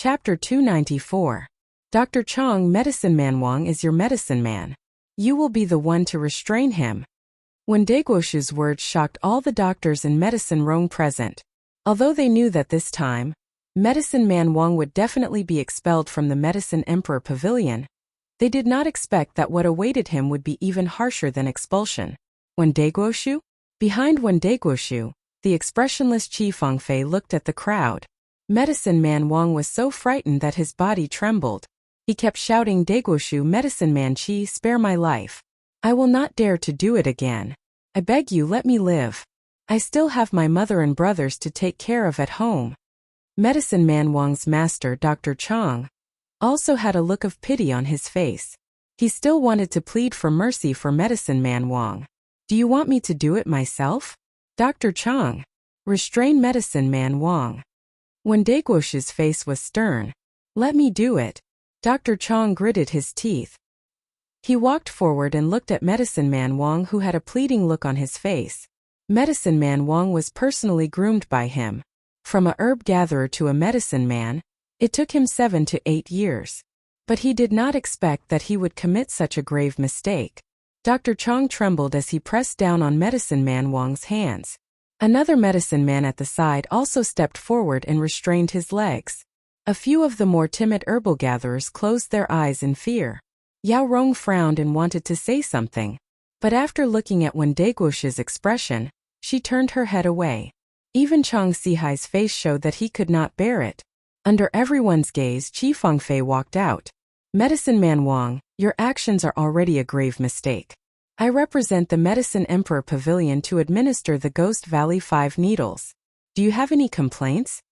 Chapter 294. Dr. Chang, Medicine Man Wang is your medicine man. You will be the one to restrain him. When Daguoshu's words shocked all the doctors in Medicine Rong present. Although they knew that this time, Medicine Man Wang would definitely be expelled from the Medicine Emperor Pavilion, they did not expect that what awaited him would be even harsher than expulsion. When Daguoshu? Behind Wen Daguoshu, the expressionless Qi Fengfei looked at the crowd. Medicine Man Wang was so frightened that his body trembled. He kept shouting, Daguoshu, Medicine Man Qi, spare my life. I will not dare to do it again. I beg you, let me live. I still have my mother and brothers to take care of at home. Medicine Man Wang's master, Dr. Chang, also had a look of pity on his face. He still wanted to plead for mercy for Medicine Man Wang. Do you want me to do it myself? Dr. Chang, restrain Medicine Man Wang. When Daguoshu's face was stern, let me do it. Dr. Chang gritted his teeth. He walked forward and looked at Medicine Man Wang, who had a pleading look on his face. Medicine Man Wang was personally groomed by him. From a herb gatherer to a medicine man, it took him 7 to 8 years. But he did not expect that he would commit such a grave mistake. Dr. Chang trembled as he pressed down on Medicine Man Wang's hands. Another medicine man at the side also stepped forward and restrained his legs. A few of the more timid herbal gatherers closed their eyes in fear. Yao Rong frowned and wanted to say something. But after looking at Wen Daguoshu's expression, she turned her head away. Even Chang Sihai's face showed that he could not bear it. Under everyone's gaze, Qi Fengfei walked out. Medicine Man Wang, your actions are already a grave mistake. I represent the Medicine Emperor Pavilion to administer the Ghost Valley 5 needles. Do you have any complaints?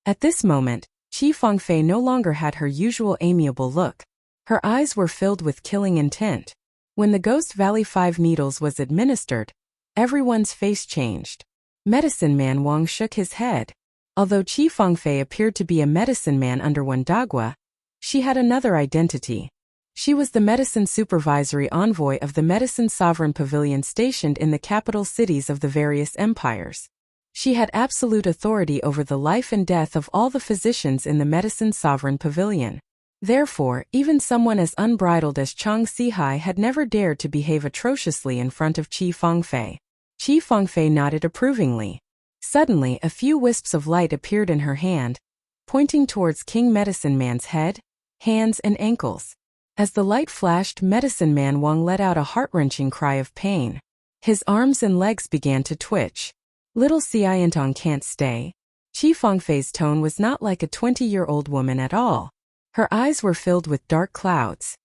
At this moment, Qi Fengfei no longer had her usual amiable look. Her eyes were filled with killing intent. When the Ghost Valley 5 needles was administered, everyone's face changed. Medicine Man Wang shook his head. Although Qi Fengfei appeared to be a medicine man under Wen Dagua, she had another identity. She was the medicine supervisory envoy of the Medicine Sovereign Pavilion stationed in the capital cities of the various empires. She had absolute authority over the life and death of all the physicians in the Medicine Sovereign Pavilion. Therefore, even someone as unbridled as Chang Sihai had never dared to behave atrociously in front of Qi Fengfei. Qi Fengfei nodded approvingly. Suddenly, a few wisps of light appeared in her hand, pointing towards King Medicine Man's head, hands and ankles. As the light flashed, Medicine Man Wang let out a heart-wrenching cry of pain. His arms and legs began to twitch. Little Xiantong can't stay. Qi Fengfei's tone was not like a 20-year-old woman at all. Her eyes were filled with dark clouds.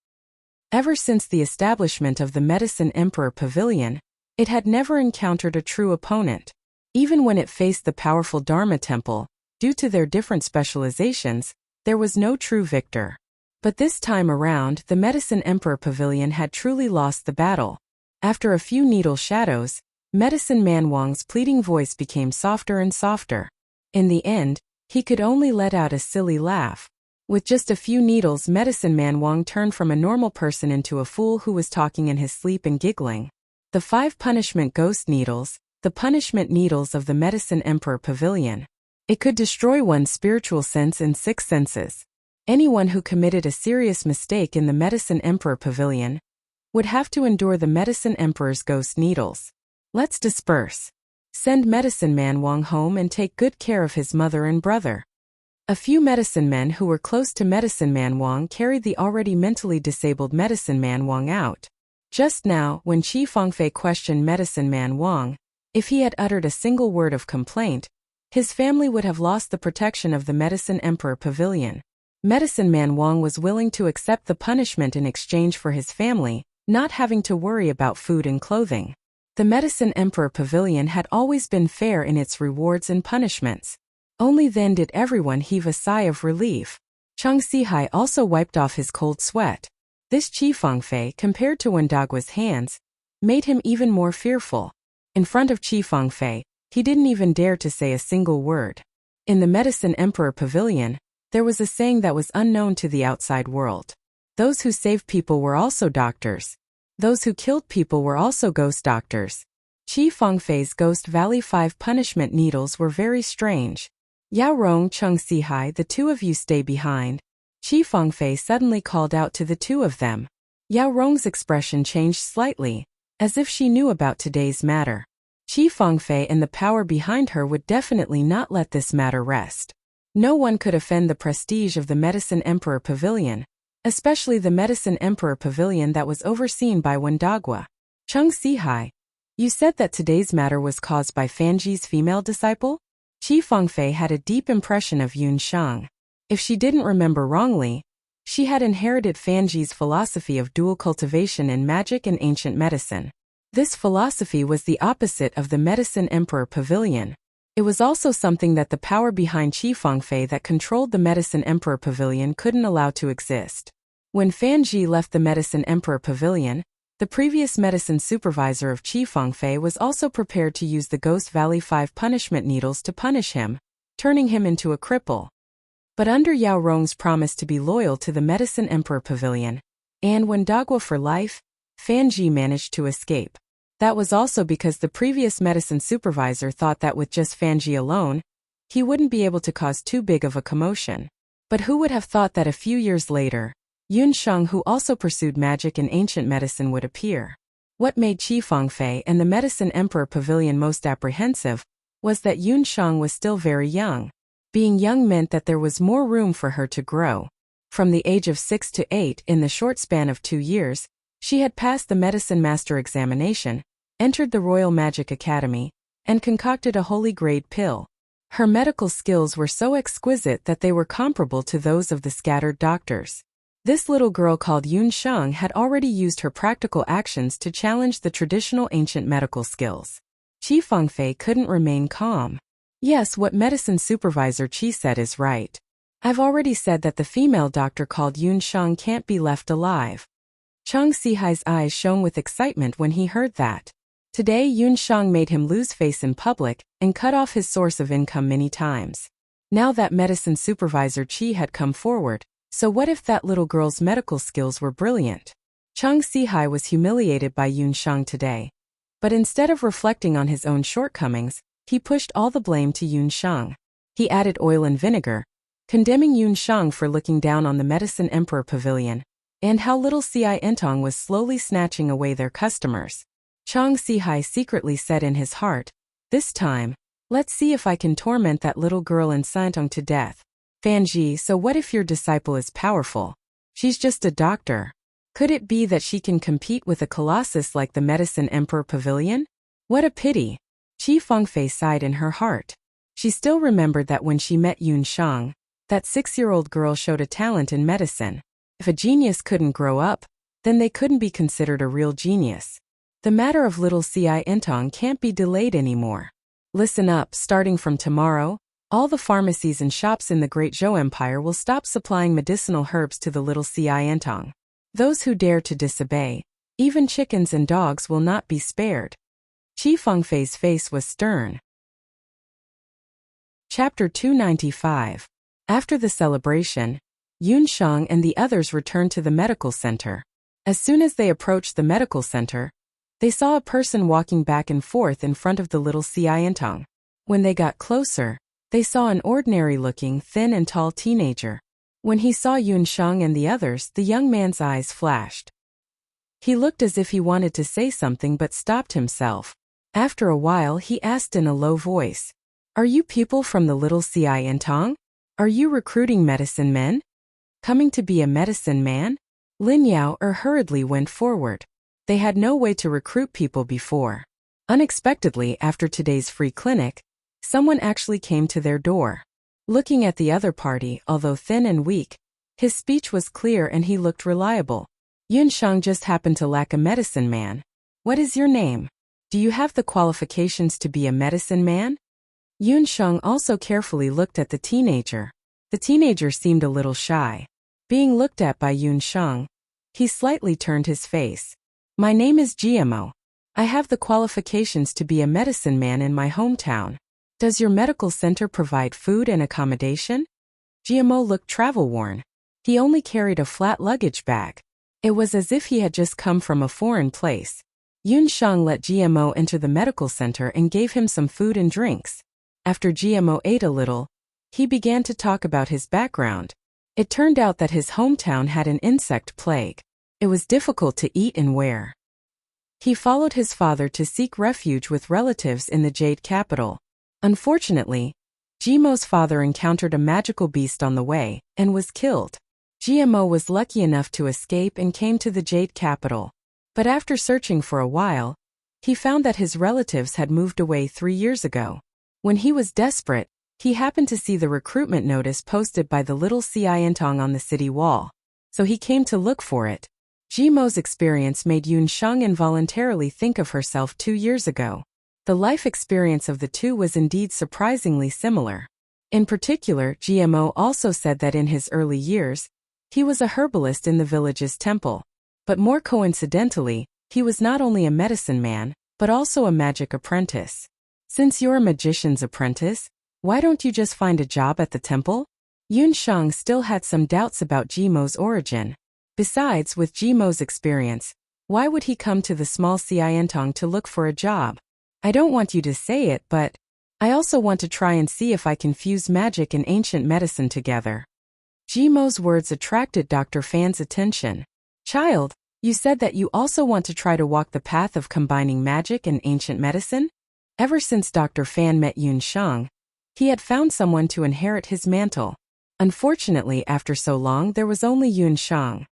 Ever since the establishment of the Medicine Emperor Pavilion, it had never encountered a true opponent. Even when it faced the powerful Dharma Temple, due to their different specializations, there was no true victor. But this time around, the Medicine Emperor Pavilion had truly lost the battle. After a few needle shadows, Medicine Man Wang's pleading voice became softer and softer. In the end, he could only let out a silly laugh. With just a few needles, Medicine Man Wang turned from a normal person into a fool who was talking in his sleep and giggling. The 5 punishment ghost needles, the punishment needles of the Medicine Emperor Pavilion. It could destroy one's spiritual sense and 6 senses. Anyone who committed a serious mistake in the Medicine Emperor Pavilion would have to endure the Medicine Emperor's ghost needles. Let's disperse. Send Medicine Man Wang home and take good care of his mother and brother. A few medicine men who were close to Medicine Man Wang carried the already mentally disabled Medicine Man Wang out. Just now, when Qi Fengfei questioned Medicine Man Wang, if he had uttered a single word of complaint, his family would have lost the protection of the Medicine Emperor Pavilion. Medicine Man Wang was willing to accept the punishment in exchange for his family, not having to worry about food and clothing. The Medicine Emperor Pavilion had always been fair in its rewards and punishments. Only then did everyone heave a sigh of relief. Chang Sihai also wiped off his cold sweat. This Qi Fengfei, compared to Wen Dagua's hands, made him even more fearful. In front of Qi Fengfei, he didn't even dare to say a single word. In the Medicine Emperor Pavilion, there was a saying that was unknown to the outside world. Those who saved people were also doctors. Those who killed people were also ghost doctors. Qi Fengfei's Ghost Valley 5 punishment needles were very strange. Yao Rong, Chung Sihai, the two of you stay behind. Qi Fengfei suddenly called out to the two of them. Yao Rong's expression changed slightly, as if she knew about today's matter. Qi Fengfei and the power behind her would definitely not let this matter rest. No one could offend the prestige of the Medicine Emperor Pavilion, especially the Medicine Emperor Pavilion that was overseen by Wendagua. Chung Sihai, you said that today's matter was caused by Fanji's female disciple? Qi Fengfei had a deep impression of Yun Shang. If she didn't remember wrongly, she had inherited Fanji's philosophy of dual cultivation in magic and ancient medicine. This philosophy was the opposite of the Medicine Emperor Pavilion. It was also something that the power behind Qi Fengfei that controlled the Medicine Emperor Pavilion couldn't allow to exist. When Fanji left the Medicine Emperor Pavilion, the previous medicine supervisor of Qi Fengfei was also prepared to use the Ghost Valley 5 punishment needles to punish him, turning him into a cripple. But under Yao Rong's promise to be loyal to the Medicine Emperor Pavilion, and Wendagua for life, Fanji managed to escape. That was also because the previous medicine supervisor thought that with just Fanji alone, he wouldn't be able to cause too big of a commotion. But who would have thought that a few years later, Yun Shang, who also pursued magic and ancient medicine, would appear? What made Qi Fengfei and the Medicine Emperor Pavilion most apprehensive was that Yun Shang was still very young. Being young meant that there was more room for her to grow. From the age of 6 to 8, in the short span of 2 years, she had passed the Medicine Master examination, entered the Royal Magic Academy, and concocted a holy grade pill. Her medical skills were so exquisite that they were comparable to those of the scattered doctors. This little girl called Yun Shang had already used her practical actions to challenge the traditional ancient medical skills. Qi Fengfei couldn't remain calm. Yes, what medicine supervisor Qi said is right. I've already said that the female doctor called Yun Shang can't be left alive. Chung Sihai's eyes shone with excitement when he heard that. Today Yun Shang made him lose face in public and cut off his source of income many times. Now that medicine supervisor Qi had come forward, so what if that little girl's medical skills were brilliant? Chung Sihai was humiliated by Yun Shang today. But instead of reflecting on his own shortcomings, he pushed all the blame to Yun Shang. He added oil and vinegar, condemning Yun Shang for looking down on the Medicine Emperor Pavilion, and how little Ci Entong was slowly snatching away their customers. Chung Sihai secretly said in his heart, this time, let's see if I can torment that little girl in Santong to death. Fanji, so what if your disciple is powerful? She's just a doctor. Could it be that she can compete with a colossus like the Medicine Emperor Pavilion? What a pity. Qi Fengfei sighed in her heart. She still remembered that when she met Yun Shang, that 6-year-old girl showed a talent in medicine. If a genius couldn't grow up, then they couldn't be considered a real genius. The matter of little Ci Entong can't be delayed anymore. Listen up, starting from tomorrow, all the pharmacies and shops in the Great Zhou Empire will stop supplying medicinal herbs to the little Ci Entong. Those who dare to disobey, even chickens and dogs, will not be spared. Qi Fengfei's face was stern. Chapter 295. After the celebration, Yun Shang and the others returned to the medical center. As soon as they approached the medical center, they saw a person walking back and forth in front of the little Ci Entong. When they got closer, they saw an ordinary-looking, thin and tall teenager. When he saw Yun Shang and the others, the young man's eyes flashed. He looked as if he wanted to say something but stopped himself. After a while he asked in a low voice, "Are you people from the little Ci Entong? Are you recruiting medicine men? Coming to be a medicine man?" Lin Yao hurriedly went forward. They had no way to recruit people before. Unexpectedly, after today's free clinic, someone actually came to their door. Looking at the other party, although thin and weak, his speech was clear and he looked reliable. Yun Shang just happened to lack a medicine man. "What is your name? Do you have the qualifications to be a medicine man?" Yun Shang also carefully looked at the teenager. The teenager seemed a little shy. Being looked at by Yun Shang, he slightly turned his face. "My name is GMO. I have the qualifications to be a medicine man in my hometown. Does your medical center provide food and accommodation?" GMO looked travel-worn. He only carried a flat luggage bag. It was as if he had just come from a foreign place. Yun Shang let GMO enter the medical center and gave him some food and drinks. After GMO ate a little, He began to talk about his background. It turned out that his hometown had an insect plague. It was difficult to eat and wear. He followed his father to seek refuge with relatives in the Jade capital. Unfortunately, Jimo's father encountered a magical beast on the way and was killed. Jimo was lucky enough to escape and came to the Jade capital. But after searching for a while, he found that his relatives had moved away 3 years ago. When he was desperate, he happened to see the recruitment notice posted by the little Xiantong on the city wall. So he came to look for it. Jimo's experience made Yun Sheng involuntarily think of herself 2 years ago. The life experience of the two was indeed surprisingly similar. In particular, Jimo also said that in his early years, he was a herbalist in the village's temple. But more coincidentally, he was not only a medicine man, but also a magic apprentice. Since you're a magician's apprentice, why don't you just find a job at the temple? Yun Sheng still had some doubts about Jimo's origin. Besides, with Jimo's experience, why would he come to the small Xiantong to look for a job? I don't want you to say it, but I also want to try and see if I can fuse magic and ancient medicine together. Jimo's words attracted Dr. Fan's attention. Child, you said that you also want to try to walk the path of combining magic and ancient medicine? Ever since Dr. Fan met Yun Sheng, he had found someone to inherit his mantle. Unfortunately, after so long, there was only Yun Sheng.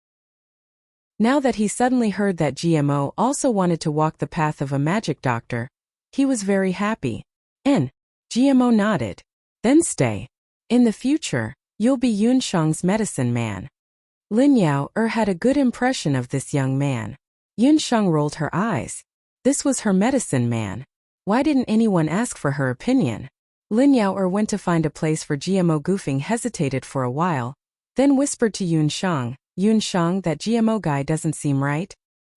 Now that he suddenly heard that GMO also wanted to walk the path of a magic doctor, he was very happy. GMO nodded. Then stay. In the future, you'll be Yun Sheng's medicine man. Lin Yao had a good impression of this young man. Yun Sheng rolled her eyes. This was her medicine man. Why didn't anyone ask for her opinion? Lin Yao went to find a place for GMO. Goofing hesitated for a while, then whispered to Yun Sheng, Yun Sheng, that GMO guy doesn't seem right.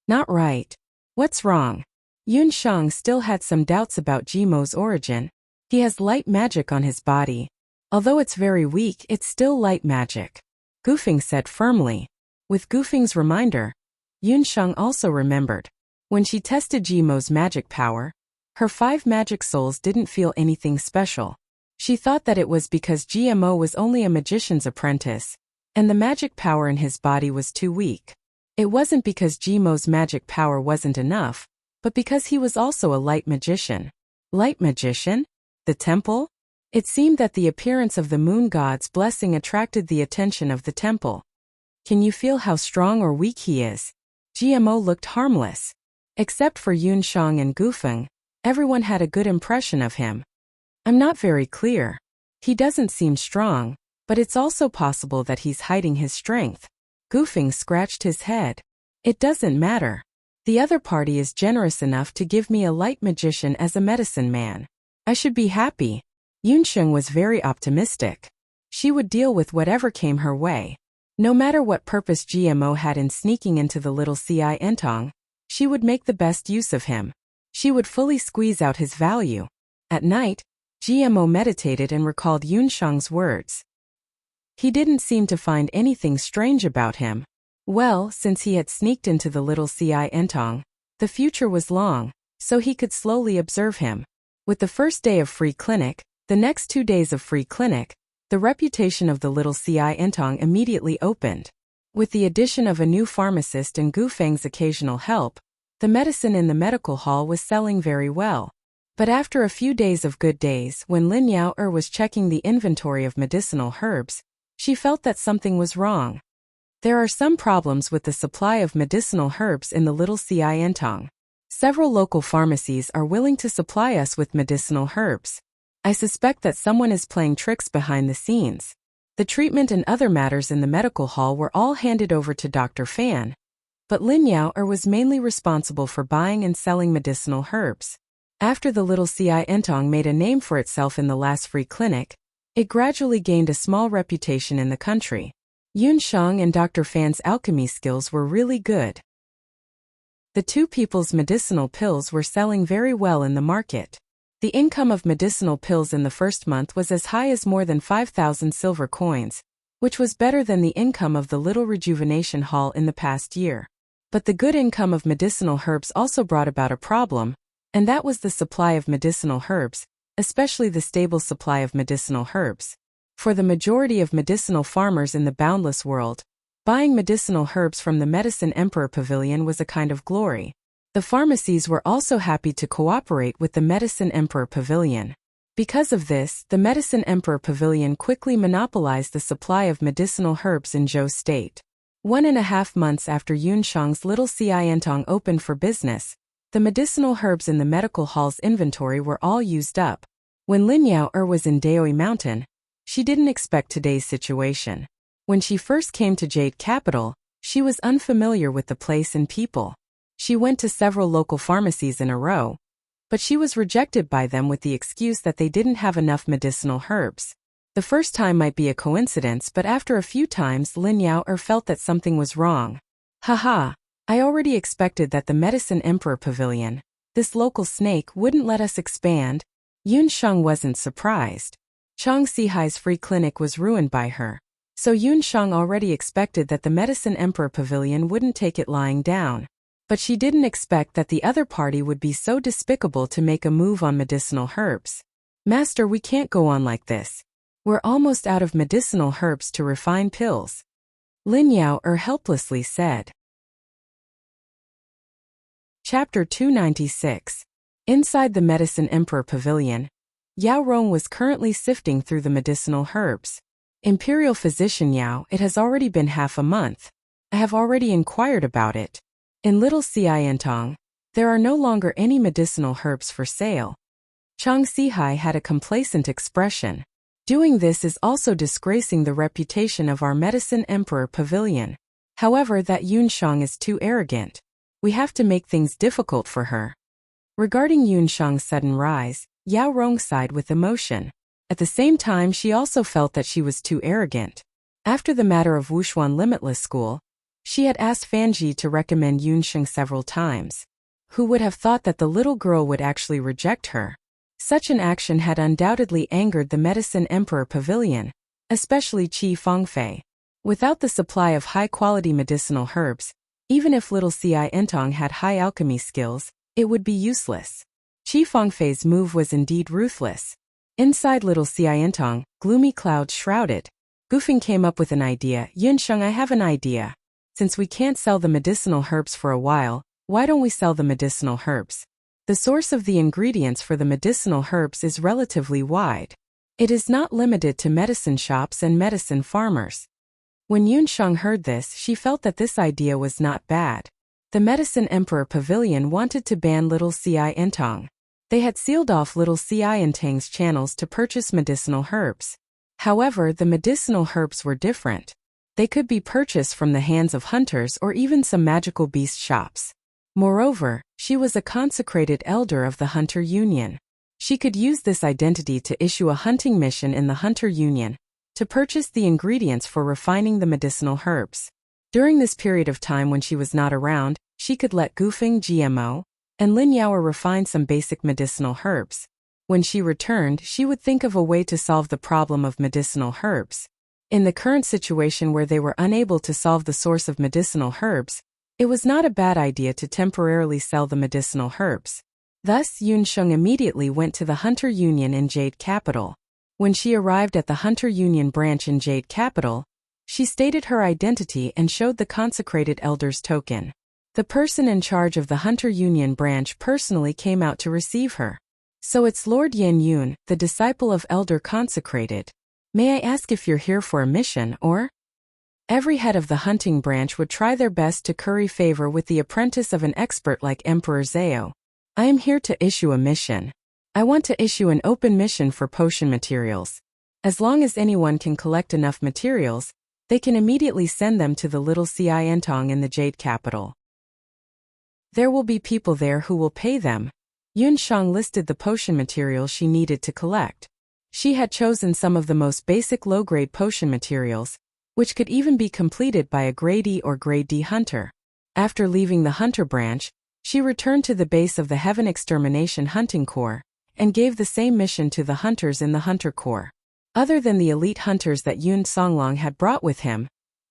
Not right. What's wrong? Yun Sheng still had some doubts about GMO's origin. He has light magic on his body. Although it's very weak, it's still light magic. Goofing said firmly. With Goofing's reminder, Yun Sheng also remembered. When she tested GMO's magic power, her 5 magic souls didn't feel anything special. She thought that it was because GMO was only a magician's apprentice, and the magic power in his body was too weak. It wasn't because GMO's magic power wasn't enough, but because he was also a light magician. Light magician? The temple? It seemed that the appearance of the moon god's blessing attracted the attention of the temple. Can you feel how strong or weak he is? GMO looked harmless. Except for Yun Sheng and Goofing, everyone had a good impression of him. I'm not very clear. He doesn't seem strong, but it's also possible that he's hiding his strength. Goofing scratched his head. It doesn't matter. The other party is generous enough to give me a light magician as a medicine man. I should be happy. Yun Sheng was very optimistic. She would deal with whatever came her way. No matter what purpose GMO had in sneaking into the little Xiantong, she would make the best use of him. She would fully squeeze out his value. At night, GMO meditated and recalled Yun Sheng's words. He didn't seem to find anything strange about him. Well, since he had sneaked into the little Xiantong, the future was long, so he could slowly observe him. With the first day of free clinic, the next 2 days of free clinic, the reputation of the little Xiantong immediately opened. With the addition of a new pharmacist and Gufeng's occasional help, the medicine in the medical hall was selling very well. But after a few days of good days, when Lin Yao was checking the inventory of medicinal herbs, she felt that something was wrong. There are some problems with the supply of medicinal herbs in the little Xiantong. Several local pharmacies are willing to supply us with medicinal herbs. I suspect that someone is playing tricks behind the scenes. The treatment and other matters in the medical hall were all handed over to Dr. Fan. But Lin Yao was mainly responsible for buying and selling medicinal herbs. After the little Xiantong made a name for itself in the last free clinic, it gradually gained a small reputation in the country. Yun Sheng and Dr. Fan's alchemy skills were really good. The two people's medicinal pills were selling very well in the market. The income of medicinal pills in the first month was as high as more than 5,000 silver coins, which was better than the income of the little rejuvenation hall in the past year. But the good income of medicinal herbs also brought about a problem, and that was the supply of medicinal herbs, especially the stable supply of medicinal herbs. For the majority of medicinal farmers in the boundless world, buying medicinal herbs from the Medicine Emperor Pavilion was a kind of glory. The pharmacies were also happy to cooperate with the Medicine Emperor Pavilion. Because of this, the Medicine Emperor Pavilion quickly monopolized the supply of medicinal herbs in Zhou State. 1.5 months after Yunshang's Little Xiantong opened for business, the medicinal herbs in the medical hall's inventory were all used up. When Lin Yao was in Daoi Mountain, she didn't expect today's situation. When she first came to Jade Capital, she was unfamiliar with the place and people. She went to several local pharmacies in a row, but she was rejected by them with the excuse that they didn't have enough medicinal herbs. The first time might be a coincidence, but after a few times Lin Yao felt that something was wrong. Haha, I already expected that the Medicine Emperor Pavilion, this local snake, wouldn't let us expand. Yunsheng wasn't surprised. Chang Sihai's free clinic was ruined by her, so Yunsheng already expected that the Medicine Emperor Pavilion wouldn't take it lying down. But she didn't expect that the other party would be so despicable to make a move on medicinal herbs. Master, we can't go on like this. We're almost out of medicinal herbs to refine pills. Lin Yao helplessly said. Chapter 296. Inside the Medicine Emperor Pavilion, Yao Rong was currently sifting through the medicinal herbs. Imperial Physician Yao, it has already been half a month. I have already inquired about it. In Little Xiantong, there are no longer any medicinal herbs for sale. Chang Sihai had a complacent expression. Doing this is also disgracing the reputation of our Medicine Emperor Pavilion. However, that Yunsheng is too arrogant. We have to make things difficult for her. Regarding Yunsheng's sudden rise, Yao Rong sighed with emotion. At the same time, she also felt that she was too arrogant. After the matter of Wushuan Limitless School, she had asked Fanji to recommend Yunsheng several times. Who would have thought that the little girl would actually reject her? Such an action had undoubtedly angered the Medicine Emperor Pavilion, especially Qi Fengfei. Without the supply of high-quality medicinal herbs, even if Little Xiantong had high alchemy skills, it would be useless. Qi Fengfei's move was indeed ruthless. Inside Little Xiantong, gloomy clouds shrouded. Gufeng came up with an idea. Yunsheng, I have an idea. Since we can't sell the medicinal herbs for a while, why don't we sell the medicinal herbs? The source of the ingredients for the medicinal herbs is relatively wide. It is not limited to medicine shops and medicine farmers. When Yunsheng heard this, she felt that this idea was not bad. The Medicine Emperor Pavilion wanted to ban Little Xiantong. They had sealed off Little Xiantong's channels to purchase medicinal herbs. However, the medicinal herbs were different. They could be purchased from the hands of hunters or even some magical beast shops. Moreover, she was a consecrated elder of the Hunter Union. She could use this identity to issue a hunting mission in the Hunter Union, to purchase the ingredients for refining the medicinal herbs. During this period of time when she was not around, she could let Gufeng GMO and Lin Yao refine some basic medicinal herbs. When she returned, she would think of a way to solve the problem of medicinal herbs. In the current situation where they were unable to solve the source of medicinal herbs, it was not a bad idea to temporarily sell the medicinal herbs. Thus, Yunsheng immediately went to the Hunter Union in Jade Capital. When she arrived at the Hunter Union branch in Jade Capital, she stated her identity and showed the consecrated elder's token. The person in charge of the Hunter Union branch personally came out to receive her. So it's Lord Yan Yun, the disciple of Elder Consecrated. May I ask if you're here for a mission, or? Every head of the hunting branch would try their best to curry favor with the apprentice of an expert like Emperor Zhao. I am here to issue a mission. I want to issue an open mission for potion materials. As long as anyone can collect enough materials, they can immediately send them to the Little Xiantong in the Jade Capital. There will be people there who will pay them. Yunsheng listed the potion materials she needed to collect. She had chosen some of the most basic low-grade potion materials, which could even be completed by a Grade E or Grade D hunter. After leaving the hunter branch, she returned to the base of the Heaven Extermination Hunting Corps, and gave the same mission to the hunters in the Hunter Corps. Other than the elite hunters that Yun Songlong had brought with him,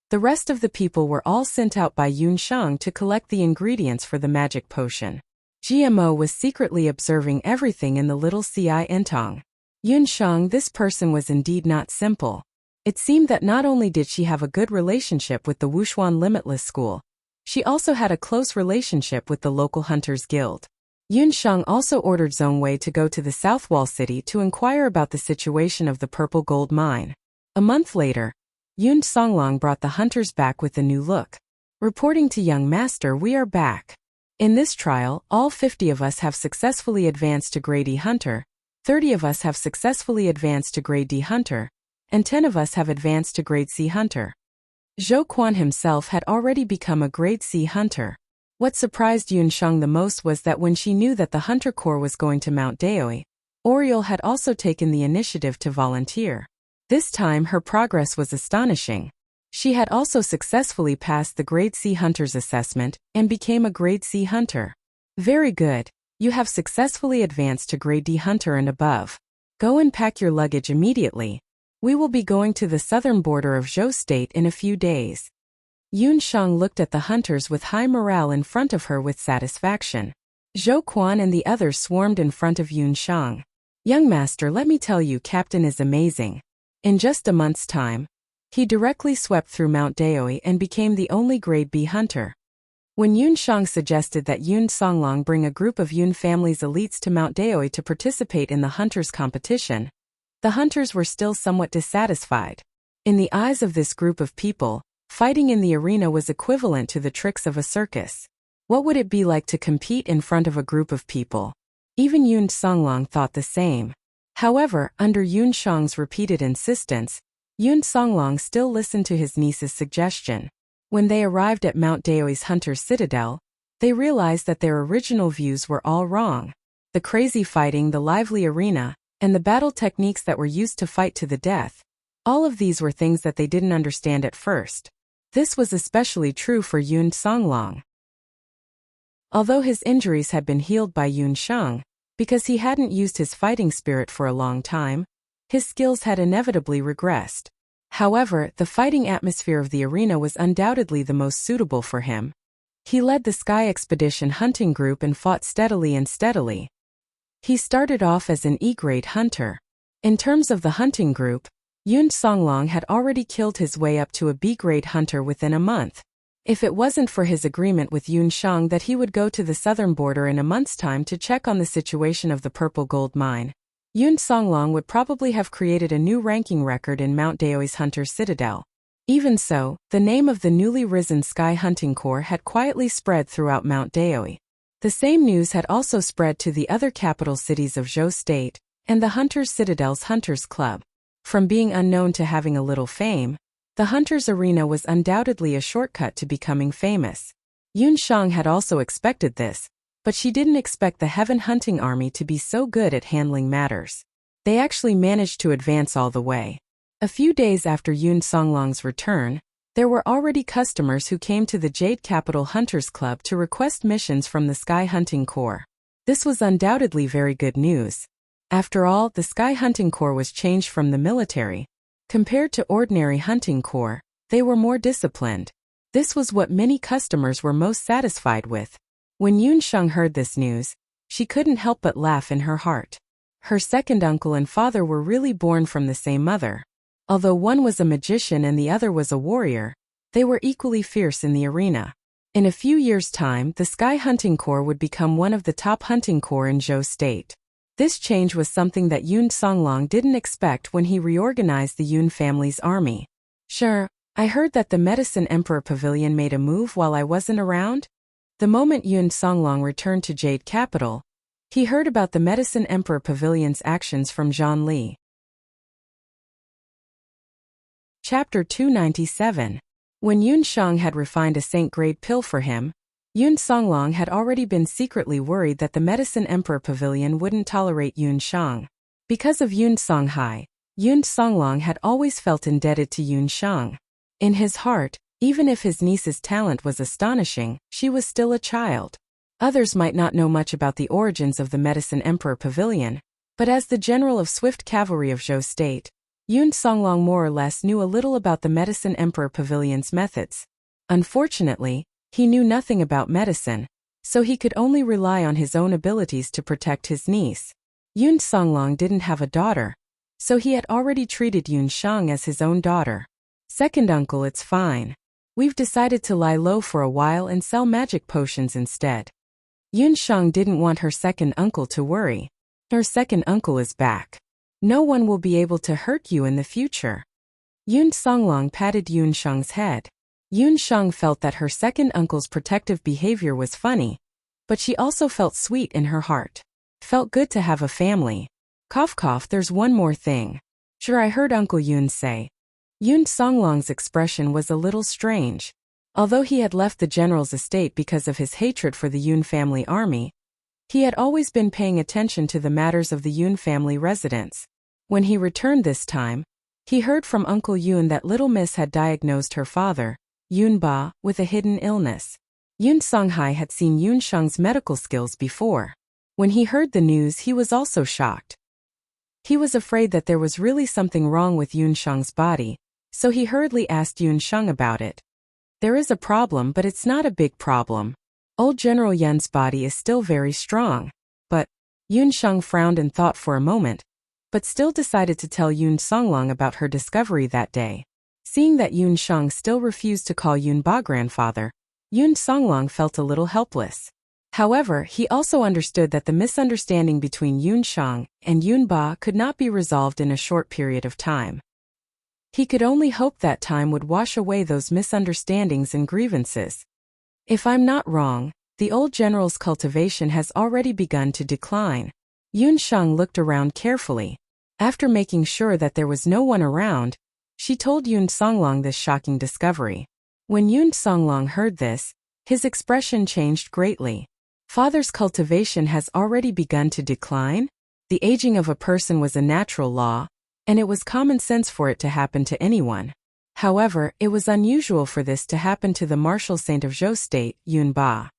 the rest of the people were all sent out by Yunsheng to collect the ingredients for the magic potion. GMO was secretly observing everything in the Little Xiantong. Yun Shang, this person was indeed not simple. It seemed that not only did she have a good relationship with the Wuxia Limitless School, she also had a close relationship with the local Hunters Guild. Yun Shang also ordered Zhong Wei to go to the South Wall City to inquire about the situation of the Purple Gold Mine. A month later, Yun Songlong brought the hunters back with a new look. Reporting to young master, we are back. In this trial, all 50 of us have successfully advanced to Grade E Hunter, 30 of us have successfully advanced to Grade D Hunter, and 10 of us have advanced to Grade C Hunter. Zhou Quan himself had already become a Grade C Hunter. What surprised Yun Shang the most was that when she knew that the Hunter Corps was going to Mount Daoi, Oriole had also taken the initiative to volunteer. This time her progress was astonishing. She had also successfully passed the Grade C Hunter's assessment and became a Grade C Hunter. Very good. You have successfully advanced to Grade D Hunter and above. Go and pack your luggage immediately. We will be going to the southern border of Zhou State in a few days. Yun Shang looked at the hunters with high morale in front of her with satisfaction. Zhou Quan and the others swarmed in front of Yun Shang. Young master, let me tell you, Captain is amazing. In just a month's time, he directly swept through Mount Daoi and became the only Grade B hunter. When Yun Shang suggested that Yun Songlong bring a group of Yun family's elites to Mount Daoi to participate in the hunters' competition, the hunters were still somewhat dissatisfied. In the eyes of this group of people, fighting in the arena was equivalent to the tricks of a circus. What would it be like to compete in front of a group of people? Even Yun Songlong thought the same. However, under Yun Shang's repeated insistence, Yun Songlong still listened to his niece's suggestion. When they arrived at Mount Daoi's Hunter's Citadel, they realized that their original views were all wrong. The crazy fighting, the lively arena, and the battle techniques that were used to fight to the death, all of these were things that they didn't understand at first. This was especially true for Yun Songlong. Although his injuries had been healed by Yun Shang, because he hadn't used his fighting spirit for a long time, his skills had inevitably regressed. However, the fighting atmosphere of the arena was undoubtedly the most suitable for him. He led the Sky Expedition hunting group and fought steadily and steadily. He started off as an E-grade hunter. In terms of the hunting group, Yun Songlong had already killed his way up to a B-grade hunter within a month. If it wasn't for his agreement with Yun Shang that he would go to the southern border in a month's time to check on the situation of the Purple Gold Mine, Yun Songlong would probably have created a new ranking record in Mount Daoi's Hunter's Citadel. Even so, the name of the newly risen Sky Hunting Corps had quietly spread throughout Mount Daoi. The same news had also spread to the other capital cities of Zhou State and the Hunter's Citadel's Hunters Club. From being unknown to having a little fame, the Hunters Arena was undoubtedly a shortcut to becoming famous. Yun Shang had also expected this, but she didn't expect the Heaven Hunting Army to be so good at handling matters. They actually managed to advance all the way. A few days after Yun Songlong's return, there were already customers who came to the Jade Capital Hunters Club to request missions from the Sky Hunting Corps. This was undoubtedly very good news. After all, the Sky Hunting Corps was changed from the military. Compared to ordinary hunting corps, they were more disciplined. This was what many customers were most satisfied with. When Yun Shang heard this news, she couldn't help but laugh in her heart. Her second uncle and father were really born from the same mother. Although one was a magician and the other was a warrior, they were equally fierce in the arena. In a few years' time, the Sky Hunting Corps would become one of the top hunting corps in Zhou State. This change was something that Yun Songlong didn't expect when he reorganized the Yun family's army. Sure, I heard that the Medicine Emperor Pavilion made a move while I wasn't around. The moment Yun Songlong returned to Jade Capital, he heard about the Medicine Emperor Pavilion's actions from Zhang Li. Chapter 297. When Yun Shang had refined a Saint-grade pill for him, Yun Songlong had already been secretly worried that the Medicine Emperor Pavilion wouldn't tolerate Yun Shang. Because of Yun Songhai, Yun Songlong had always felt indebted to Yun Shang. In his heart, even if his niece's talent was astonishing, she was still a child. Others might not know much about the origins of the Medicine Emperor Pavilion, but as the general of Swift Cavalry of Zhou State, Yun Songlong more or less knew a little about the Medicine Emperor Pavilion's methods. Unfortunately, he knew nothing about medicine, so he could only rely on his own abilities to protect his niece. Yun Songlong didn't have a daughter, so he had already treated Yun Shang as his own daughter. Second uncle, it's fine. We've decided to lie low for a while and sell magic potions instead. Yun Shang didn't want her second uncle to worry. Her second uncle is back. No one will be able to hurt you in the future. Yun Songlong patted Yun Shang's head. Yun Shang felt that her second uncle's protective behavior was funny, but she also felt sweet in her heart. Felt good to have a family. Cough cough, there's one more thing. Sure, I heard Uncle Yun say. Yun Songlong's expression was a little strange. Although he had left the general's estate because of his hatred for the Yun family army, he had always been paying attention to the matters of the Yun family residence. When he returned this time, he heard from Uncle Yun that little Miss had diagnosed her father, Yun Ba, with a hidden illness. Yun Songhai had seen Yun Shang's medical skills before. When he heard the news, he was also shocked. He was afraid that there was really something wrong with Yun Shang's body, so he hurriedly asked Yun Shang about it. There is a problem, but it's not a big problem. Old General Yun's body is still very strong. But Yun Shang frowned and thought for a moment, but still decided to tell Yun Songlong about her discovery that day. Seeing that Yun Shang still refused to call Yun Ba grandfather, Yun Songlong felt a little helpless. However, he also understood that the misunderstanding between Yun Shang and Yun Ba could not be resolved in a short period of time. He could only hope that time would wash away those misunderstandings and grievances. If I'm not wrong, the old general's cultivation has already begun to decline. Yun Shang looked around carefully. After making sure that there was no one around, she told Yun Songlong this shocking discovery. When Yun Songlong heard this, his expression changed greatly. Father's cultivation has already begun to decline? The aging of a person was a natural law, and it was common sense for it to happen to anyone. However, it was unusual for this to happen to the martial saint of Zhou State, Yun Ba.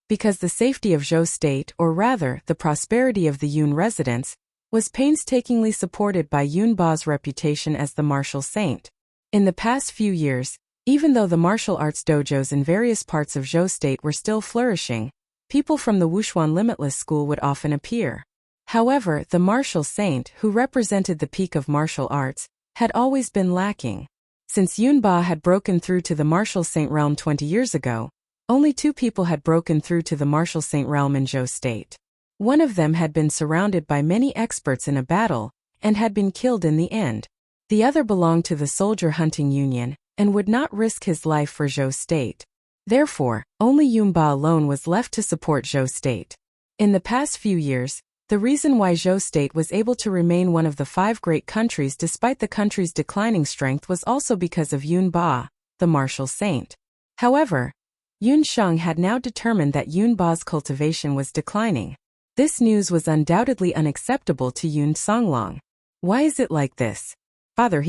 Because the safety of Zhou State, or rather, the prosperity of the Yun residents, was painstakingly supported by Yun Ba's reputation as the martial saint. In the past few years, even though the martial arts dojos in various parts of Zhou State were still flourishing, people from the Wushuan Limitless School would often appear. However, the martial saint, who represented the peak of martial arts, had always been lacking. Since Yun Ba had broken through to the martial saint realm 20 years ago, only 2 people had broken through to the martial saint realm in Zhou State. One of them had been surrounded by many experts in a battle, and had been killed in the end. The other belonged to the Soldier Hunting Union, and would not risk his life for Zhou State. Therefore, only Yun Ba alone was left to support Zhou State. In the past few years, the reason why Zhou State was able to remain one of the 5 great countries despite the country's declining strength was also because of Yun Ba, the martial saint. However, Yun Shang had now determined that Yun Ba's cultivation was declining. This news was undoubtedly unacceptable to Yun Songlong. Why is it like this? Father,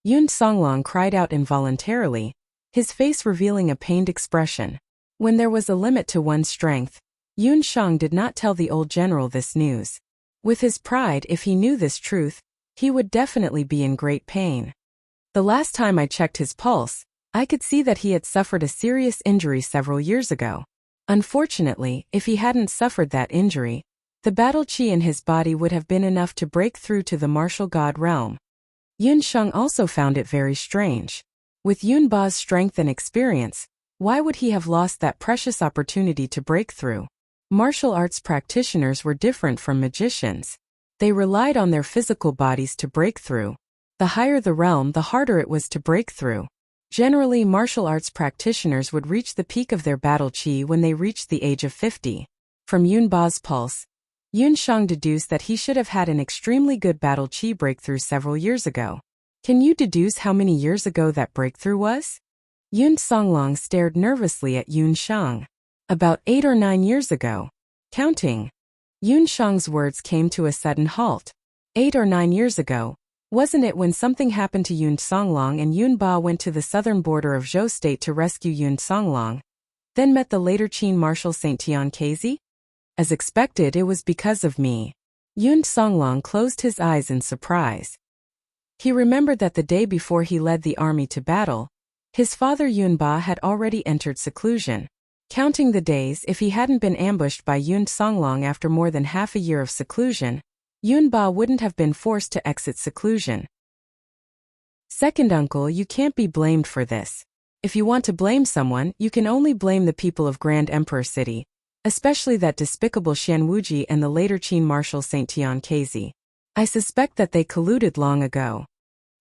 Yun Songlong cried out involuntarily, his face revealing a pained expression. When there was a limit to one's strength, Yun Shang did not tell the old general this news. With his pride, if he knew this truth, he would definitely be in great pain. The last time I checked his pulse, I could see that he had suffered a serious injury several years ago. Unfortunately, if he hadn't suffered that injury, the battle chi in his body would have been enough to break through to the martial god realm. Yun Shang also found it very strange. With Yun Ba's strength and experience, why would he have lost that precious opportunity to break through? Martial arts practitioners were different from magicians. They relied on their physical bodies to break through. The higher the realm, the harder it was to break through. Generally, martial arts practitioners would reach the peak of their battle chi when they reached the age of 50. From Yun Ba's pulse, Yun Shang deduced that he should have had an extremely good battle chi breakthrough several years ago. Can you deduce how many years ago that breakthrough was? Yun Songlong stared nervously at Yun Shang. About 8 or 9 years ago. Counting. Yun Shang's words came to a sudden halt. 8 or 9 years ago, wasn't it when something happened to Yun Songlong and Yun Ba went to the southern border of Zhou State to rescue Yun Songlong, then met the later Qin Marshal Saint Tian Kezi? As expected, it was because of me. Yun Songlong closed his eyes in surprise. He remembered that the day before he led the army to battle, his father Yun Ba had already entered seclusion. Counting the days, if he hadn't been ambushed by Yun Songlong after more than half a year of seclusion, Yun Ba wouldn't have been forced to exit seclusion. Second uncle, you can't be blamed for this. If you want to blame someone, you can only blame the people of Grand Emperor City, especially that despicable Xian Wuji and the later Qin Marshal Saint Tian Kezi. I suspect that they colluded long ago.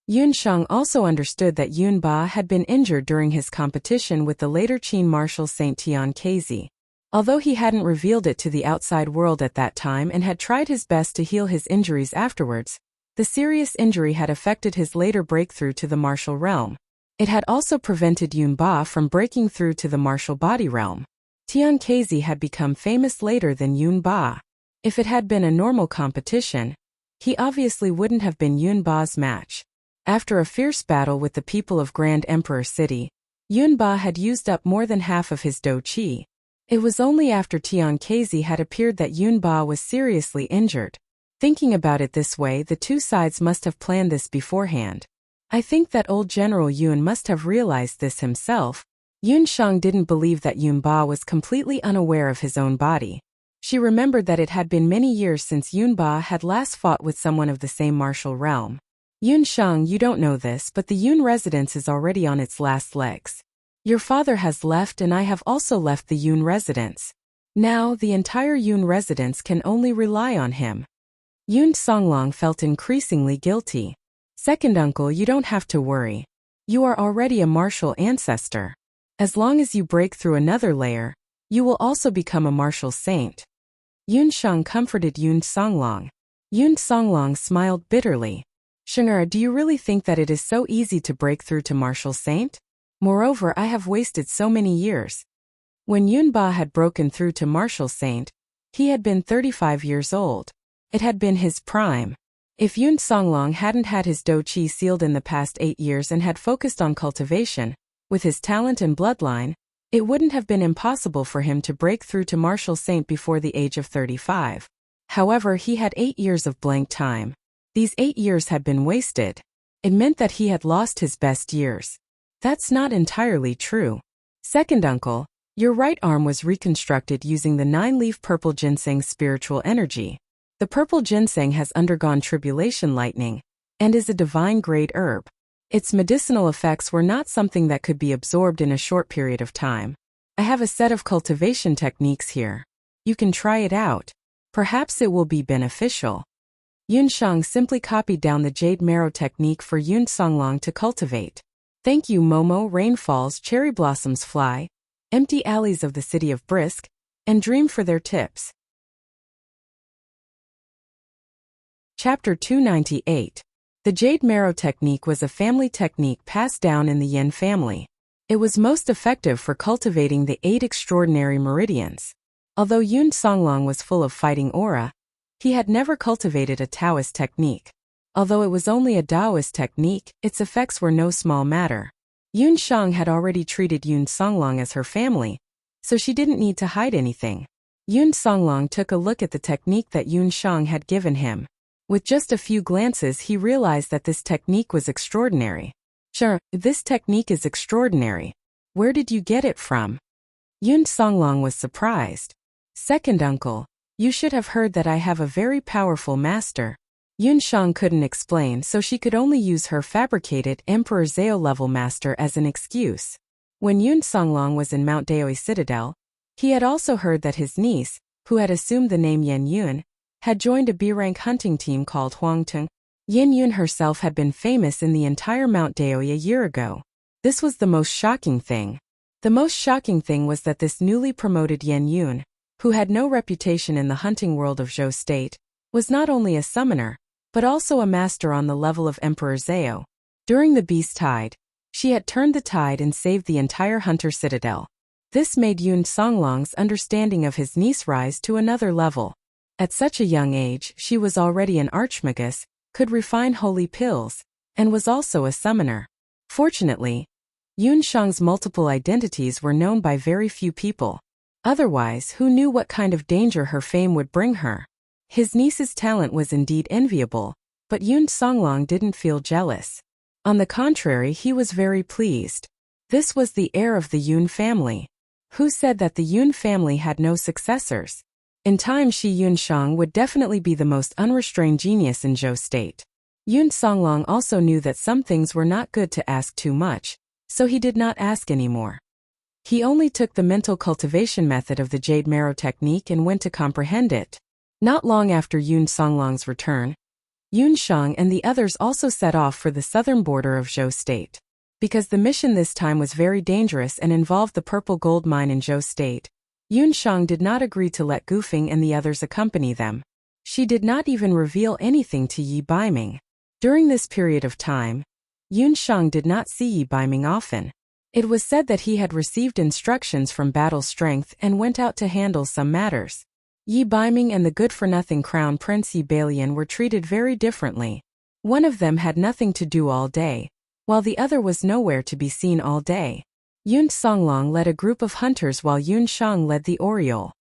Yun Shang also understood that Yun Ba had been injured during his competition with the later Qin Marshal Saint Tian Kezi. Although he hadn't revealed it to the outside world at that time and had tried his best to heal his injuries afterwards, the serious injury had affected his later breakthrough to the martial realm. It had also prevented Yun Ba from breaking through to the martial body realm. Tian Kezi had become famous later than Yun Ba. If it had been a normal competition, he obviously wouldn't have been Yun Ba's match. After a fierce battle with the people of Grand Emperor City, Yun Ba had used up more than half of his Do Qi. It was only after Tian Kezi had appeared that Yun Ba was seriously injured. Thinking about it this way, the two sides must have planned this beforehand. I think that old General Yun must have realized this himself. Yun Shang didn't believe that Yun Ba was completely unaware of his own body. She remembered that it had been many years since Yun Ba had last fought with someone of the same martial realm. Yun Shang, you don't know this, but the Yun residence is already on its last legs. Your father has left and I have also left the Yun residence. Now, the entire Yun residence can only rely on him. Yun Songlong felt increasingly guilty. Second uncle, you don't have to worry. You are already a martial ancestor. As long as you break through another layer, you will also become a martial saint. Yun Shang comforted Yun Songlong. Yun Songlong smiled bitterly. Sheng'er, do you really think that it is so easy to break through to martial saint? Moreover, I have wasted so many years. When Yun Ba had broken through to martial saint, he had been 35 years old. It had been his prime. If Yun Songlong hadn't had his Do Qi sealed in the past 8 years and had focused on cultivation, with his talent and bloodline, it wouldn't have been impossible for him to break through to martial saint before the age of 35. However, he had 8 years of blank time. These 8 years had been wasted. It meant that he had lost his best years. That's not entirely true. Second uncle, your right arm was reconstructed using the 9-leaf purple ginseng spiritual energy. The purple ginseng has undergone tribulation lightning and is a divine grade herb. Its medicinal effects were not something that could be absorbed in a short period of time. I have a set of cultivation techniques here. You can try it out. Perhaps it will be beneficial. Yun Shang simply copied down the jade marrow technique for Yun Songlong to cultivate. Thank you, Momo. Rain falls, cherry blossoms fly, empty alleys of the city of Brisk, and dream for their tips. Chapter 298. The jade marrow technique was a family technique passed down in the Yin family. It was most effective for cultivating the 8 extraordinary meridians. Although Yun Songlong was full of fighting aura, he had never cultivated a Taoist technique. Although it was only a Taoist technique, its effects were no small matter. Yun Shang had already treated Yun Songlong as her family, so she didn't need to hide anything. Yun Songlong took a look at the technique that Yun Shang had given him. With just a few glances, he realized that this technique was extraordinary. Sure, this technique is extraordinary. Where did you get it from? Yun Songlong was surprised. Second uncle, you should have heard that I have a very powerful master. Yun Shang couldn't explain, so she could only use her fabricated Emperor Zhao level master as an excuse. When Yun Songlong was in Mount Daoi Citadel, he had also heard that his niece, who had assumed the name Yen Yun, had joined a B-rank hunting team called Huangtung. Yen Yun herself had been famous in the entire Mount Daoi a year ago. This was the most shocking thing. The most shocking thing was that this newly promoted Yen Yun, who had no reputation in the hunting world of Zhou State, was not only a summoner, but also a master on the level of Emperor Zhao. During the Beast Tide, she had turned the tide and saved the entire Hunter Citadel. This made Yun Songlong's understanding of his niece rise to another level. At such a young age, she was already an archmagus, could refine holy pills, and was also a summoner. Fortunately, Yun Shang's multiple identities were known by very few people. Otherwise, who knew what kind of danger her fame would bring her? His niece's talent was indeed enviable, but Yun Songlong didn't feel jealous. On the contrary, he was very pleased. This was the heir of the Yun family. Who said that the Yun family had no successors? In time Shi Yunshang would definitely be the most unrestrained genius in Zhou state. Yun Songlong also knew that some things were not good to ask too much, so he did not ask anymore. He only took the mental cultivation method of the Jade Marrow technique and went to comprehend it. Not long after Yun Songlong's return, Yun Shang and the others also set off for the southern border of Zhou state. Because the mission this time was very dangerous and involved the purple gold mine in Zhou state, Yun Shang did not agree to let Gufeng and the others accompany them. She did not even reveal anything to Yi Baiming. During this period of time, Yun Shang did not see Yi Baiming often. It was said that he had received instructions from Battle Strength and went out to handle some matters. Yi Baiming and the good-for-nothing Crown Prince Yi Balian were treated very differently. One of them had nothing to do all day, while the other was nowhere to be seen all day. Yun Songlong led a group of hunters while Yun Shang led the Oriole.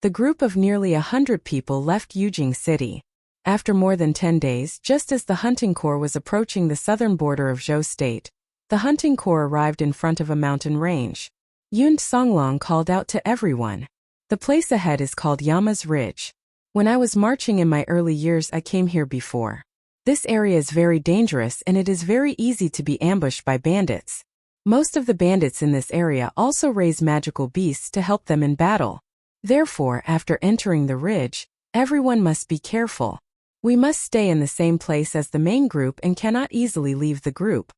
The group of nearly 100 people left Yujing City. After more than 10 days, just as the hunting corps was approaching the southern border of Zhou state, the hunting corps arrived in front of a mountain range. Yun Songlong called out to everyone. The place ahead is called Yama's Ridge. When I was marching in my early years I came here before. This area is very dangerous and it is very easy to be ambushed by bandits. Most of the bandits in this area also raise magical beasts to help them in battle. Therefore, after entering the ridge, everyone must be careful. We must stay in the same place as the main group and cannot easily leave the group.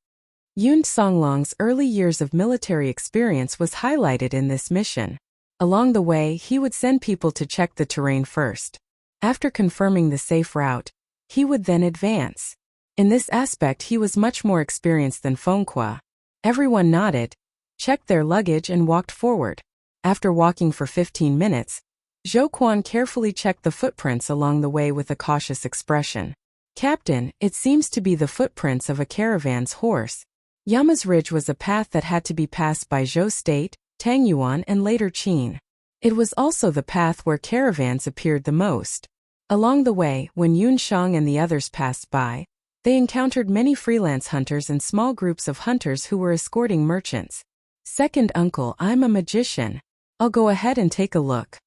Yun Songlong's early years of military experience was highlighted in this mission. Along the way, he would send people to check the terrain first. After confirming the safe route, he would then advance. In this aspect he was much more experienced than Fengqua. Everyone nodded, checked their luggage and walked forward. After walking for 15 minutes, Zhou Quan carefully checked the footprints along the way with a cautious expression. Captain, it seems to be the footprints of a caravan's horse. Yama's Ridge was a path that had to be passed by Zhou state, Tangyuan and later Qin. It was also the path where caravans appeared the most. Along the way, when Yun Shang and the others passed by, they encountered many freelance hunters and small groups of hunters who were escorting merchants. Second uncle, I'm a magician. I'll go ahead and take a look.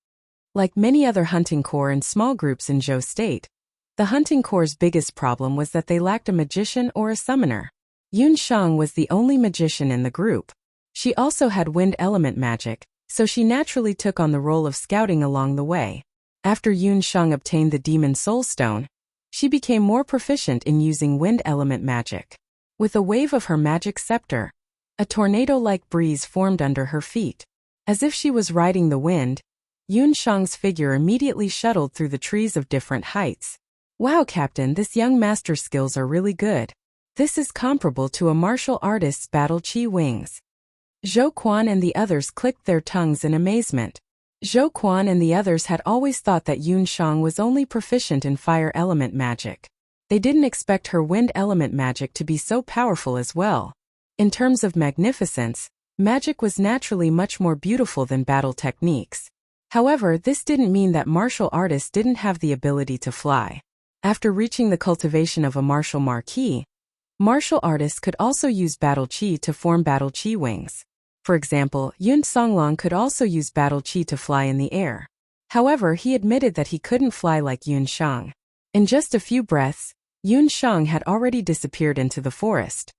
Like many other hunting corps and small groups in Zhou state, the hunting corps' biggest problem was that they lacked a magician or a summoner. Yun Shang was the only magician in the group. She also had wind element magic, so she naturally took on the role of scouting along the way. After Yun Shang obtained the Demon Soul Stone, she became more proficient in using wind element magic. With a wave of her magic scepter, a tornado-like breeze formed under her feet. As if she was riding the wind, Yun Shang's figure immediately shuttled through the trees of different heights. Wow, Captain, this young master's skills are really good. This is comparable to a martial artist's battle chi wings. Zhou Quan and the others clicked their tongues in amazement. Zhou Quan and the others had always thought that Yun Shang was only proficient in fire element magic. They didn't expect her wind element magic to be so powerful as well. In terms of magnificence, magic was naturally much more beautiful than battle techniques. However, this didn't mean that martial artists didn't have the ability to fly. After reaching the cultivation of a martial marquis, martial artists could also use battle chi to form battle chi wings. For example, Yun Songlong could also use battle chi to fly in the air. However, he admitted that he couldn't fly like Yun Shang. In just a few breaths, Yun Shang had already disappeared into the forest.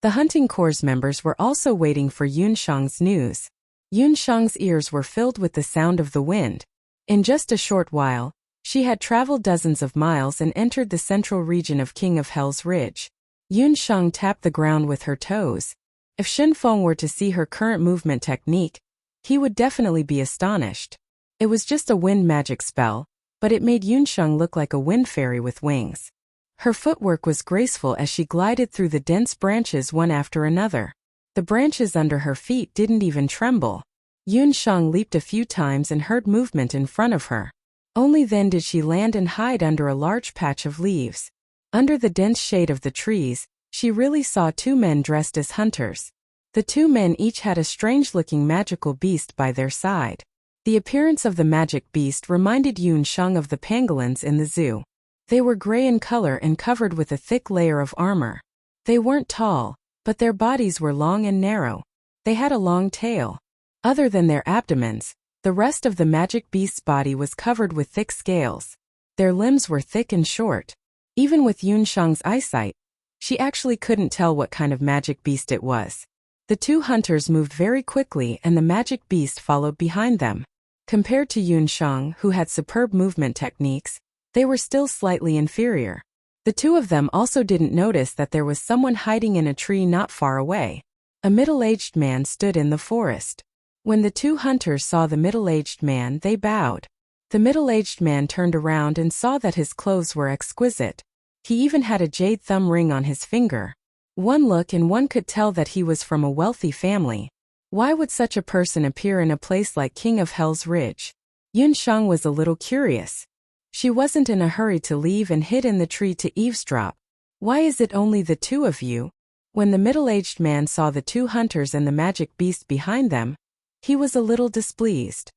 The hunting corps members were also waiting for Yun Shang's news. Yun Shang's ears were filled with the sound of the wind. In just a short while, she had traveled dozens of miles and entered the central region of King of Hell's Ridge. Yun Shang tapped the ground with her toes. If Shen Feng were to see her current movement technique, he would definitely be astonished. It was just a wind magic spell, but it made Yun Shang look like a wind fairy with wings. Her footwork was graceful as she glided through the dense branches one after another. The branches under her feet didn't even tremble. Yun Shang leaped a few times and heard movement in front of her. Only then did she land and hide under a large patch of leaves. Under the dense shade of the trees, she really saw two men dressed as hunters. The two men each had a strange-looking magical beast by their side. The appearance of the magic beast reminded Yun Shang of the pangolins in the zoo. They were gray in color and covered with a thick layer of armor. They weren't tall, but their bodies were long and narrow. They had a long tail. Other than their abdomens, the rest of the magic beast's body was covered with thick scales. Their limbs were thick and short. Even with Yunshang's eyesight, she actually couldn't tell what kind of magic beast it was. The two hunters moved very quickly and the magic beast followed behind them. Compared to Yunshang, who had superb movement techniques, they were still slightly inferior. The two of them also didn't notice that there was someone hiding in a tree not far away. A middle-aged man stood in the forest. When the two hunters saw the middle-aged man, they bowed. The middle-aged man turned around and saw that his clothes were exquisite. He even had a jade thumb ring on his finger. One look and one could tell that he was from a wealthy family. Why would such a person appear in a place like King of Hell's Ridge? Yunshang was a little curious. She wasn't in a hurry to leave and hid in the tree to eavesdrop. Why is it only the two of you? When the middle-aged man saw the two hunters and the magic beast behind them, he was a little displeased.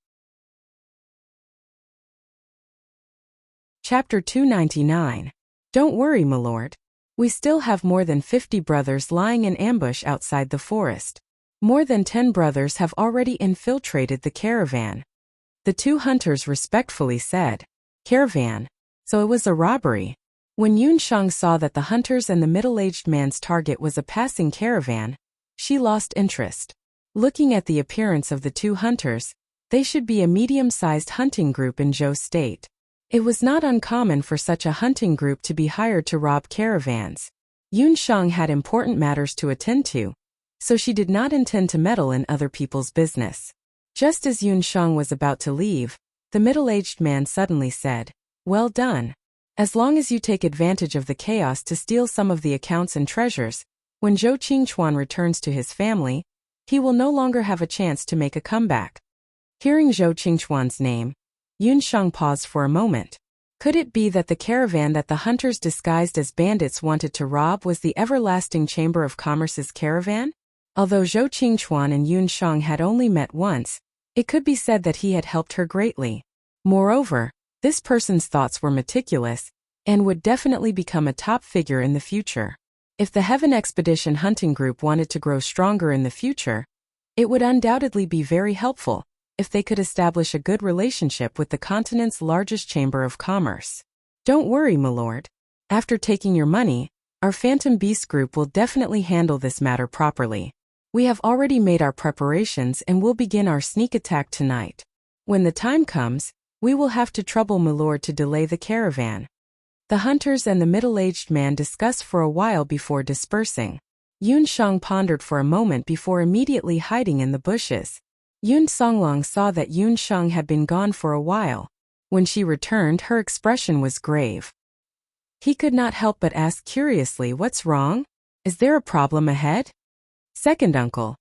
Chapter 299. Don't worry, my lord. We still have more than 50 brothers lying in ambush outside the forest. More than 10 brothers have already infiltrated the caravan. The two hunters respectfully said, "Caravan? So it was a robbery." When Yunshang saw that the hunters and the middle-aged man's target was a passing caravan, she lost interest. Looking at the appearance of the two hunters, they should be a medium-sized hunting group in Zhou State. It was not uncommon for such a hunting group to be hired to rob caravans. Yunshang had important matters to attend to, so she did not intend to meddle in other people's business. Just as Yunshang was about to leave, the middle-aged man suddenly said, "Well done. As long as you take advantage of the chaos to steal some of the accounts and treasures, when Zhou Qingchuan returns to his family, he will no longer have a chance to make a comeback." Hearing Zhou Qingchuan's name, Yunshang paused for a moment. Could it be that the caravan that the hunters disguised as bandits wanted to rob was the Everlasting Chamber of Commerce's caravan? Although Zhou Qingchuan and Yunshang had only met once, it could be said that he had helped her greatly. Moreover, this person's thoughts were meticulous, and would definitely become a top figure in the future. If the Heaven Expedition hunting group wanted to grow stronger in the future, it would undoubtedly be very helpful if they could establish a good relationship with the continent's largest chamber of commerce. Don't worry, my lord. After taking your money, our Phantom Beast group will definitely handle this matter properly. We have already made our preparations and will begin our sneak attack tonight. When the time comes, we will have to trouble my lord to delay the caravan. The hunters and the middle-aged man discussed for a while before dispersing. Yunshang pondered for a moment before immediately hiding in the bushes. Yun Songlong saw that Yunshang had been gone for a while. When she returned, her expression was grave. He could not help but ask curiously, "What's wrong? Is there a problem ahead?" "Second uncle,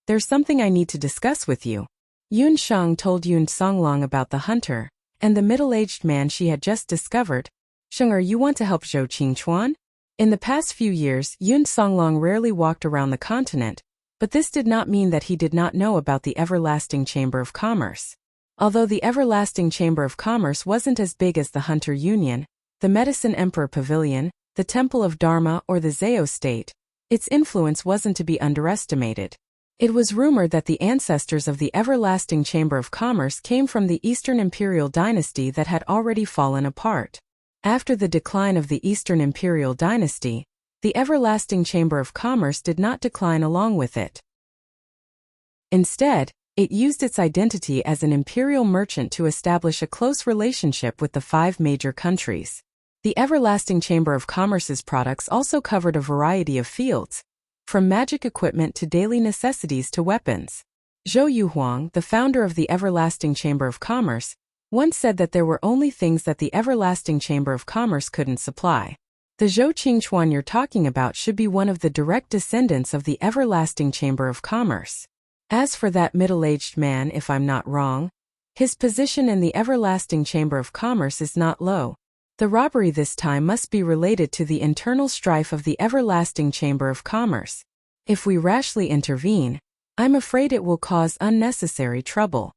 there's something I need to discuss with you." Yunshang told Yun Songlong about the hunter and the middle-aged man she had just discovered. "Sheng'er, you want to help Zhou Qingchuan?" In the past few years, Yun Songlong rarely walked around the continent, but this did not mean that he did not know about the Everlasting Chamber of Commerce. Although the Everlasting Chamber of Commerce wasn't as big as the Hunter Union, the Medicine Emperor Pavilion, the Temple of Dharma, or the Zhao State, its influence wasn't to be underestimated. It was rumored that the ancestors of the Everlasting Chamber of Commerce came from the Eastern Imperial Dynasty that had already fallen apart. After the decline of the Eastern Imperial Dynasty, the Everlasting Chamber of Commerce did not decline along with it. Instead, it used its identity as an imperial merchant to establish a close relationship with the 5 major countries. The Everlasting Chamber of Commerce's products also covered a variety of fields, from magic equipment to daily necessities to weapons. Zhou Yuhuang, the founder of the Everlasting Chamber of Commerce, once said that there were only things that the Everlasting Chamber of Commerce couldn't supply. The Zhou Qingchuan you're talking about should be one of the direct descendants of the Everlasting Chamber of Commerce. As for that middle-aged man, if I'm not wrong, his position in the Everlasting Chamber of Commerce is not low. The robbery this time must be related to the internal strife of the Everlasting Chamber of Commerce. If we rashly intervene, I'm afraid it will cause unnecessary trouble.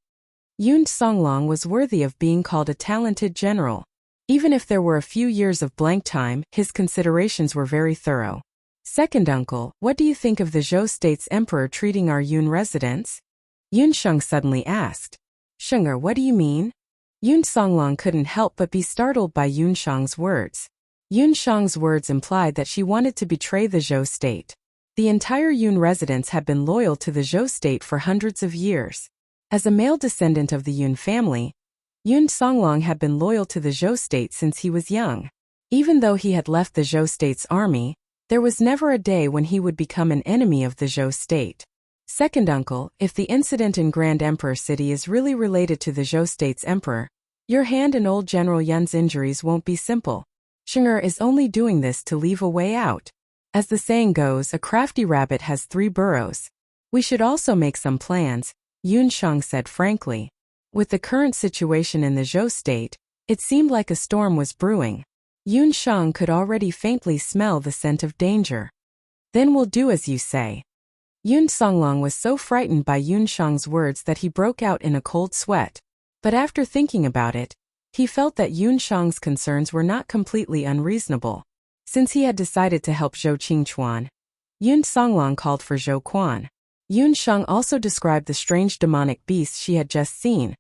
Yun Songlong was worthy of being called a talented general. Even if there were a few years of blank time, his considerations were very thorough. Second uncle, what do you think of the Zhou state's emperor treating our Yun residents? Yun Sheng suddenly asked. Shenger, what do you mean? Yun Songlong couldn't help but be startled by Yun Shang's words. Yun Shang's words implied that she wanted to betray the Zhou state. The entire Yun residents had been loyal to the Zhou state for hundreds of years. As a male descendant of the Yun family, Yun Songlong had been loyal to the Zhou state since he was young. Even though he had left the Zhou state's army, there was never a day when he would become an enemy of the Zhou state. Second uncle, if the incident in Grand Emperor City is really related to the Zhou state's emperor, your hand and old General Yun's injuries won't be simple. Shenger is only doing this to leave a way out. As the saying goes, a crafty rabbit has 3 burrows. We should also make some plans, Yun Shang said frankly. With the current situation in the Zhou state, it seemed like a storm was brewing. Yun Shang could already faintly smell the scent of danger. Then we'll do as you say. Yun Songlong was so frightened by Yun Shang's words that he broke out in a cold sweat. But after thinking about it, he felt that Yun Shang's concerns were not completely unreasonable. Since he had decided to help Zhou Qingchuan, Yun Songlong called for Zhou Quan. Yun Shang also described the strange demonic beasts she had just seen,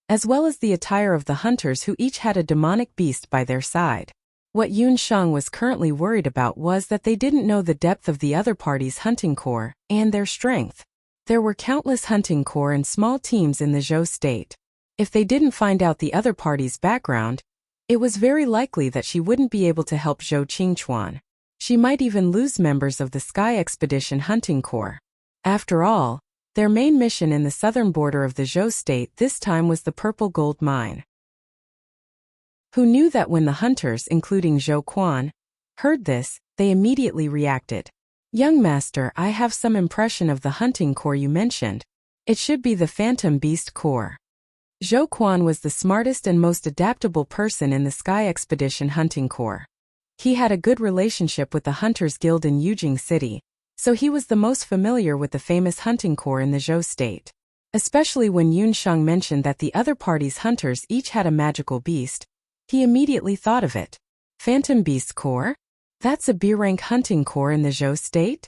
as well as the attire of the hunters who each had a demonic beast by their side. What Yun Shang was currently worried about was that they didn't know the depth of the other party's hunting corps and their strength. There were countless hunting corps and small teams in the Zhou state. If they didn't find out the other party's background, it was very likely that she wouldn't be able to help Zhou Qingchuan. She might even lose members of the Sky Expedition Hunting Corps. After all, their main mission in the southern border of the Zhou state this time was the Purple Gold Mine. Who knew that when the hunters, including Zhou Quan, heard this, they immediately reacted. Young master, I have some impression of the hunting corps you mentioned. It should be the Phantom Beast Corps. Zhou Quan was the smartest and most adaptable person in the Sky Expedition Hunting Corps. He had a good relationship with the Hunters Guild in Yujing City, so he was the most familiar with the famous hunting corps in the Zhou state. Especially when Yun Shang mentioned that the other party's hunters each had a magical beast, he immediately thought of it. Phantom Beast Corps? That's a B-rank hunting corps in the Zhou state?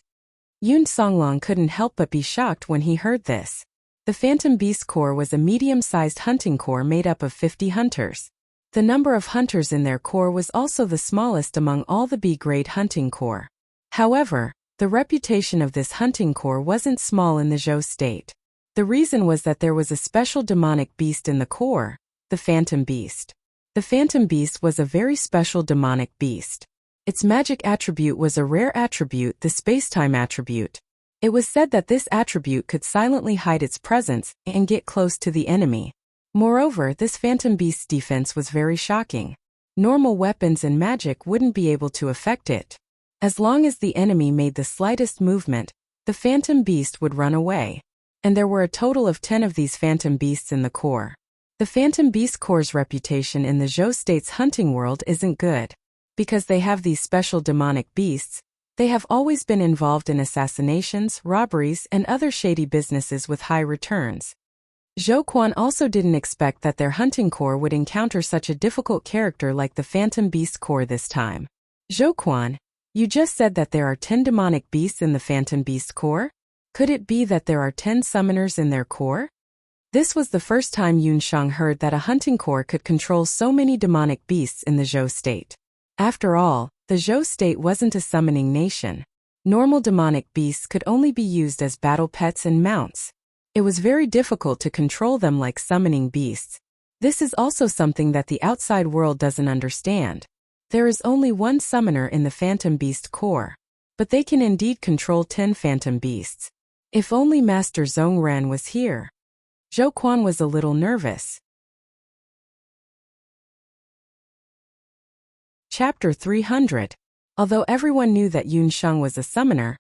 Yun Songlong couldn't help but be shocked when he heard this. The Phantom Beast Corps was a medium-sized hunting corps made up of 50 hunters. The number of hunters in their corps was also the smallest among all the B-grade hunting corps. However, the reputation of this hunting corps wasn't small in the Zhou state. The reason was that there was a special demonic beast in the corps, the Phantom Beast. The Phantom Beast was a very special demonic beast. Its magic attribute was a rare attribute, the spacetime attribute. It was said that this attribute could silently hide its presence and get close to the enemy. Moreover, this Phantom Beast's defense was very shocking. Normal weapons and magic wouldn't be able to affect it. As long as the enemy made the slightest movement, the Phantom Beast would run away. And there were a total of 10 of these Phantom Beasts in the corps. The Phantom Beast Corps' reputation in the Zhou state's hunting world isn't good. Because they have these special demonic beasts, they have always been involved in assassinations, robberies, and other shady businesses with high returns. Zhou Quan also didn't expect that their hunting corps would encounter such a difficult character like the Phantom Beast Corps this time. Zhou Quan, you just said that there are 10 demonic beasts in the Phantom Beast Corps? Could it be that there are 10 summoners in their corps? This was the first time Yun Shang heard that a hunting corps could control so many demonic beasts in the Zhou state. After all, the Zhou state wasn't a summoning nation. Normal demonic beasts could only be used as battle pets and mounts. It was very difficult to control them like summoning beasts. This is also something that the outside world doesn't understand. There is only one summoner in the Phantom Beast Corps, but they can indeed control 10 Phantom Beasts. If only Master Zhongran was here. Zhou Quan was a little nervous. Chapter 300. Although everyone knew that Yun Shang was a summoner,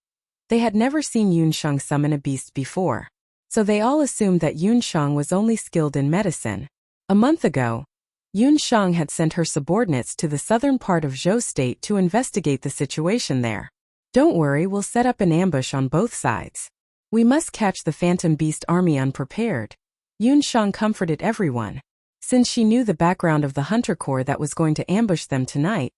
they had never seen Yun Shang summon a beast before. So they all assumed that Yun Shang was only skilled in medicine. A month ago, Yun Shang had sent her subordinates to the southern part of Zhou state to investigate the situation there. Don't worry, we'll set up an ambush on both sides. We must catch the Phantom Beast army unprepared. Yun Shang comforted everyone. Since she knew the background of the Hunter Corps that was going to ambush them tonight,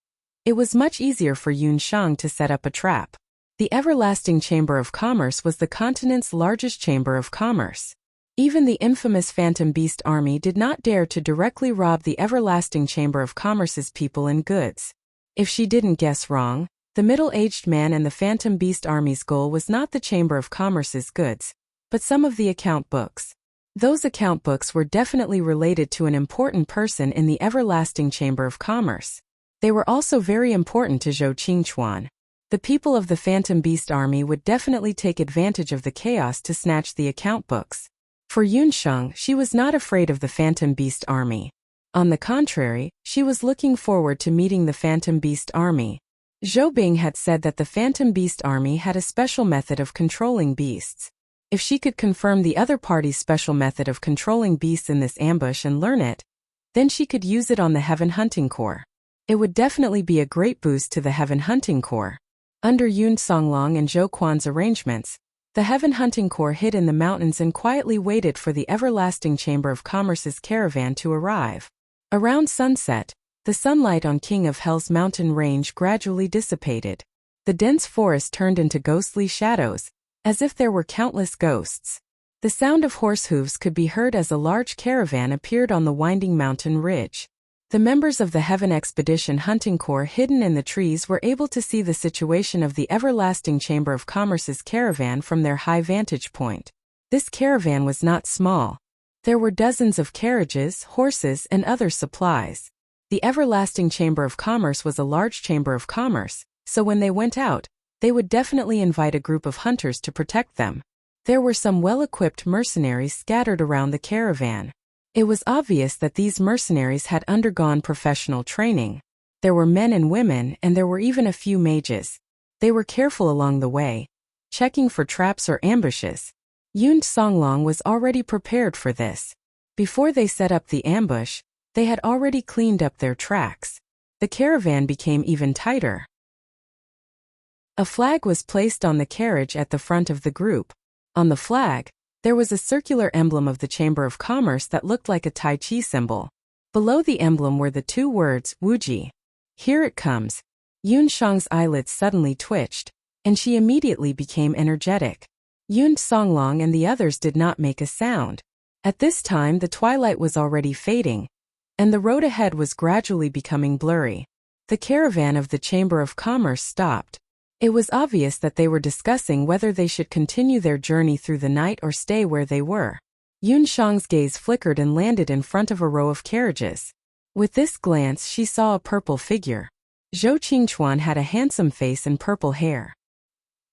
it was much easier for Yun Shang to set up a trap. The Everlasting Chamber of Commerce was the continent's largest chamber of commerce. Even the infamous Phantom Beast army did not dare to directly rob the Everlasting Chamber of Commerce's people and goods. If she didn't guess wrong, the middle-aged man and the Phantom Beast army's goal was not the Chamber of Commerce's goods, but some of the account books. Those account books were definitely related to an important person in the Everlasting Chamber of Commerce. They were also very important to Zhou Qingchuan. The people of the Phantom Beast army would definitely take advantage of the chaos to snatch the account books. For Yunsheng, she was not afraid of the Phantom Beast army. On the contrary, she was looking forward to meeting the Phantom Beast army. Zhou Bing had said that the Phantom Beast army had a special method of controlling beasts. If she could confirm the other party's special method of controlling beasts in this ambush and learn it, then she could use it on the Heaven Hunting Corps. It would definitely be a great boost to the Heaven Hunting Corps. Under Yun Songlong and Zhou Quan's arrangements, the Heaven Hunting Corps hid in the mountains and quietly waited for the Everlasting Chamber of Commerce's caravan to arrive. Around sunset, the sunlight on King of Hell's mountain range gradually dissipated. The dense forest turned into ghostly shadows, as if there were countless ghosts. The sound of horse hooves could be heard as a large caravan appeared on the winding mountain ridge. The members of the Heaven Expedition Hunting Corps hidden in the trees were able to see the situation of the Everlasting Chamber of Commerce's caravan from their high vantage point. This caravan was not small. There were dozens of carriages, horses, and other supplies. The Everlasting Chamber of Commerce was a large chamber of commerce, so when they went out, they would definitely invite a group of hunters to protect them. There were some well-equipped mercenaries scattered around the caravan. It was obvious that these mercenaries had undergone professional training. There were men and women, and there were even a few mages. They were careful along the way, checking for traps or ambushes. Yun Songlong was already prepared for this. Before they set up the ambush, they had already cleaned up their tracks. The caravan became even tighter. A flag was placed on the carriage at the front of the group. On the flag, there was a circular emblem of the Chamber of Commerce that looked like a Tai Chi symbol. Below the emblem were the two words, Wuji. Here it comes. Yun Shang's eyelids suddenly twitched, and she immediately became energetic. Yun Songlong and the others did not make a sound. At this time the twilight was already fading, and the road ahead was gradually becoming blurry. The caravan of the Chamber of Commerce stopped. It was obvious that they were discussing whether they should continue their journey through the night or stay where they were. Yun Shang's gaze flickered and landed in front of a row of carriages. With this glance she saw a purple figure. Zhou Qingchuan had a handsome face and purple hair.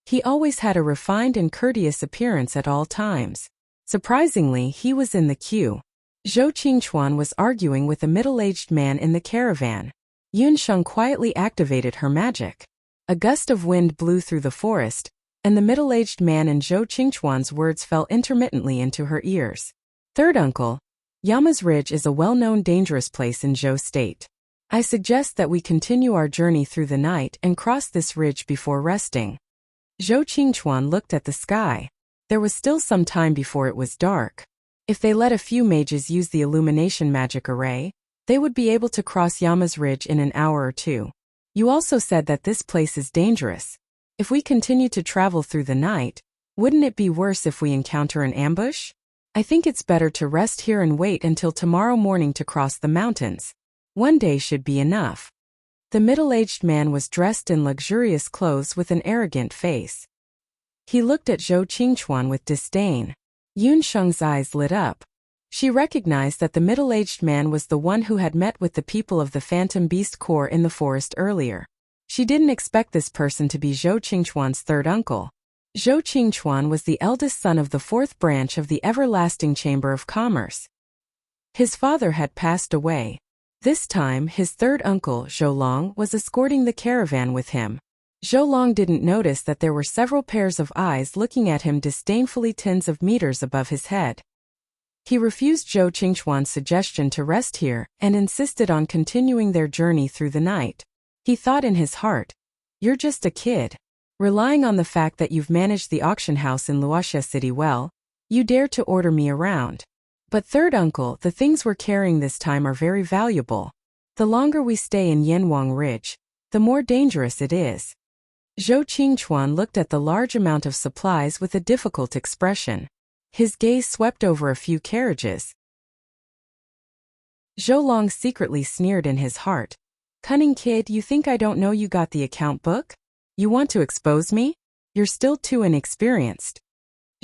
He always had a refined and courteous appearance at all times. Surprisingly, he was in the queue. Zhou Qingchuan was arguing with a middle-aged man in the caravan. Yun Sheng quietly activated her magic. A gust of wind blew through the forest, and the middle-aged man and Zhou Qingchuan's words fell intermittently into her ears. Third uncle, Yama's Ridge is a well-known dangerous place in Zhou State. I suggest that we continue our journey through the night and cross this ridge before resting. Zhou Qingchuan looked at the sky. There was still some time before it was dark. If they let a few mages use the illumination magic array, they would be able to cross Yama's Ridge in an hour or two. You also said that this place is dangerous. If we continue to travel through the night, wouldn't it be worse if we encounter an ambush? I think it's better to rest here and wait until tomorrow morning to cross the mountains. One day should be enough. The middle-aged man was dressed in luxurious clothes with an arrogant face. He looked at Zhou Qingchuan with disdain. Yun Sheng's eyes lit up. She recognized that the middle-aged man was the one who had met with the people of the Phantom Beast Corps in the forest earlier. She didn't expect this person to be Zhou Qingchuan's third uncle. Zhou Qingchuan was the eldest son of the fourth branch of the Everlasting Chamber of Commerce. His father had passed away. This time, his third uncle, Zhou Long, was escorting the caravan with him. Zhou Long didn't notice that there were several pairs of eyes looking at him disdainfully tens of meters above his head. He refused Zhou Qingchuan's suggestion to rest here and insisted on continuing their journey through the night. He thought in his heart, "You're just a kid. Relying on the fact that you've managed the auction house in Wuxia City well, you dare to order me around. But third uncle, the things we're carrying this time are very valuable. The longer we stay in Yanwang Ridge, the more dangerous it is." Zhou Qingchuan looked at the large amount of supplies with a difficult expression. His gaze swept over a few carriages. Zhou Long secretly sneered in his heart. "Cunning kid, you think I don't know you got the account book? You want to expose me? You're still too inexperienced."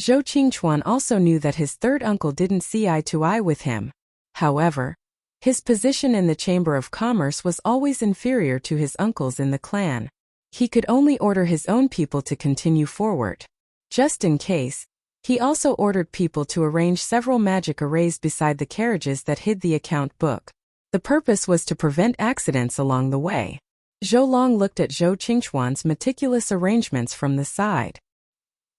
Zhou Qingchuan also knew that his third uncle didn't see eye to eye with him. However, his position in the Chamber of Commerce was always inferior to his uncle's in the clan. He could only order his own people to continue forward. Just in case, he also ordered people to arrange several magic arrays beside the carriages that hid the account book. The purpose was to prevent accidents along the way. Zhou Long looked at Zhou Qingchuan's meticulous arrangements from the side.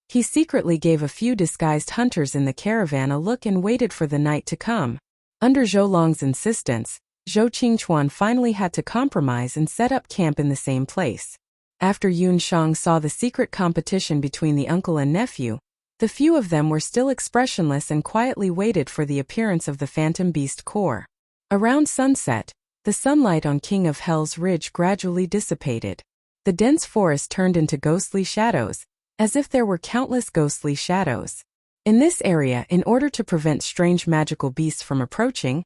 He secretly gave a few disguised hunters in the caravan a look and waited for the night to come. Under Zhou Long's insistence, Zhou Qingchuan finally had to compromise and set up camp in the same place. After Yun Shang saw the secret competition between the uncle and nephew, the few of them were still expressionless and quietly waited for the appearance of the Phantom Beast Corps. Around sunset, the sunlight on King of Hell's Ridge gradually dissipated. The dense forest turned into ghostly shadows, as if there were countless ghostly shadows. In this area, in order to prevent strange magical beasts from approaching,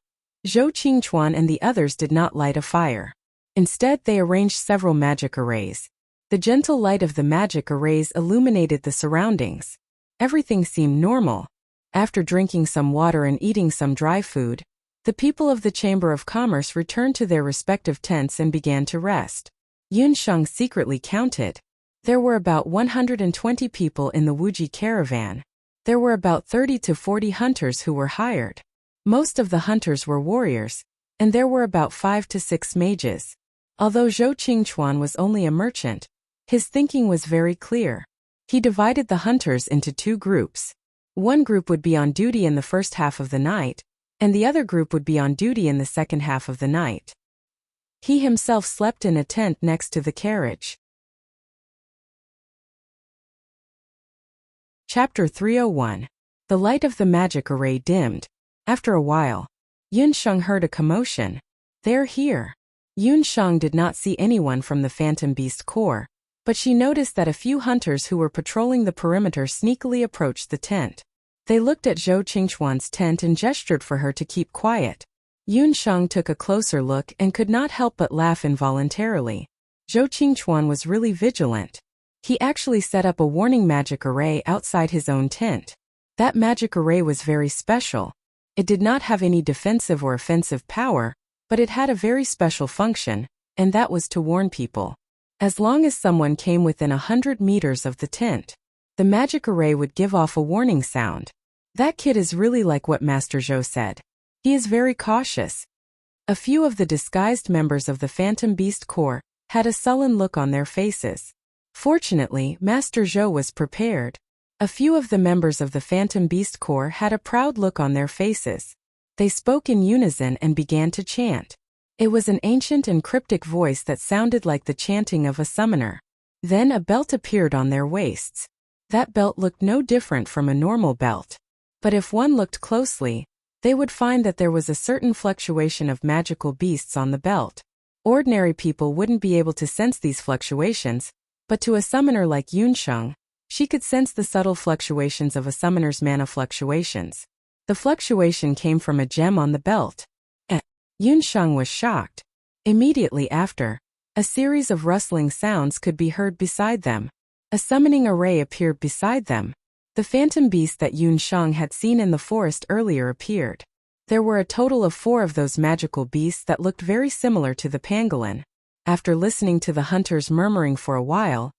Zhou Qingchuan and the others did not light a fire. Instead, they arranged several magic arrays. The gentle light of the magic arrays illuminated the surroundings. Everything seemed normal. After drinking some water and eating some dry food, the people of the Chamber of Commerce returned to their respective tents and began to rest. Yun Shang secretly counted. There were about 120 people in the Wuji caravan. There were about 30 to 40 hunters who were hired. Most of the hunters were warriors, and there were about 5 to 6 mages. Although Zhou Qingchuan was only a merchant, his thinking was very clear. He divided the hunters into 2 groups. One group would be on duty in the first half of the night, and the other group would be on duty in the second half of the night. He himself slept in a tent next to the carriage. Chapter 301. The light of the magic array dimmed. After a while, Yun Shang heard a commotion. "They're here." Yun Shang did not see anyone from the Phantom Beast Corps, but she noticed that a few hunters who were patrolling the perimeter sneakily approached the tent. They looked at Zhou Qingchuan's tent and gestured for her to keep quiet. Yun Shang took a closer look and could not help but laugh involuntarily. Zhou Qingchuan was really vigilant. He actually set up a warning magic array outside his own tent. That magic array was very special. It did not have any defensive or offensive power, but it had a very special function, and that was to warn people. As long as someone came within 100 meters of the tent, the magic array would give off a warning sound. That kid is really like what Master Zhou said. He is very cautious. A few of the disguised members of the Phantom Beast Corps had a sullen look on their faces. Fortunately, Master Zhou was prepared. A few of the members of the Phantom Beast Corps had a proud look on their faces. They spoke in unison and began to chant. It was an ancient and cryptic voice that sounded like the chanting of a summoner. Then a belt appeared on their waists. That belt looked no different from a normal belt. But if one looked closely, they would find that there was a certain fluctuation of magical beasts on the belt. Ordinary people wouldn't be able to sense these fluctuations, but to a summoner like Yun Shang, she could sense the subtle fluctuations of a summoner's mana fluctuations. The fluctuation came from a gem on the belt. Yun Shang was shocked. Immediately after, a series of rustling sounds could be heard beside them. A summoning array appeared beside them. The phantom beast that Yun Shang had seen in the forest earlier appeared. There were a total of 4 of those magical beasts that looked very similar to the pangolin. After listening to the hunters murmuring for a while,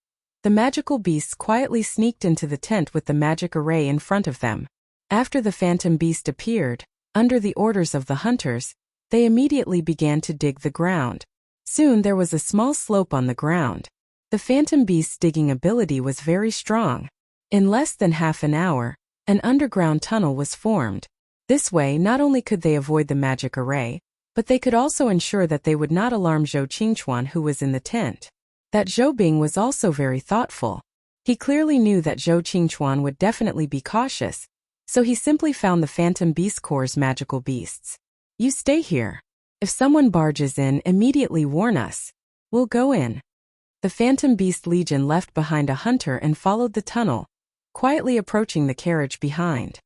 the magical beasts quietly sneaked into the tent with the magic array in front of them. After the phantom beast appeared, under the orders of the hunters, they immediately began to dig the ground. Soon there was a small slope on the ground. The phantom beast's digging ability was very strong. In less than half an hour, an underground tunnel was formed. This way, not only could they avoid the magic array, but they could also ensure that they would not alarm Zhou Qingchuan, who was in the tent. That Zhou Bing was also very thoughtful. He clearly knew that Zhou Qingchuan would definitely be cautious, so he simply found the Phantom Beast Corps' magical beasts. "You stay here. If someone barges in, immediately warn us. We'll go in." The Phantom Beast Legion left behind a hunter and followed the tunnel, quietly approaching the carriage behind.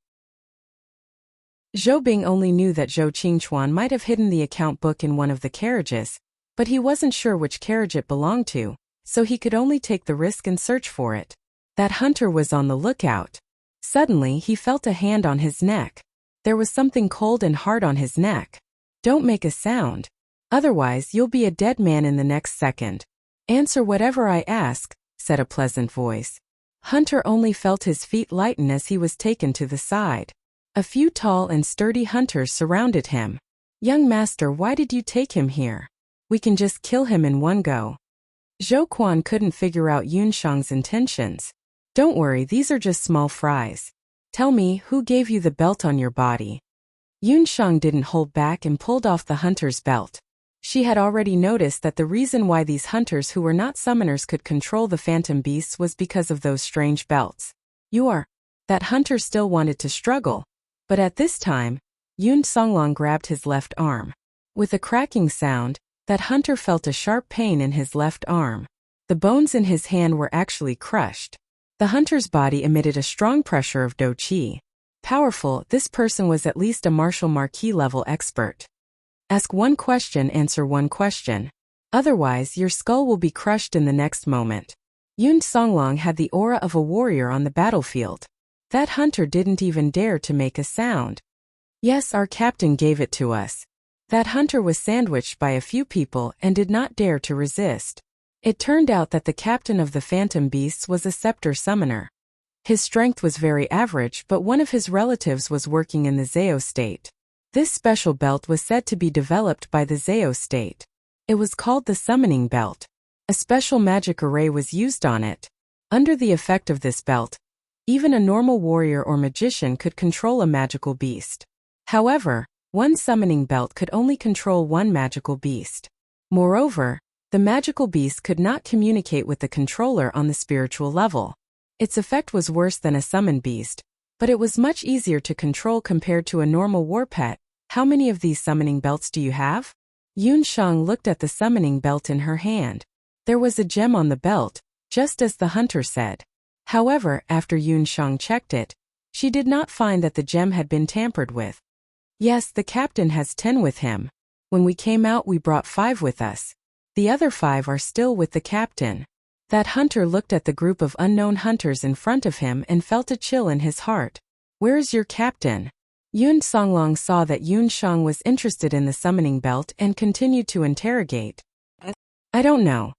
Zhou Bing only knew that Zhou Qingchuan might have hidden the account book in one of the carriages, but he wasn't sure which carriage it belonged to, so he could only take the risk and search for it. That hunter was on the lookout. Suddenly he felt a hand on his neck. There was something cold and hard on his neck. "Don't make a sound. Otherwise you'll be a dead man in the next second. Answer whatever I ask," said a pleasant voice. Hunter only felt his feet lighten as he was taken to the side. A few tall and sturdy hunters surrounded him. "Young master, why did you take him here? We can just kill him in one go." Zhou Quan couldn't figure out Yun Shang's intentions. "Don't worry, these are just small fries. Tell me, who gave you the belt on your body?" Yun Shang didn't hold back and pulled off the hunter's belt. She had already noticed that the reason why these hunters who were not summoners could control the phantom beasts was because of those strange belts. "You are..." That hunter still wanted to struggle, but at this time, Yun Songlong grabbed his left arm. With a cracking sound, that hunter felt a sharp pain in his left arm. The bones in his hand were actually crushed. The hunter's body emitted a strong pressure of Do Qi. Powerful, this person was at least a martial marquis level expert. Ask one question, answer one question. Otherwise, your skull will be crushed in the next moment. Yun Songlong had the aura of a warrior on the battlefield. That hunter didn't even dare to make a sound. "Yes, our captain gave it to us." That hunter was sandwiched by a few people and did not dare to resist. It turned out that the captain of the Phantom Beasts was a scepter summoner. His strength was very average, but one of his relatives was working in the Zhao state. This special belt was said to be developed by the Zhao state. It was called the Summoning Belt. A special magic array was used on it. Under the effect of this belt, even a normal warrior or magician could control a magical beast. However, one summoning belt could only control one magical beast. Moreover, the magical beast could not communicate with the controller on the spiritual level. Its effect was worse than a summoned beast, but it was much easier to control compared to a normal war pet. "How many of these summoning belts do you have?" Yun Shang looked at the summoning belt in her hand. There was a gem on the belt, just as the hunter said. However, after Yun Shang checked it, she did not find that the gem had been tampered with. "Yes, the captain has 10 with him. When we came out we brought 5 with us. The other 5 are still with the captain." That hunter looked at the group of unknown hunters in front of him and felt a chill in his heart. "Where is your captain?" Yun Songlong saw that Yun Shang was interested in the summoning belt and continued to interrogate. "I don't know."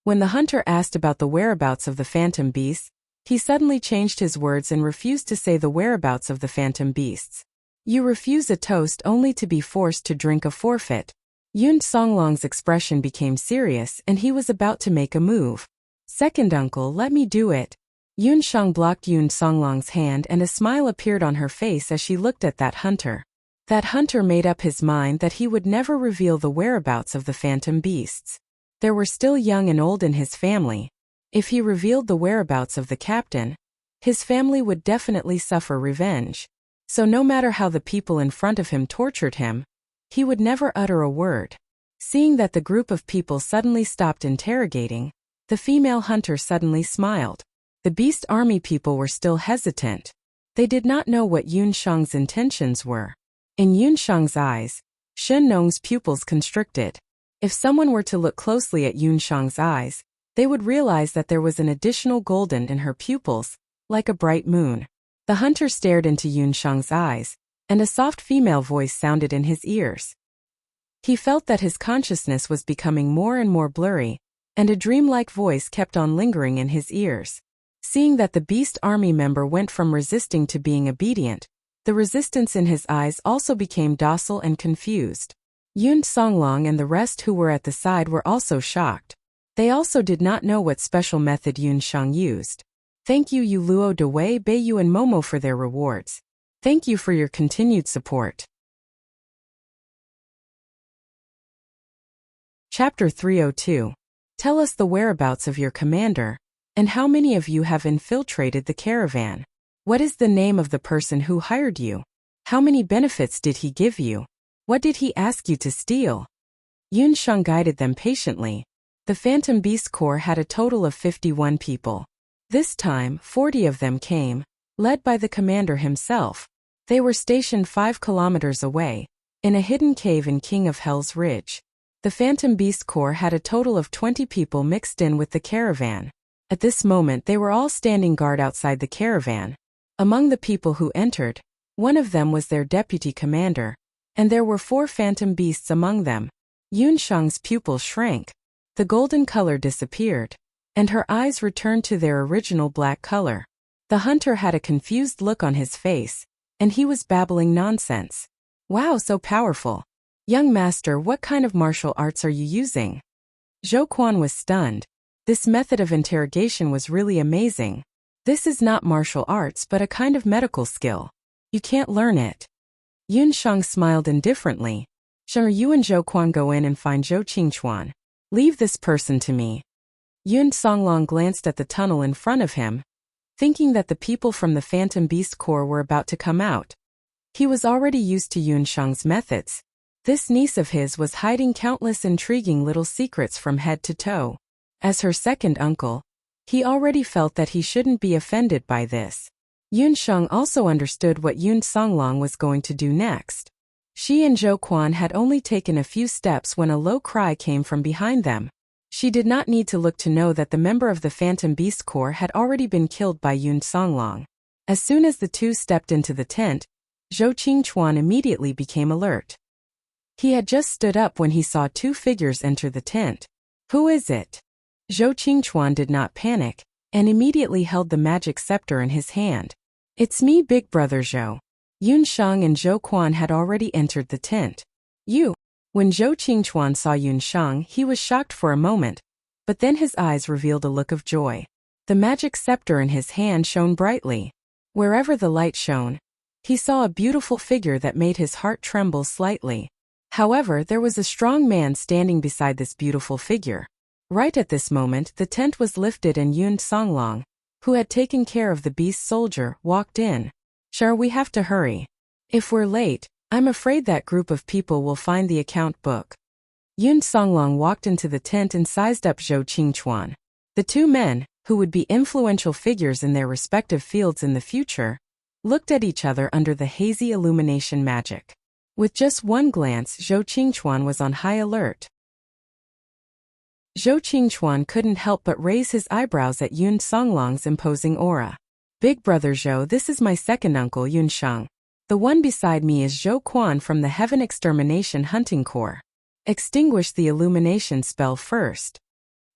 When the hunter asked about the whereabouts of the phantom beasts, he suddenly changed his words and refused to say the whereabouts of the phantom beasts. "You refuse a toast only to be forced to drink a forfeit." Yun Songlong's expression became serious and he was about to make a move. "Second uncle, let me do it." Yun Shang blocked Yun Songlong's hand and a smile appeared on her face as she looked at that hunter. That hunter made up his mind that he would never reveal the whereabouts of the phantom beasts. There were still young and old in his family. If he revealed the whereabouts of the captain, his family would definitely suffer revenge. So no matter how the people in front of him tortured him, he would never utter a word. Seeing that the group of people suddenly stopped interrogating, the female hunter suddenly smiled. The beast army people were still hesitant. They did not know what Yun Shang's intentions were. In Yun Shang's eyes, Shen Nong's pupils constricted. If someone were to look closely at Yun Shang's eyes, they would realize that there was an additional golden in her pupils, like a bright moon. The hunter stared into Yun Shang's eyes, and a soft female voice sounded in his ears. He felt that his consciousness was becoming more and more blurry, and a dreamlike voice kept on lingering in his ears. Seeing that the beast army member went from resisting to being obedient, the resistance in his eyes also became docile and confused. Yun Songlong and the rest who were at the side were also shocked. They also did not know what special method Yun Shang used. "Thank you Luo Dewei, Beiyu and Momo for their rewards. Thank you for your continued support." Chapter 302. Tell us the whereabouts of your commander, and how many of you have infiltrated the caravan. What is the name of the person who hired you? How many benefits did he give you? What did he ask you to steal? Yun Shang guided them patiently. The Phantom Beast Corps had a total of 51 people. This time, 40 of them came, led by the commander himself. They were stationed 5 kilometers away, in a hidden cave in King of Hell's Ridge. The Phantom Beast Corps had a total of 20 people mixed in with the caravan. At this moment they were all standing guard outside the caravan. Among the people who entered, one of them was their deputy commander, and there were 4 phantom beasts among them. Yunshang's pupil shrank. The golden color disappeared, and her eyes returned to their original black color. The hunter had a confused look on his face, and he was babbling nonsense. Wow, so powerful. Young master, what kind of martial arts are you using? Zhou Quan was stunned. This method of interrogation was really amazing. This is not martial arts but a kind of medical skill. You can't learn it. Yunshang smiled indifferently. Sure, you and Zhou Quan go in and find Zhou Qingchuan. Leave this person to me. Yun Songlong glanced at the tunnel in front of him, thinking that the people from the Phantom Beast Corps were about to come out. He was already used to Yunshang's methods. This niece of his was hiding countless intriguing little secrets from head to toe. As her second uncle, he already felt that he shouldn't be offended by this. Yunshang also understood what Yun Songlong was going to do next. She and Zhou Quan had only taken a few steps when a low cry came from behind them. She did not need to look to know that the member of the Phantom Beast Corps had already been killed by Yun Songlong. As soon as the two stepped into the tent, Zhou Qingchuan immediately became alert. He had just stood up when he saw 2 figures enter the tent. Who is it? Zhou Qingchuan did not panic, and immediately held the magic scepter in his hand. It's me, big brother Zhou. Yunshang and Zhou Quan had already entered the tent. You. When Zhou Qingchuan saw Yunshang, he was shocked for a moment, but then his eyes revealed a look of joy. The magic scepter in his hand shone brightly. Wherever the light shone, he saw a beautiful figure that made his heart tremble slightly. However, there was a strong man standing beside this beautiful figure. Right at this moment, the tent was lifted and Yun Songlong, who had taken care of the beast soldier, walked in. Sure, we have to hurry. If we're late, I'm afraid that group of people will find the account book. Yun Songlong walked into the tent and sized up Zhou Qingchuan. The 2 men, who would be influential figures in their respective fields in the future, looked at each other under the hazy illumination magic. With just one glance, Zhou Qingchuan was on high alert. Zhou Qingchuan couldn't help but raise his eyebrows at Yun Songlong's imposing aura. Big brother Zhou, this is my second uncle Yunshang. The one beside me is Zhou Quan from the Heaven Extermination Hunting Corps. Extinguish the illumination spell first.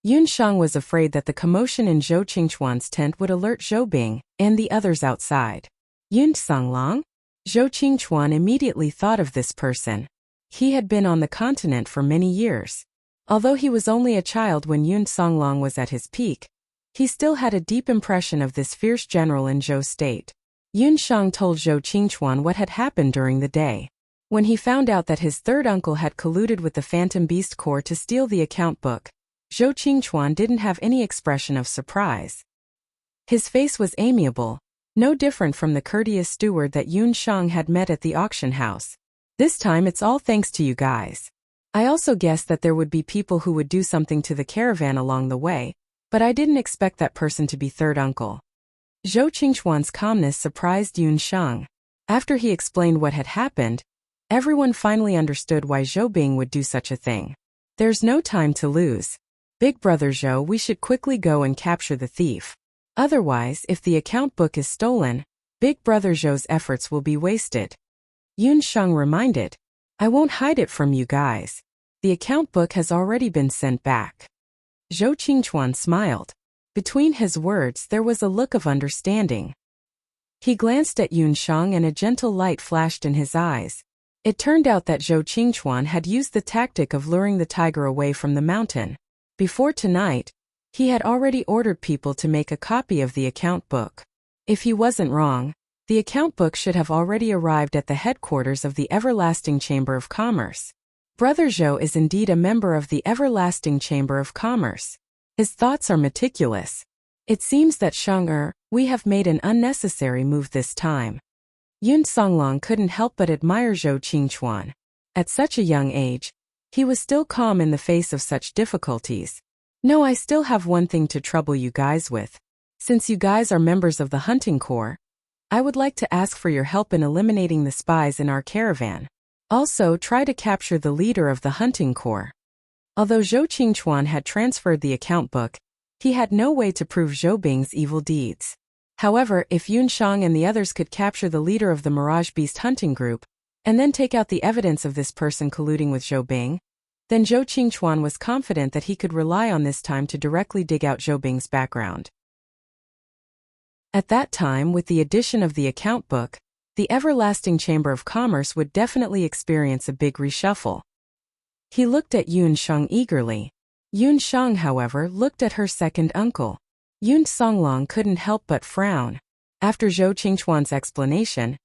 Yunshang was afraid that the commotion in Zhou Qingchuan's tent would alert Zhou Bing and the others outside. Yun Songlong? Zhou Qingchuan immediately thought of this person. He had been on the continent for many years. Although he was only a child when Yun Songlong was at his peak, he still had a deep impression of this fierce general in Zhou State. Yunshang told Zhou Qingchuan what had happened during the day. When he found out that his third uncle had colluded with the Phantom Beast Corps to steal the account book, Zhou Qingchuan didn't have any expression of surprise. His face was amiable, no different from the courteous steward that Yunshang had met at the auction house. This time it's all thanks to you guys. I also guessed that there would be people who would do something to the caravan along the way, but I didn't expect that person to be third uncle. Zhou Qingchuan's calmness surprised Yunshang. After he explained what had happened, everyone finally understood why Zhou Bing would do such a thing. There's no time to lose. Big brother Zhou, we should quickly go and capture the thief. Otherwise, if the account book is stolen, Big brother Zhou's efforts will be wasted. Yunshang reminded, I won't hide it from you guys. The account book has already been sent back. Zhou Qingchuan smiled. Between his words there was a look of understanding. He glanced at Yunshang and a gentle light flashed in his eyes. It turned out that Zhou Qingchuan had used the tactic of luring the tiger away from the mountain. Before tonight, he had already ordered people to make a copy of the account book. If he wasn't wrong, the account book should have already arrived at the headquarters of the Everlasting Chamber of Commerce. Brother Zhou is indeed a member of the Everlasting Chamber of Commerce. His thoughts are meticulous. It seems that we have made an unnecessary move this time. Yun Songlong couldn't help but admire Zhou Qingchuan. At such a young age, he was still calm in the face of such difficulties. No, I still have one thing to trouble you guys with. Since you guys are members of the hunting corps, I would like to ask for your help in eliminating the spies in our caravan. Also, try to capture the leader of the hunting corps. Although Zhou Qingchuan had transferred the account book, he had no way to prove Zhou Bing's evil deeds. However, if Yun Shang and the others could capture the leader of the Mirage Beast hunting group, and then take out the evidence of this person colluding with Zhou Bing, then Zhou Qingchuan was confident that he could rely on this time to directly dig out Zhou Bing's background. At that time, with the addition of the account book, the everlasting Chamber of Commerce would definitely experience a big reshuffle. He looked at Yun Shang eagerly. Yun Shang, however, looked at her second uncle. Yun Songlong couldn't help but frown. After Zhou Qingchuan's explanation,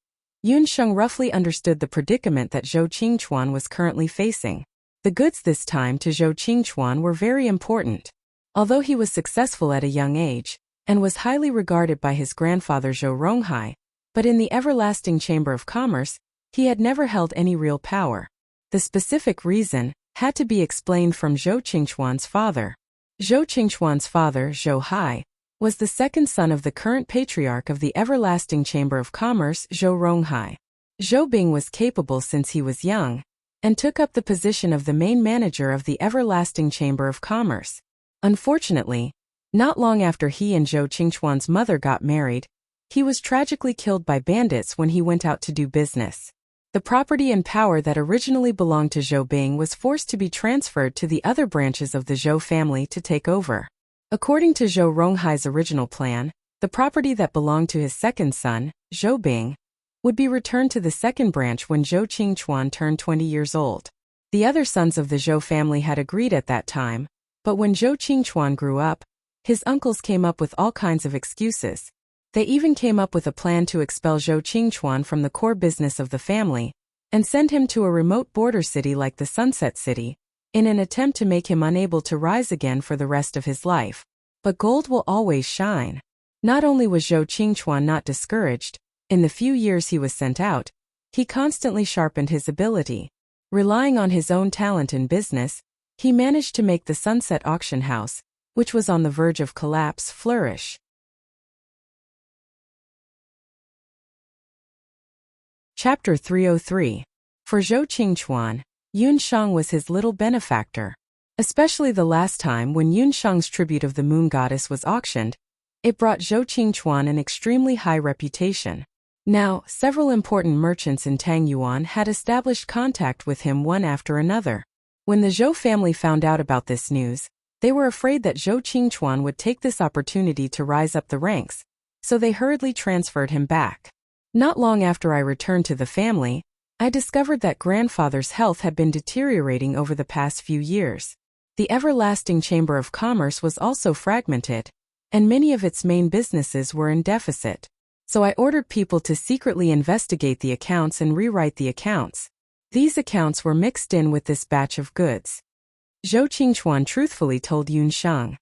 Yun Shang roughly understood the predicament that Zhou Qingchuan was currently facing. The goods this time to Zhou Qingchuan were very important. Although he was successful at a young age, and was highly regarded by his grandfather Zhou Ronghai, but in the everlasting Chamber of Commerce, he had never held any real power. The specific reason had to be explained from Zhou Qingchuan's father. Zhou Qingchuan's father, Zhou Hai, was the second son of the current patriarch of the everlasting Chamber of Commerce, Zhou Ronghai. Zhou Bing was capable since he was young, and took up the position of the main manager of the everlasting Chamber of Commerce. Unfortunately, not long after he and Zhou Qingchuan's mother got married, he was tragically killed by bandits when he went out to do business. The property and power that originally belonged to Zhou Bing was forced to be transferred to the other branches of the Zhou family to take over. According to Zhou Ronghai's original plan, the property that belonged to his second son, Zhou Bing, would be returned to the second branch when Zhou Qingchuan turned 20 years old. The other sons of the Zhou family had agreed at that time, but when Zhou Qingchuan grew up, his uncles came up with all kinds of excuses. They even came up with a plan to expel Zhou Qingchuan from the core business of the family and send him to a remote border city like the Sunset City, in an attempt to make him unable to rise again for the rest of his life. But gold will always shine. Not only was Zhou Qingchuan not discouraged, in the few years he was sent out, he constantly sharpened his ability. Relying on his own talent in business, he managed to make the Sunset Auction House, which was on the verge of collapse, flourish. Chapter 303. For Zhou Qingchuan, Yun Shang was his little benefactor. Especially the last time when Yun Shang's tribute of the moon goddess was auctioned, it brought Zhou Qingchuan an extremely high reputation. Now, several important merchants in Tangyuan had established contact with him one after another. When the Zhou family found out about this news, they were afraid that Zhou Qingchuan would take this opportunity to rise up the ranks, so they hurriedly transferred him back. Not long after I returned to the family, I discovered that grandfather's health had been deteriorating over the past few years. The everlasting Chamber of Commerce was also fragmented, and many of its main businesses were in deficit. So I ordered people to secretly investigate the accounts and rewrite the accounts. These accounts were mixed in with this batch of goods. Zhou Qingchuan truthfully told Yun Shang.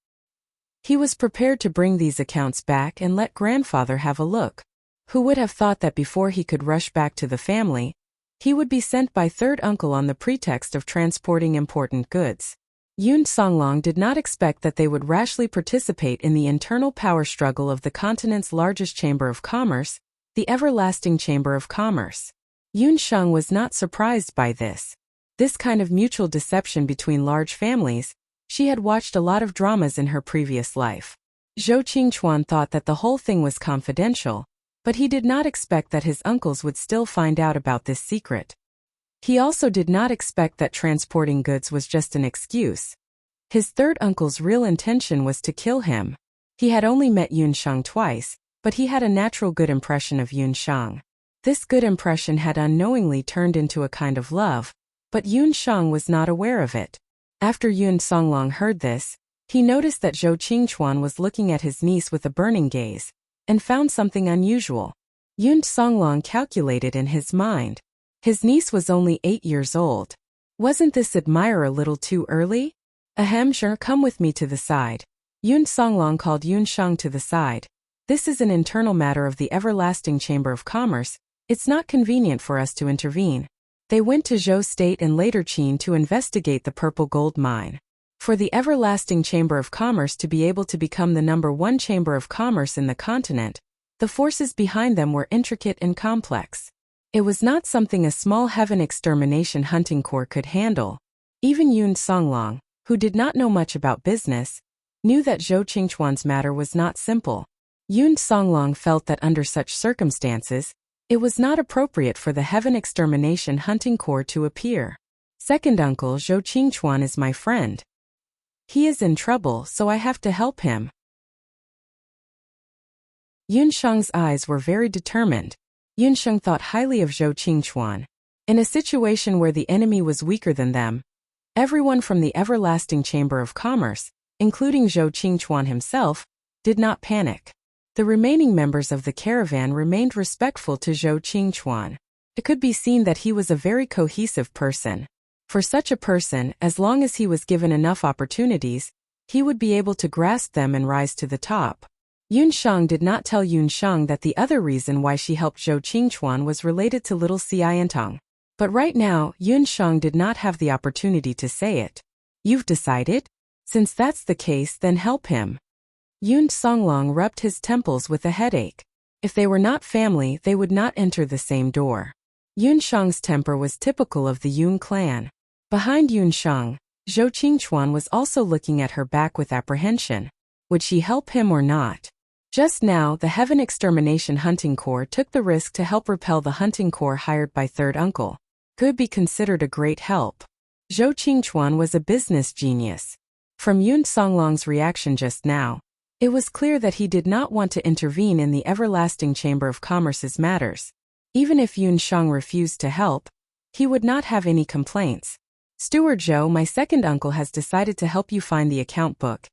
He was prepared to bring these accounts back and let grandfather have a look. Who would have thought that before he could rush back to the family, he would be sent by third uncle on the pretext of transporting important goods. Yun Songlong did not expect that they would rashly participate in the internal power struggle of the continent's largest chamber of commerce, the everlasting Chamber of Commerce. Yun Shang was not surprised by this. This kind of mutual deception between large families, she had watched a lot of dramas in her previous life. Zhou Qingchuan thought that the whole thing was confidential, but he did not expect that his uncles would still find out about this secret. He also did not expect that transporting goods was just an excuse. His third uncle's real intention was to kill him. He had only met Yun Shang twice, but he had a natural good impression of Yun Shang. This good impression had unknowingly turned into a kind of love, but Yun Shang was not aware of it. After Yun Songlong heard this, he noticed that Zhou Qingchuan was looking at his niece with a burning gaze, and found something unusual. Yun Songlong calculated in his mind. His niece was only 8 years old. Wasn't this admirer a little too early? Ahem, sure, come with me to the side. Yun Songlong called Yun Shang to the side. This is an internal matter of the everlasting Chamber of Commerce. It's not convenient for us to intervene. They went to Zhou State and later Qin to investigate the purple gold mine. For the everlasting Chamber of Commerce to be able to become the #1 Chamber of Commerce in the continent, the forces behind them were intricate and complex. It was not something a small heaven extermination hunting corps could handle. Even Yun Songlong, who did not know much about business, knew that Zhou Qingchuan's matter was not simple. Yun Songlong felt that under such circumstances, it was not appropriate for the Heaven Extermination Hunting Corps to appear. Second uncle Zhou Qingchuan is my friend. He is in trouble, so I have to help him. Yun Sheng's eyes were very determined. Yun Sheng thought highly of Zhou Qingchuan. In a situation where the enemy was weaker than them, everyone from the Everlasting Chamber of Commerce, including Zhou Qingchuan himself, did not panic. The remaining members of the caravan remained respectful to Zhou Qingchuan. It could be seen that he was a very cohesive person. For such a person, as long as he was given enough opportunities, he would be able to grasp them and rise to the top. Yun Sheng did not tell Yun Sheng that the other reason why she helped Zhou Qingchuan was related to little Xiantong. But right now, Yun Sheng did not have the opportunity to say it. You've decided? Since that's the case, then help him. Yun Songlong rubbed his temples with a headache. If they were not family, they would not enter the same door. Yun Sheng's temper was typical of the Yun clan. Behind Yun Sheng, Zhou Qingchuan was also looking at her back with apprehension. Would she help him or not? Just now, the Heaven Extermination Hunting Corps took the risk to help repel the hunting corps hired by third uncle. Could be considered a great help. Zhou Qingchuan was a business genius. From Yun Songlong's reaction just now, it was clear that he did not want to intervene in the Everlasting Chamber of Commerce's matters. Even if Yun Sheng refused to help, he would not have any complaints. Steward Zhou, my second uncle has decided to help you find the account book.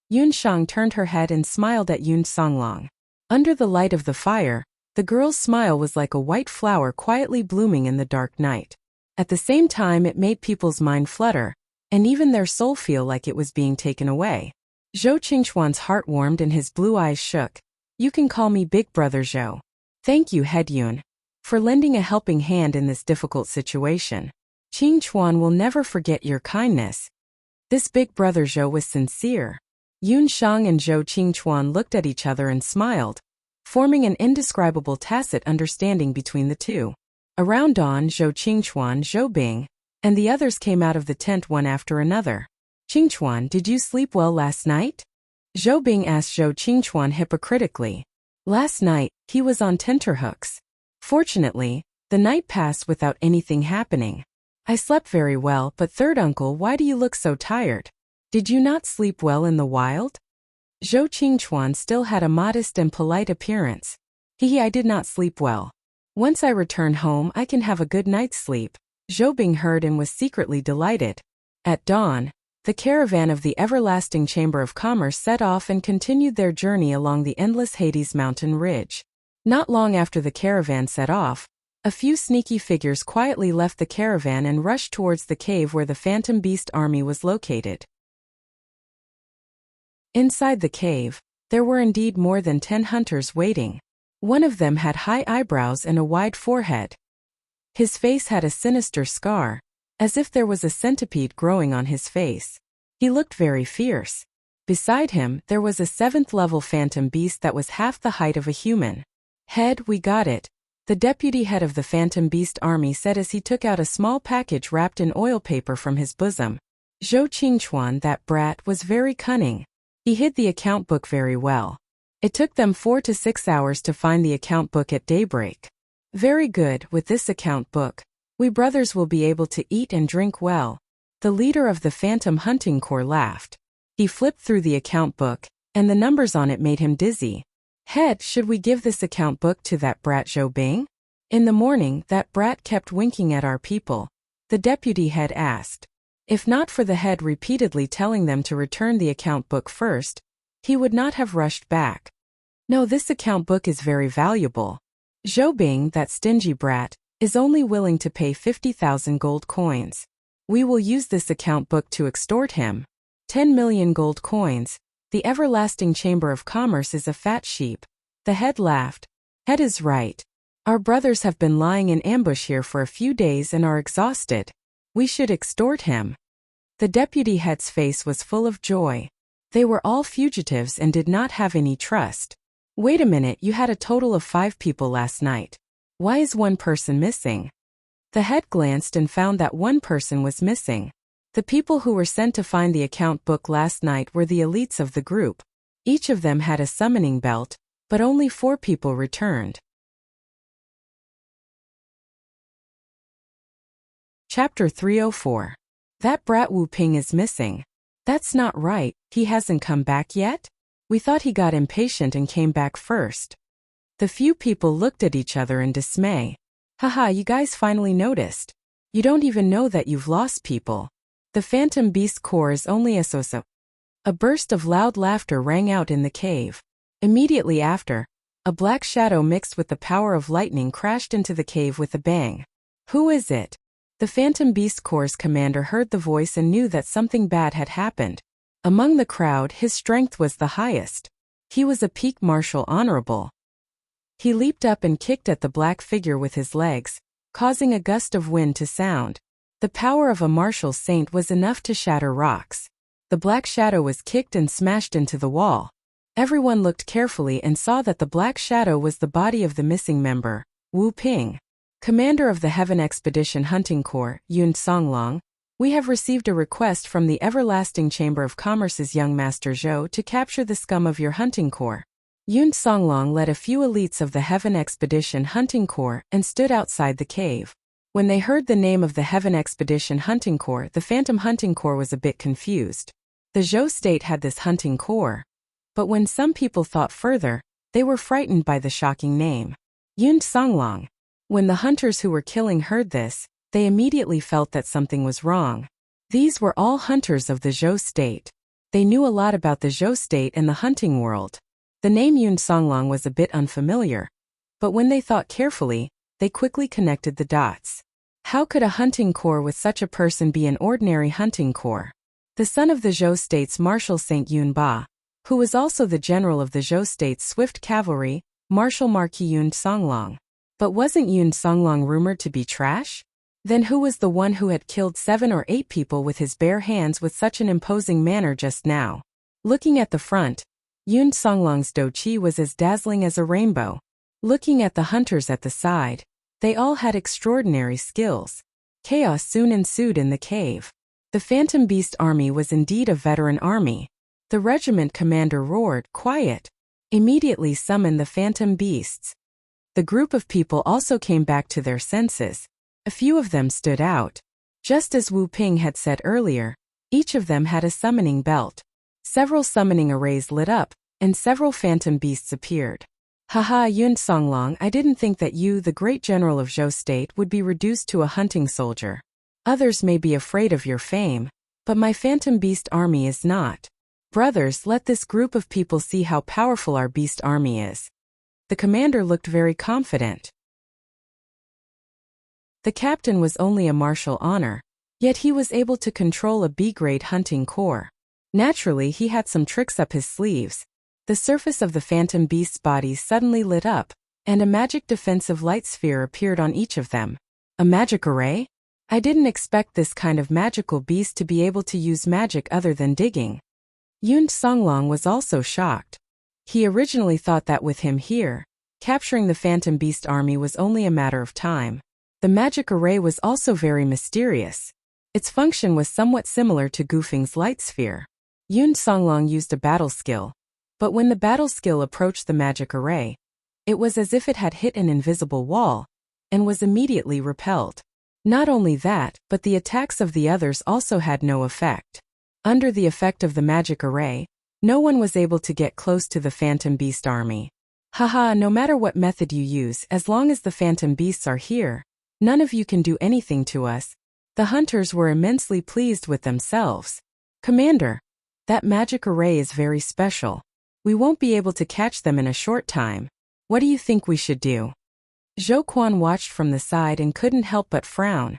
Yun Sheng turned her head and smiled at Yun Songlong. Under the light of the fire, the girl's smile was like a white flower quietly blooming in the dark night. At the same time, it made people's mind flutter, and even their soul feel like it was being taken away. Zhou Qingchuan's heart warmed and his blue eyes shook. You can call me Big Brother Zhou. Thank you, Head Yun, for lending a helping hand in this difficult situation. Qingchuan will never forget your kindness. This Big Brother Zhou was sincere. Yun Sheng and Zhou Qingchuan looked at each other and smiled, forming an indescribable tacit understanding between the two. Around dawn, Zhou Qingchuan, Zhou Bing, and the others came out of the tent one after another. Qingchuan, did you sleep well last night? Zhou Bing asked Zhou Qingchuan hypocritically. Last night, he was on tenterhooks. Fortunately, the night passed without anything happening. I slept very well, but third uncle, why do you look so tired? Did you not sleep well in the wild? Zhou Qingchuan still had a modest and polite appearance. I did not sleep well. Once I return home, I can have a good night's sleep. Zhou Bing heard and was secretly delighted. At dawn, the caravan of the Everlasting Chamber of Commerce set off and continued their journey along the endless Hades mountain ridge. Not long after the caravan set off, a few sneaky figures quietly left the caravan and rushed towards the cave where the Phantom Beast army was located. Inside the cave, there were indeed more than 10 hunters waiting. One of them had high eyebrows and a wide forehead. His face had a sinister scar, as if there was a centipede growing on his face. He looked very fierce. Beside him, there was a 7th-level Phantom Beast that was half the height of a human. Head, we got it, the deputy head of the Phantom Beast army said as he took out a small package wrapped in oil paper from his bosom. Zhou Qingchuan, that brat, was very cunning. He hid the account book very well. It took them 4 to 6 hours to find the account book at daybreak. Very good, with this account book, we brothers will be able to eat and drink well. The leader of the Phantom Hunting Corps laughed. He flipped through the account book, and the numbers on it made him dizzy. Head, should we give this account book to that brat Zhou Bing? In the morning, that brat kept winking at our people. The deputy head asked. If not for the head repeatedly telling them to return the account book first, he would not have rushed back. No, this account book is very valuable. Zhou Bing, that stingy brat, is only willing to pay 50,000 gold coins. We will use this account book to extort him. 10 million gold coins. The Everlasting Chamber of Commerce is a fat sheep. The head laughed. Head is right. Our brothers have been lying in ambush here for a few days and are exhausted. We should extort him. The deputy head's face was full of joy. They were all fugitives and did not have any trust. Wait a minute, you had a total of 5 people last night. Why is one person missing? The head glanced and found that one person was missing. The people who were sent to find the account book last night were the elites of the group. Each of them had a summoning belt, but only 4 people returned. Chapter 304. That brat Wu Ping is missing. That's not right, he hasn't come back yet? We thought he got impatient and came back first. The few people looked at each other in dismay. Haha, you guys finally noticed. You don't even know that you've lost people. The Phantom Beast core is only a so-so. A burst of loud laughter rang out in the cave. Immediately after, a black shadow mixed with the power of lightning crashed into the cave with a bang. Who is it? The Phantom Beast Corps' commander heard the voice and knew that something bad had happened. Among the crowd, his strength was the highest. He was a peak martial honorable. He leaped up and kicked at the black figure with his legs, causing a gust of wind to sound. The power of a martial saint was enough to shatter rocks. The black shadow was kicked and smashed into the wall. Everyone looked carefully and saw that the black shadow was the body of the missing member, Wu Ping. Commander of the Heaven Expedition Hunting Corps, Yun Songlong, we have received a request from the Everlasting Chamber of Commerce's young master Zhou to capture the scum of your hunting corps. Yun Songlong led a few elites of the Heaven Expedition Hunting Corps and stood outside the cave. When they heard the name of the Heaven Expedition Hunting Corps, the Phantom Hunting Corps was a bit confused. The Zhou state had this hunting corps. But when some people thought further, they were frightened by the shocking name. Yun Songlong. When the hunters who were killing heard this, they immediately felt that something was wrong. These were all hunters of the Zhou state. They knew a lot about the Zhou state and the hunting world. The name Yun Songlong was a bit unfamiliar. But when they thought carefully, they quickly connected the dots. How could a hunting corps with such a person be an ordinary hunting corps? The son of the Zhou state's Marshal Saint Yun Ba, who was also the general of the Zhou state's swift cavalry, Marshal Marquis Yun Songlong. But wasn't Yun Songlong rumored to be trash? Then who was the one who had killed 7 or 8 people with his bare hands with such an imposing manner just now? Looking at the front, Yun Songlong's douqi was as dazzling as a rainbow. Looking at the hunters at the side, they all had extraordinary skills. Chaos soon ensued in the cave. The Phantom Beast army was indeed a veteran army. The regiment commander roared, "Quiet!" Immediately summoned the Phantom Beasts. The group of people also came back to their senses. A few of them stood out. Just as Wu Ping had said earlier, each of them had a summoning belt. Several summoning arrays lit up, and several phantom beasts appeared. Haha, Yun Songlong, I didn't think that you, the great general of Zhou State, would be reduced to a hunting soldier. Others may be afraid of your fame, but my phantom beast army is not. Brothers, let this group of people see how powerful our beast army is. The commander looked very confident. The captain was only a martial honor, yet he was able to control a B-grade hunting corps. Naturally, he had some tricks up his sleeves. The surface of the phantom beast's bodies suddenly lit up, and a magic defensive light sphere appeared on each of them. A magic array? I didn't expect this kind of magical beast to be able to use magic other than digging. Yun Songlong was also shocked. He originally thought that with him here, capturing the phantom beast army was only a matter of time. The magic array was also very mysterious. Its function was somewhat similar to Gufeng's light sphere. Yun Songlong used a battle skill, but when the battle skill approached the magic array, it was as if it had hit an invisible wall, and was immediately repelled. Not only that, but the attacks of the others also had no effect. Under the effect of the magic array, no one was able to get close to the phantom beast army. Haha, no matter what method you use, as long as the phantom beasts are here, none of you can do anything to us. The hunters were immensely pleased with themselves. Commander, that magic array is very special. We won't be able to catch them in a short time. What do you think we should do? Zhou Quan watched from the side and couldn't help but frown.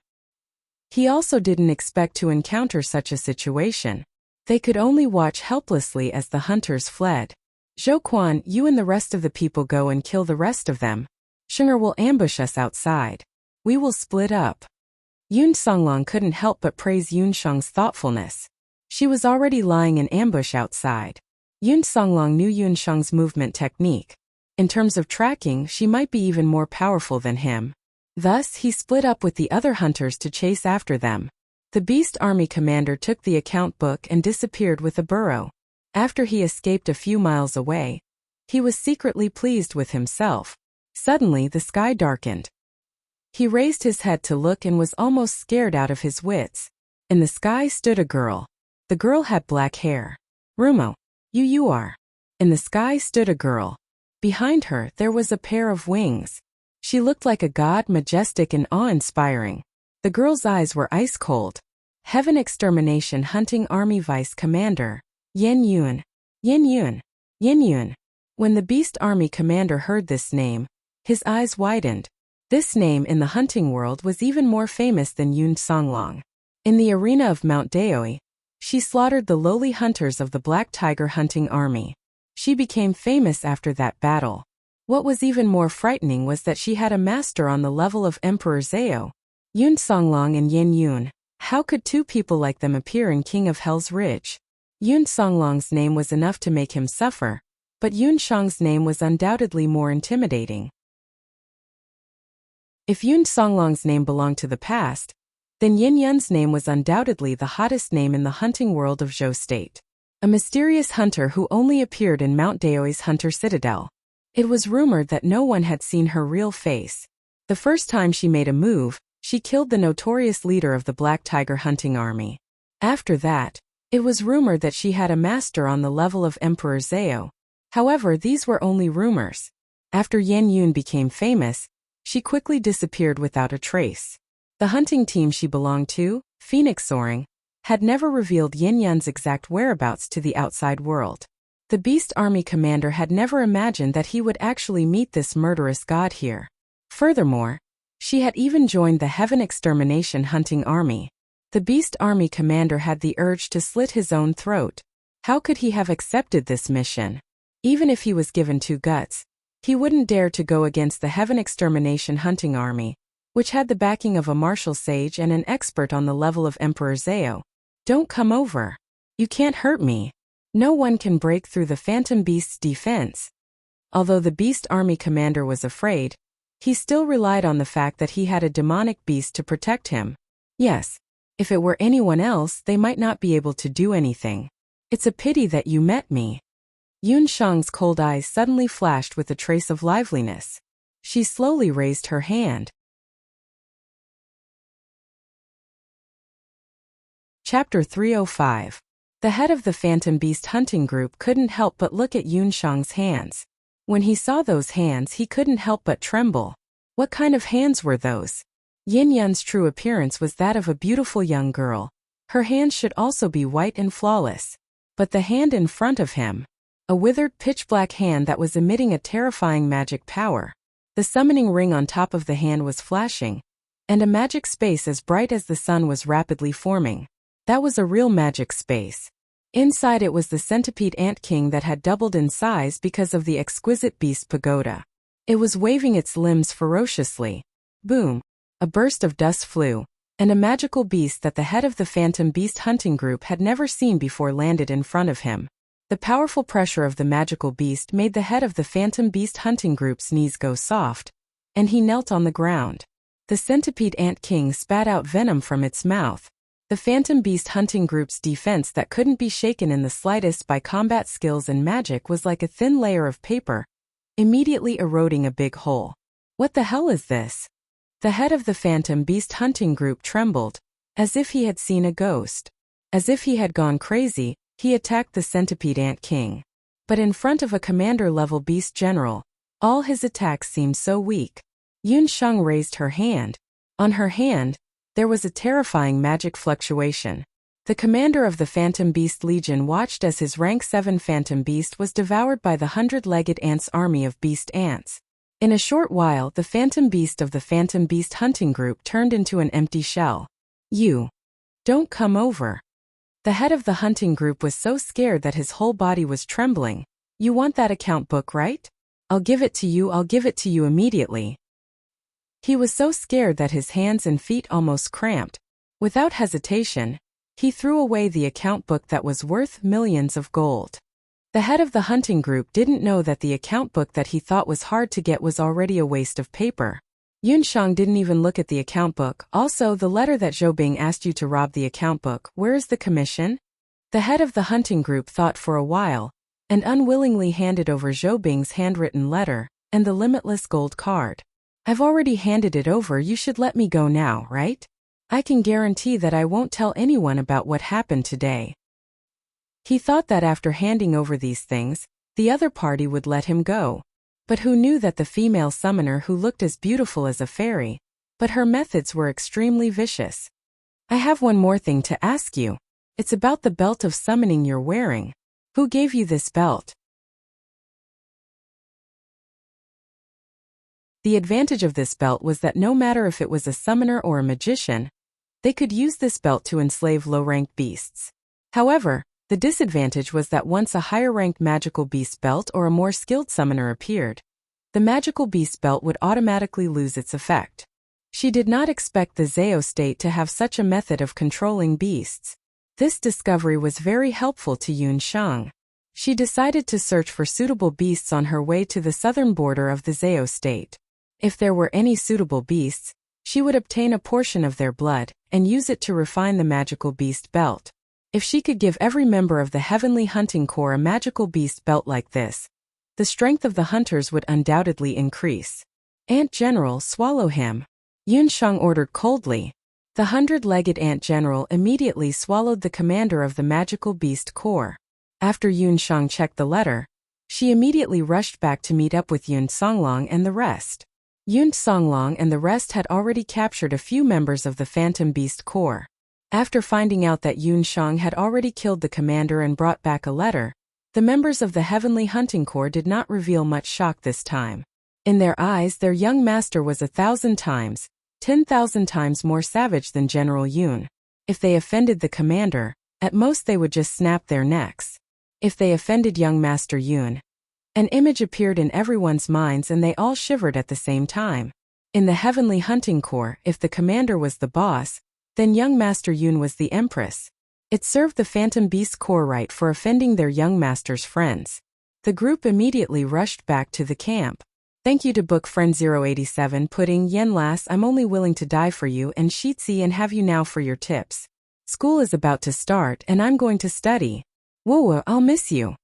He also didn't expect to encounter such a situation. They could only watch helplessly as the hunters fled. Zhou Quan, you and the rest of the people go and kill the rest of them. Shinger will ambush us outside. We will split up. Yun Songlong couldn't help but praise Yun Sheng's thoughtfulness. She was already lying in ambush outside. Yun Songlong knew Yun Sheng's movement technique. In terms of tracking, she might be even more powerful than him. Thus, he split up with the other hunters to chase after them. The Beast Army commander took the account book and disappeared with a burrow. After he escaped a few miles away, he was secretly pleased with himself. Suddenly, the sky darkened. He raised his head to look and was almost scared out of his wits. In the sky stood a girl. The girl had black hair. Rumo. You are. In the sky stood a girl. Behind her, there was a pair of wings. She looked like a god, majestic and awe-inspiring. The girl's eyes were ice-cold. Heaven Extermination Hunting Army Vice Commander, Yen Yun. Yen Yun. Yen Yun. When the Beast Army commander heard this name, his eyes widened. This name in the hunting world was even more famous than Yun Songlong. In the arena of Mount Daoi, she slaughtered the lowly hunters of the Black Tiger Hunting Army. She became famous after that battle. What was even more frightening was that she had a master on the level of Emperor Zhao. Yun Songlong and Yen Yun. How could two people like them appear in King of Hell's Ridge? Yun Songlong's name was enough to make him suffer, but Yun Sheng's name was undoubtedly more intimidating. If Yun Songlong's name belonged to the past, then Yin Yun's name was undoubtedly the hottest name in the hunting world of Zhou State. A mysterious hunter who only appeared in Mount Daoi's Hunter Citadel. It was rumored that no one had seen her real face. The first time she made a move, she killed the notorious leader of the Black Tiger Hunting Army. After that, it was rumored that she had a master on the level of Emperor Zhao. However, these were only rumors. After Yen Yun became famous, she quickly disappeared without a trace. The hunting team she belonged to, Phoenix Soaring, had never revealed Yin Yun's exact whereabouts to the outside world. The Beast Army commander had never imagined that he would actually meet this murderous god here. Furthermore, she had even joined the Heaven Extermination Hunting Army. The Beast Army commander had the urge to slit his own throat. How could he have accepted this mission? Even if he was given two guts, he wouldn't dare to go against the Heaven Extermination Hunting Army, which had the backing of a martial sage and an expert on the level of Emperor Zhao. Don't come over. You can't hurt me. No one can break through the Phantom Beast's defense. Although the Beast Army commander was afraid, he still relied on the fact that he had a demonic beast to protect him. Yes, if it were anyone else, they might not be able to do anything. It's a pity that you met me. Yun Sheng's cold eyes suddenly flashed with a trace of liveliness. She slowly raised her hand. Chapter 305. The head of the Phantom Beast hunting group couldn't help but look at Yun Sheng's hands. When he saw those hands, he couldn't help but tremble. What kind of hands were those? Yin Yun's true appearance was that of a beautiful young girl. Her hands should also be white and flawless. But the hand in front of him, a withered pitch-black hand that was emitting a terrifying magic power. The summoning ring on top of the hand was flashing, and a magic space as bright as the sun was rapidly forming. That was a real magic space. Inside it was the centipede ant king that had doubled in size because of the exquisite beast pagoda. It was waving its limbs ferociously. Boom! A burst of dust flew, and a magical beast that the head of the Phantom Beast hunting group had never seen before landed in front of him. The powerful pressure of the magical beast made the head of the Phantom Beast hunting group's knees go soft, and he knelt on the ground. The centipede ant king spat out venom from its mouth. The Phantom Beast hunting group's defense that couldn't be shaken in the slightest by combat skills and magic was like a thin layer of paper, immediately eroding a big hole. What the hell is this? The head of the Phantom Beast hunting group trembled, as if he had seen a ghost. As if he had gone crazy, he attacked the centipede ant king. But in front of a commander-level beast general, all his attacks seemed so weak. Yun Sheng raised her hand. On her hand, there was a terrifying magic fluctuation. The commander of the Phantom Beast Legion watched as his rank 7 Phantom Beast was devoured by the 100-legged ants' army of beast ants. In a short while, the Phantom Beast of the Phantom Beast hunting group turned into an empty shell. You. Don't come over. The head of the hunting group was so scared that his whole body was trembling. You want that account book, right? I'll give it to you immediately. He was so scared that his hands and feet almost cramped. Without hesitation, he threw away the account book that was worth millions of gold. The head of the hunting group didn't know that the account book that he thought was hard to get was already a waste of paper. Yunshang didn't even look at the account book. Also, the letter that Zhou Bing asked you to rob the account book, where is the commission? The head of the hunting group thought for a while, and unwillingly handed over Zhou Bing's handwritten letter and the limitless gold card. I've already handed it over, you should let me go now, right? I can guarantee that I won't tell anyone about what happened today. He thought that after handing over these things, the other party would let him go. But who knew that the female summoner who looked as beautiful as a fairy, but her methods were extremely vicious. I have one more thing to ask you. It's about the belt of summoning you're wearing. Who gave you this belt? The advantage of this belt was that no matter if it was a summoner or a magician, they could use this belt to enslave low-ranked beasts. However, the disadvantage was that once a higher-ranked magical beast belt or a more skilled summoner appeared, the magical beast belt would automatically lose its effect. She did not expect the Zao state to have such a method of controlling beasts. This discovery was very helpful to Yunshang. She decided to search for suitable beasts on her way to the southern border of the Zao state. If there were any suitable beasts, she would obtain a portion of their blood and use it to refine the magical beast belt. If she could give every member of the Heavenly Hunting Corps a magical beast belt like this, the strength of the hunters would undoubtedly increase. Ant General, swallow him. Yunshang ordered coldly. The 100-legged Ant General immediately swallowed the commander of the magical beast corps. After Yunshang checked the letter, she immediately rushed back to meet up with Yun Songlong and the rest. Yun Songlong and the rest had already captured a few members of the Phantom Beast Corps. After finding out that Yunshang had already killed the commander and brought back a letter, the members of the Heavenly Hunting Corps did not reveal much shock this time. In their eyes, their young master was 1,000 times, 10,000 times more savage than General Yun. If they offended the commander, at most they would just snap their necks. If they offended young Master Yun, an image appeared in everyone's minds and they all shivered at the same time. In the Heavenly Hunting Corps, if the commander was the boss, then young Master Yun was the Empress. It served the Phantom Beast Corps right for offending their young master's friends. The group immediately rushed back to the camp. Thank you to Book Friend 087 putting Yen Lass, I'm only willing to die for you, and Shitzi and have you now for your tips. School is about to start and I'm going to study. Woo, I'll miss you.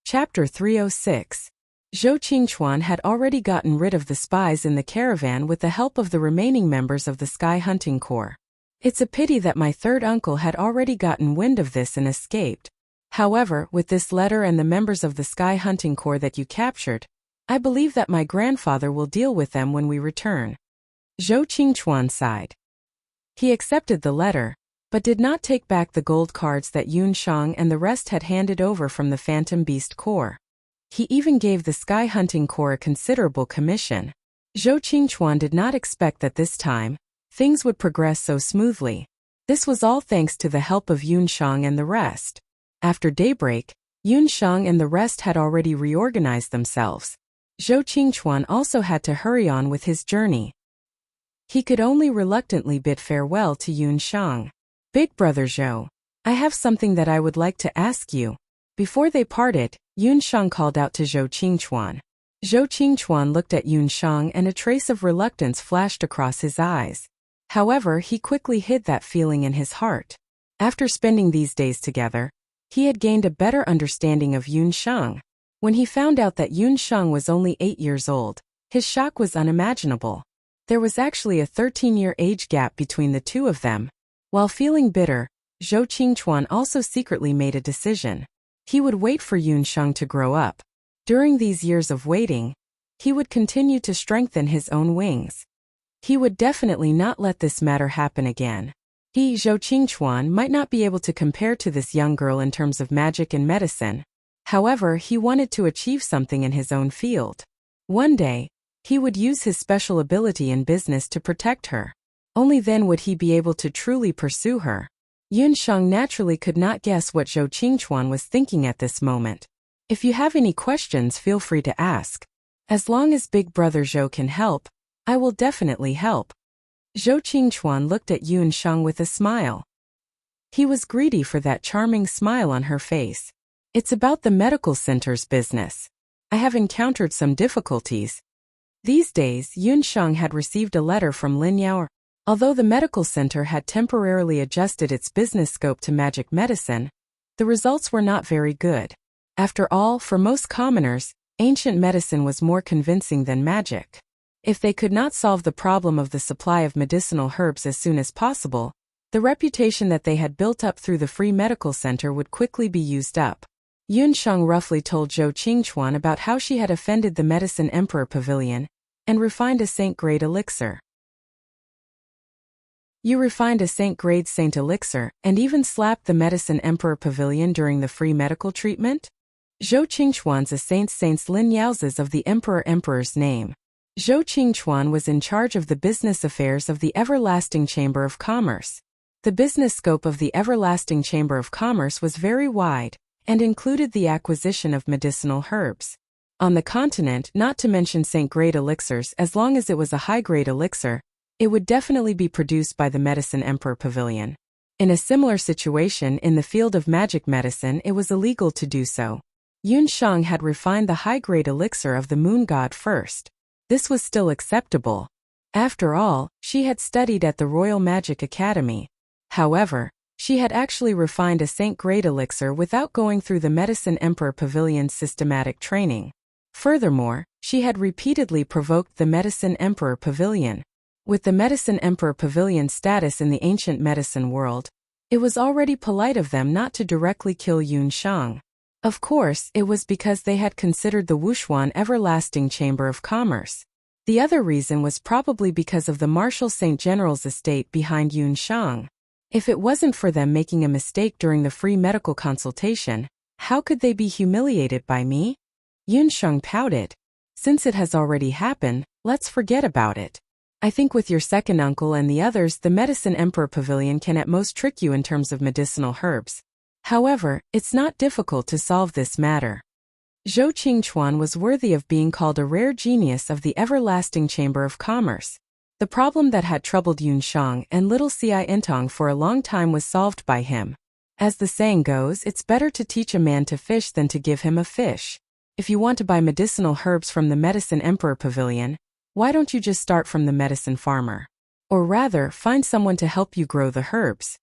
Chapter 306. Zhou Qingchuan had already gotten rid of the spies in the caravan with the help of the remaining members of the Sky Hunting Corps. It's a pity that my third uncle had already gotten wind of this and escaped. However, with this letter and the members of the Sky Hunting Corps that you captured, I believe that my grandfather will deal with them when we return. Zhou Qingchuan sighed. He accepted the letter, but did not take back the gold cards that Yunshang and the rest had handed over from the Phantom Beast Corps. He even gave the Sky Hunting Corps a considerable commission. Zhou Qingchuan did not expect that this time, things would progress so smoothly. This was all thanks to the help of Yunshang and the rest. After daybreak, Yunshang and the rest had already reorganized themselves. Zhou Qingchuan also had to hurry on with his journey. He could only reluctantly bid farewell to Yunshang. Big brother Zhou, I have something that I would like to ask you. Before they parted, Yunshang called out to Zhou Qingchuan. Zhou Qingchuan looked at Yunshang and a trace of reluctance flashed across his eyes. However, he quickly hid that feeling in his heart. After spending these days together, he had gained a better understanding of Yunshang. When he found out that Yunshang was only 8 years old, his shock was unimaginable. There was actually a 13-year age gap between the two of them. While feeling bitter, Zhou Qingchuan also secretly made a decision. He would wait for Yunshang to grow up. During these years of waiting, he would continue to strengthen his own wings. He would definitely not let this matter happen again. He, Zhou Qingchuan, might not be able to compare to this young girl in terms of magic and medicine. However, he wanted to achieve something in his own field. One day, he would use his special ability in business to protect her. Only then would he be able to truly pursue her. Yunshang naturally could not guess what Zhou Qingchuan was thinking at this moment. If you have any questions, feel free to ask. As long as Big Brother Zhou can help, I will definitely help. Zhou Qingchuan looked at Yun Sheng with a smile. He was greedy for that charming smile on her face. It's about the medical center's business. I have encountered some difficulties. These days, Yun Sheng had received a letter from Lin Yao. Although the medical center had temporarily adjusted its business scope to magic medicine, the results were not very good. After all, for most commoners, ancient medicine was more convincing than magic. If they could not solve the problem of the supply of medicinal herbs as soon as possible, the reputation that they had built up through the free medical center would quickly be used up. Yun Sheng roughly told Zhou Qingchuan about how she had offended the Medicine Emperor Pavilion and refined a Saint-grade elixir. You refined a Saint-grade Saint elixir and even slapped the Medicine Emperor Pavilion during the free medical treatment? Zhou Qingchuan's a Saints Lin Yao's of the Emperor's name. Zhou Qingchuan was in charge of the business affairs of the Everlasting Chamber of Commerce. The business scope of the Everlasting Chamber of Commerce was very wide, and included the acquisition of medicinal herbs. On the continent, not to mention Saint-grade elixirs, as long as it was a high-grade elixir, it would definitely be produced by the Medicine Emperor Pavilion. In a similar situation in the field of magic medicine, it was illegal to do so. Yun Sheng had refined the high-grade elixir of the moon god first. This was still acceptable. After all, she had studied at the Royal Magic Academy. However, she had actually refined a Saint-grade elixir without going through the Medicine Emperor Pavilion's systematic training. Furthermore, she had repeatedly provoked the Medicine Emperor Pavilion. With the Medicine Emperor Pavilion's status in the ancient medicine world, it was already polite of them not to directly kill Yun Sheng. Of course, it was because they had considered the Wuxia Everlasting Chamber of Commerce. The other reason was probably because of the Marshal Saint General's estate behind Yun Sheng. If it wasn't for them making a mistake during the free medical consultation, how could they be humiliated by me? Yun Sheng pouted. Since it has already happened, let's forget about it. I think with your second uncle and the others, the Medicine Emperor Pavilion can at most trick you in terms of medicinal herbs. However, it's not difficult to solve this matter. Zhou Qingchuan was worthy of being called a rare genius of the Everlasting Chamber of Commerce. The problem that had troubled Yun Sheng and little Ci Intong for a long time was solved by him. As the saying goes, it's better to teach a man to fish than to give him a fish. If you want to buy medicinal herbs from the Medicine Emperor Pavilion, why don't you just start from the medicine farmer? Or rather, find someone to help you grow the herbs.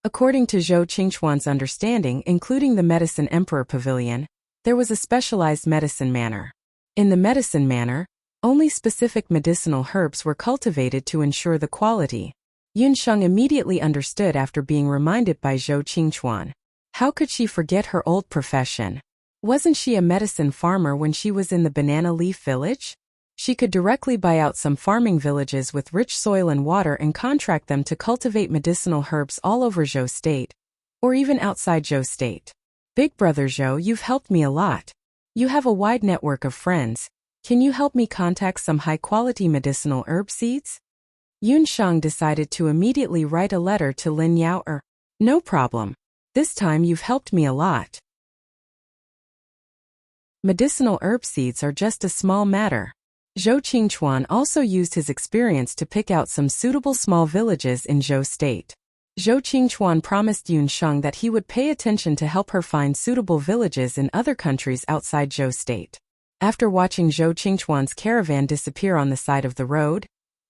According to Zhou Qingchuan's understanding, including the Medicine Emperor Pavilion, there was a specialized medicine manor. In the medicine manor, only specific medicinal herbs were cultivated to ensure the quality. Yun Sheng immediately understood after being reminded by Zhou Qingchuan. How could she forget her old profession? Wasn't she a medicine farmer when she was in the banana leaf village? She could directly buy out some farming villages with rich soil and water and contract them to cultivate medicinal herbs all over Zhou State, or even outside Zhou State. Big Brother Zhou, you've helped me a lot. You have a wide network of friends. Can you help me contact some high-quality medicinal herb seeds? Yun Sheng decided to immediately write a letter to Lin Yao. No problem. This time you've helped me a lot. Medicinal herb seeds are just a small matter. Zhou Qingchuan also used his experience to pick out some suitable small villages in Zhou State. Zhou Qingchuan promised Yun Sheng that he would pay attention to help her find suitable villages in other countries outside Zhou State. After watching Zhou Qingchuan's caravan disappear on the side of the road,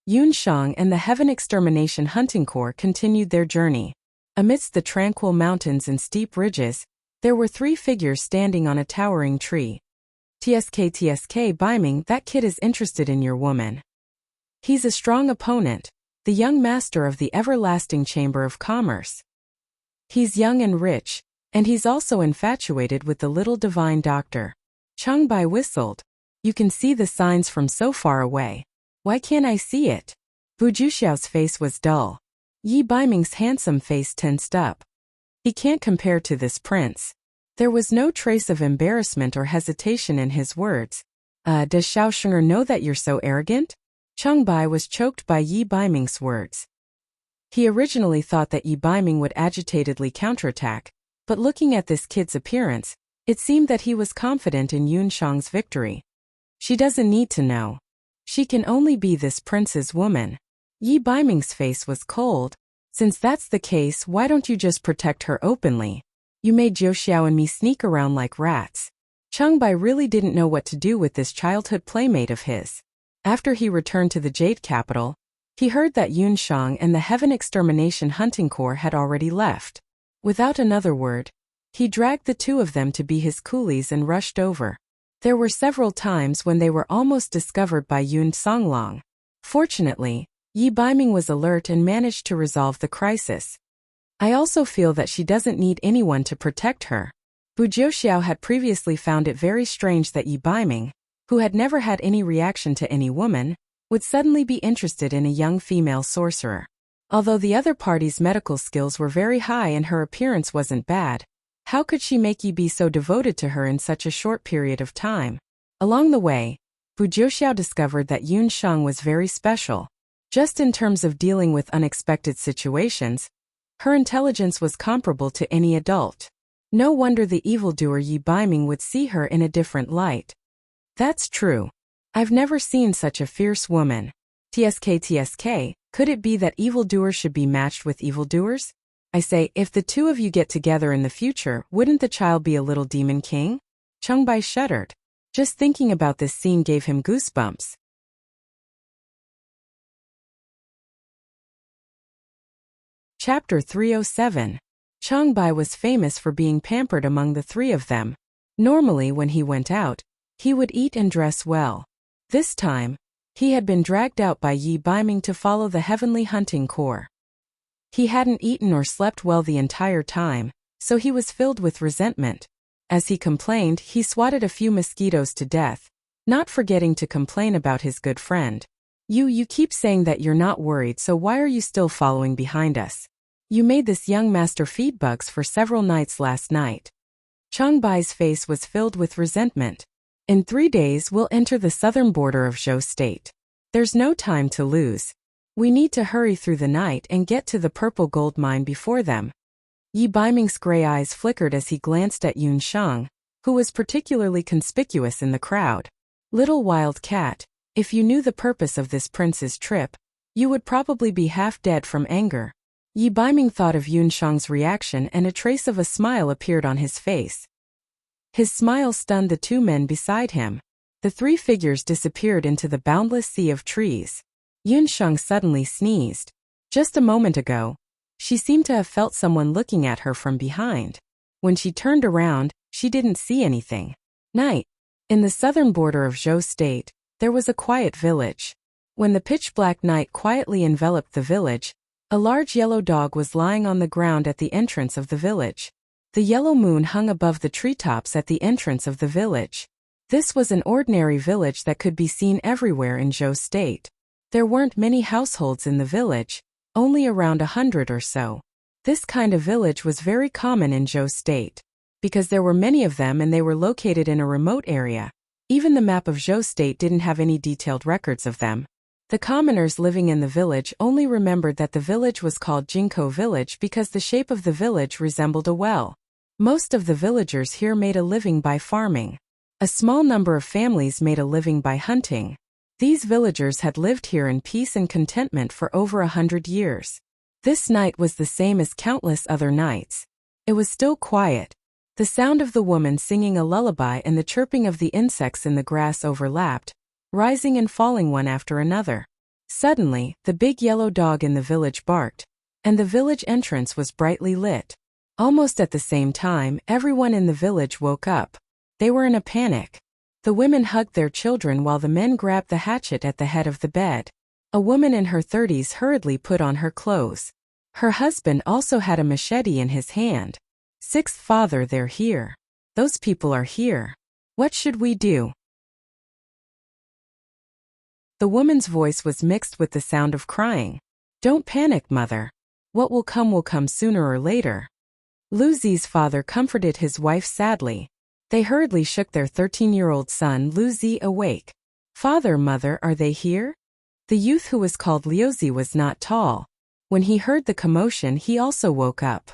Yun Sheng and the Heaven Extermination Hunting Corps continued their journey. Amidst the tranquil mountains and steep ridges, there were 3 figures standing on a towering tree. TSK Biming, that kid is interested in your woman. He's a strong opponent, the young master of the Everlasting Chamber of Commerce. He's young and rich, and he's also infatuated with the little divine doctor. Cheng Bai whistled. You can see the signs from so far away. Why can't I see it? Bu Juxiao's face was dull. Yi Biming's handsome face tensed up. He can't compare to this prince. There was no trace of embarrassment or hesitation in his words. Does Xiao Shenger know that you're so arrogant? Cheng Bai was choked by Yi Biming's words. He originally thought that Yi Biming would agitatedly counterattack, but looking at this kid's appearance, It seemed that he was confident in Yunshang's victory. She doesn't need to know. She can only be this prince's woman. Yi Baiming's face was cold. Since that's the case, why don't you just protect her openly? You made Zhou Xiao and me sneak around like rats. Cheng Bai really didn't know what to do with this childhood playmate of his. After he returned to the Jade capital, he heard that Yunshang and the Heaven Extermination Hunting Corps had already left. Without another word, he dragged the two of them to be his coolies and rushed over. There were several times when they were almost discovered by Yun Songlong. Fortunately, Yi Baiming was alert and managed to resolve the crisis. I also feel that she doesn't need anyone to protect her. Bu Jiuxiao had previously found it very strange that Yi Baiming, who had never had any reaction to any woman, would suddenly be interested in a young female sorcerer. Although the other party's medical skills were very high and her appearance wasn't bad, how could she make Yi be so devoted to her in such a short period of time? Along the way, Bu Jiuxiao discovered that Yunshang was very special. Just in terms of dealing with unexpected situations, her intelligence was comparable to any adult. No wonder the evildoer Yi Baiming would see her in a different light. That's true. I've never seen such a fierce woman. TSK, could it be that evildoers should be matched with evildoers? I say, if the two of you get together in the future, wouldn't the child be a little demon king? Cheng Bai shuddered. Just thinking about this scene gave him goosebumps. Chapter 307. Cheng Bai was famous for being pampered among the three of them. Normally when he went out, he would eat and dress well. This time, he had been dragged out by Yi Baiming to follow the Heavenly Hunting Corps. He hadn't eaten or slept well the entire time, so he was filled with resentment. As he complained, he swatted a few mosquitoes to death, not forgetting to complain about his good friend. You keep saying that you're not worried, so why are you still following behind us? You made this young master feed bugs for several nights last night. Cheng Bai's face was filled with resentment. In 3 days we'll enter the southern border of Zhou State. There's no time to lose. We need to hurry through the night and get to the purple gold mine before them. Yi Baiming's gray eyes flickered as he glanced at Yunshang, who was particularly conspicuous in the crowd. Little wild cat, if you knew the purpose of this prince's trip, you would probably be half dead from anger. Yi Baiming thought of Yunshang's reaction and a trace of a smile appeared on his face. His smile stunned the two men beside him. The three figures disappeared into the boundless sea of trees. Yunshang suddenly sneezed. Just a moment ago, she seemed to have felt someone looking at her from behind. When she turned around, she didn't see anything. Night. In the southern border of Zhou State, there was a quiet village. When the pitch-black night quietly enveloped the village, a large yellow dog was lying on the ground at the entrance of the village. The yellow moon hung above the treetops at the entrance of the village. This was an ordinary village that could be seen everywhere in Zhou State. There weren't many households in the village, only around 100 or so. This kind of village was very common in Zhou State, because there were many of them and they were located in a remote area. Even the map of Zhou State didn't have any detailed records of them. The commoners living in the village only remembered that the village was called Jinko Village because the shape of the village resembled a well. Most of the villagers here made a living by farming. A small number of families made a living by hunting. These villagers had lived here in peace and contentment for over 100 years. This night was the same as countless other nights. It was still quiet. The sound of the woman singing a lullaby and the chirping of the insects in the grass overlapped, rising and falling one after another. Suddenly, the big yellow dog in the village barked, and the village entrance was brightly lit. Almost at the same time, everyone in the village woke up. They were in a panic. The women hugged their children while the men grabbed the hatchet at the head of the bed. A woman in her 30s hurriedly put on her clothes. Her husband also had a machete in his hand. Sixth father, they're here. Those people are here. What should we do? The woman's voice was mixed with the sound of crying. Don't panic, mother. What will come sooner or later. Lu Zi's father comforted his wife sadly. They hurriedly shook their 13-year-old son Lu Zi awake. Father, mother, are they here? The youth who was called Liu Zi was not tall. When he heard the commotion, he also woke up.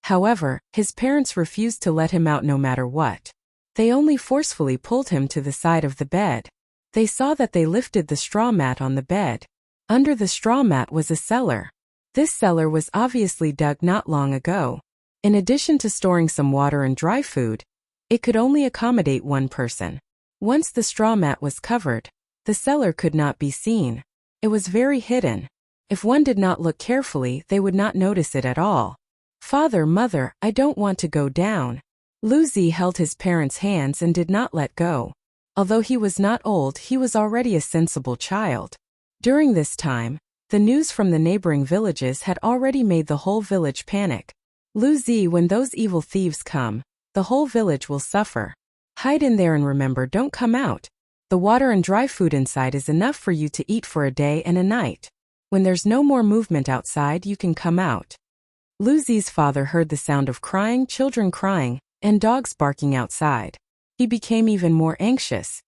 However, his parents refused to let him out no matter what. They only forcefully pulled him to the side of the bed. They saw that they lifted the straw mat on the bed. Under the straw mat was a cellar. This cellar was obviously dug not long ago. In addition to storing some water and dry food, it could only accommodate one person. Once the straw mat was covered, the cellar could not be seen. It was very hidden. If one did not look carefully, they would not notice it at all. "Father, mother, I don't want to go down." Wuxia held his parents' hands and did not let go. Although he was not old, he was already a sensible child. During this time, the news from the neighboring villages had already made the whole village panic. "Wuxia, when those evil thieves come, the whole village will suffer. Hide in there and remember, don't come out. The water and dry food inside is enough for you to eat for a day and a night. When there's no more movement outside, you can come out." Wuxia's father heard the sound of crying, children crying, and dogs barking outside. He became even more anxious.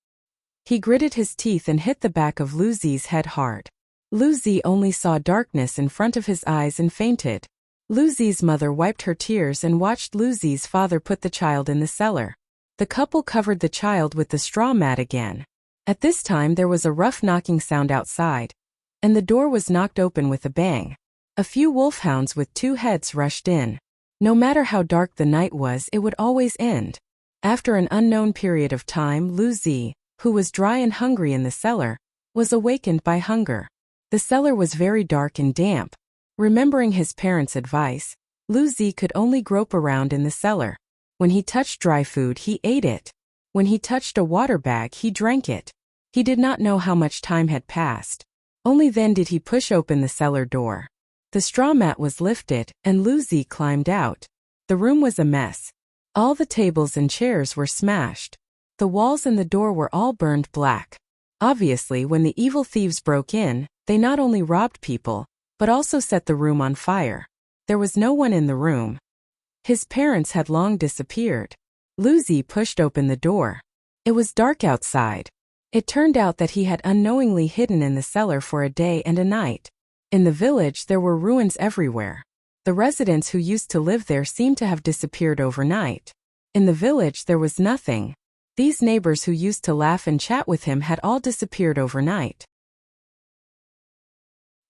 He gritted his teeth and hit the back of Wuxia's head hard. Wuxia only saw darkness in front of his eyes and fainted. Wuxia's mother wiped her tears and watched Wuxia's father put the child in the cellar. The couple covered the child with the straw mat again. At this time there was a rough knocking sound outside, and the door was knocked open with a bang. A few wolfhounds with 2 heads rushed in. No matter how dark the night was, it would always end. After an unknown period of time, Wuxia, who was dry and hungry in the cellar, was awakened by hunger. The cellar was very dark and damp. Remembering his parents' advice, Wuxia could only grope around in the cellar. When he touched dry food, he ate it. When he touched a water bag, he drank it. He did not know how much time had passed. Only then did he push open the cellar door. The straw mat was lifted, and Wuxia climbed out. The room was a mess. All the tables and chairs were smashed. The walls and the door were all burned black. Obviously, when the evil thieves broke in, they not only robbed people, but also set the room on fire. There was no one in the room. His parents had long disappeared. Wuxia pushed open the door. It was dark outside. It turned out that he had unknowingly hidden in the cellar for a day and a night. In the village there were ruins everywhere. The residents who used to live there seemed to have disappeared overnight. In the village there was nothing. These neighbors who used to laugh and chat with him had all disappeared overnight.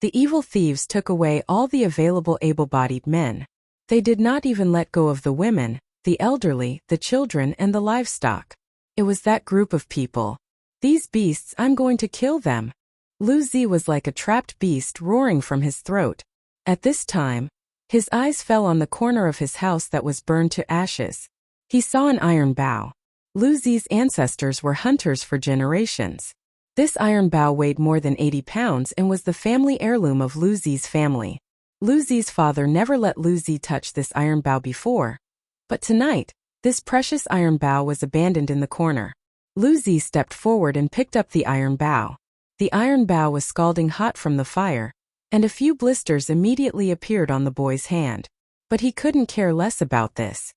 The evil thieves took away all the available able-bodied men. They did not even let go of the women, the elderly, the children, and the livestock. It was that group of people. "These beasts, I'm going to kill them." Wuxia was like a trapped beast roaring from his throat. At this time, his eyes fell on the corner of his house that was burned to ashes. He saw an iron bow. Wuxia's ancestors were hunters for generations. This iron bow weighed more than 80 pounds and was the family heirloom of Wuxia's family. Wuxia's father never let Wuxia touch this iron bow before. But tonight, this precious iron bow was abandoned in the corner. Wuxia stepped forward and picked up the iron bow. The iron bow was scalding hot from the fire, and a few blisters immediately appeared on the boy's hand. But he couldn't care less about this.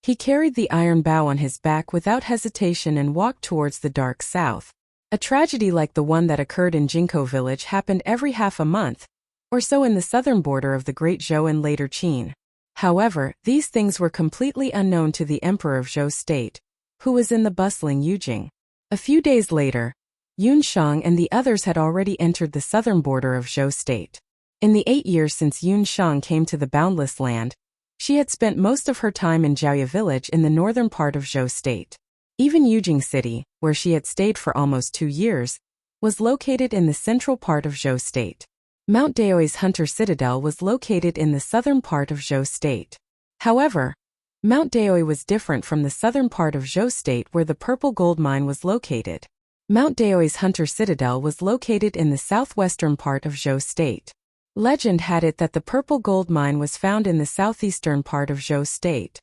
He carried the iron bow on his back without hesitation and walked towards the dark south. A tragedy like the one that occurred in Jinko village happened every half a month, or so in the southern border of the Great Zhou and later Qin. However, these things were completely unknown to the Emperor of Zhou State, who was in the bustling Yujing. A few days later, Yunshang and the others had already entered the southern border of Zhou State. In the 8 years since Yunshang came to the Boundless Land, she had spent most of her time in Jiaoya village in the northern part of Zhou State. Even Yujing City, where she had stayed for almost 2 years, was located in the central part of Zhou State. Mount Daoi's Hunter Citadel was located in the southern part of Zhou State. However, Mount Daoi was different from the southern part of Zhou State where the purple gold mine was located. Mount Daoi's Hunter Citadel was located in the southwestern part of Zhou State. Legend had it that the purple gold mine was found in the southeastern part of Zhou State.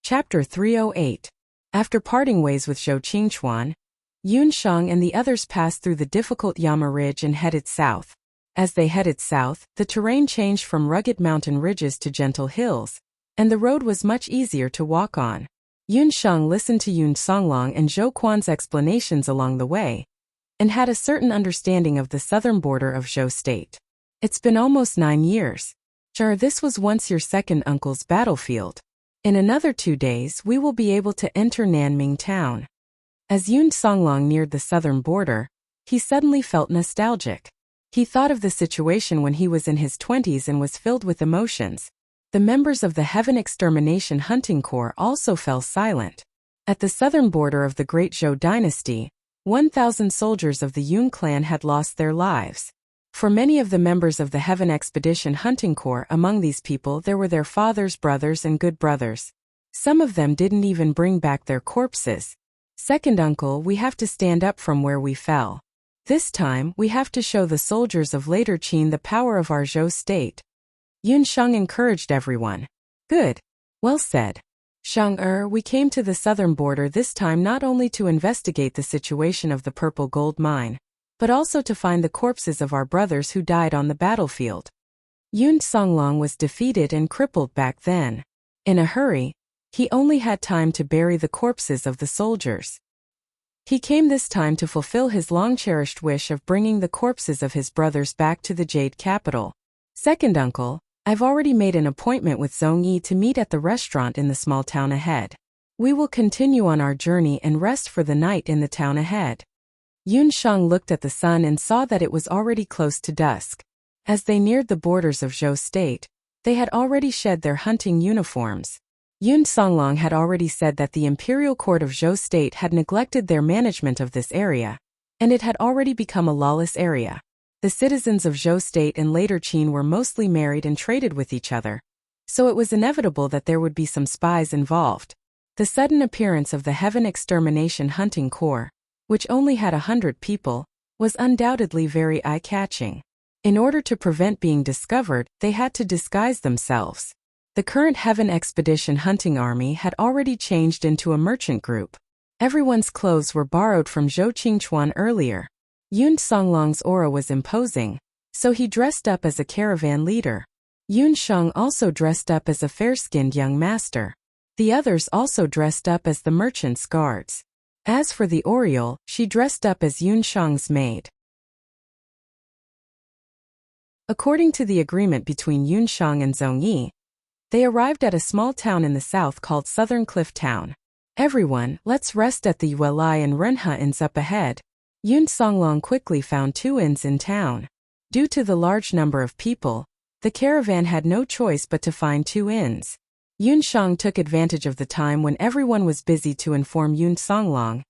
Chapter 308. After parting ways with Zhou Qingchuan, Yunshang and the others passed through the difficult Yama Ridge and headed south. As they headed south, the terrain changed from rugged mountain ridges to gentle hills, and the road was much easier to walk on. Yunshang listened to Yun Songlong and Zhou Quan's explanations along the way, and had a certain understanding of the southern border of Zhou state. It's been almost 9 years. Sure, this was once your second uncle's battlefield. In another 2 days we will be able to enter Nanming town. As Yun Songlong neared the southern border, he suddenly felt nostalgic. He thought of the situation when he was in his 20s and was filled with emotions. The members of the Heaven Extermination Hunting Corps also fell silent. At the southern border of the Great Zhou dynasty, 1,000 soldiers of the Yun clan had lost their lives. For many of the members of the Heaven Expedition Hunting Corps, among these people there were their fathers, brothers, and good brothers. Some of them didn't even bring back their corpses. Second uncle, we have to stand up from where we fell. This time, we have to show the soldiers of later Qin the power of our Zhou state. Yun Sheng encouraged everyone. Good. Well said. Sheng we came to the southern border this time not only to investigate the situation of the purple gold mine, but also to find the corpses of our brothers who died on the battlefield. Yun Songlong was defeated and crippled back then. In a hurry, he only had time to bury the corpses of the soldiers. He came this time to fulfill his long-cherished wish of bringing the corpses of his brothers back to the Jade capital. Second uncle, I've already made an appointment with Zhongyi to meet at the restaurant in the small town ahead. We will continue on our journey and rest for the night in the town ahead. Yun Sheng looked at the sun and saw that it was already close to dusk. As they neared the borders of Zhou state, they had already shed their hunting uniforms. Yun Songlong had already said that the imperial court of Zhou state had neglected their management of this area, and it had already become a lawless area. The citizens of Zhou state and later Qin were mostly married and traded with each other, so it was inevitable that there would be some spies involved. The sudden appearance of the Heaven Extermination Hunting Corps, which only had 100 people, was undoubtedly very eye-catching. In order to prevent being discovered, they had to disguise themselves. The current Heaven Expedition Hunting Army had already changed into a merchant group. Everyone's clothes were borrowed from Zhou Qingchuan earlier. Yun Songlong's aura was imposing, so he dressed up as a caravan leader. Yun Sheng also dressed up as a fair-skinned young master. The others also dressed up as the merchant's guards. As for the Oriole, she dressed up as Yun Sheng's maid. According to the agreement between Yun Sheng and Zhongyi, they arrived at a small town in the south called Southern Cliff Town. Everyone, let's rest at the Yuelai and Renha inns up ahead. Yun Songlong quickly found 2 inns in town. Due to the large number of people, the caravan had no choice but to find 2 inns. Yun Sheng took advantage of the time when everyone was busy to inform Yun Songlong,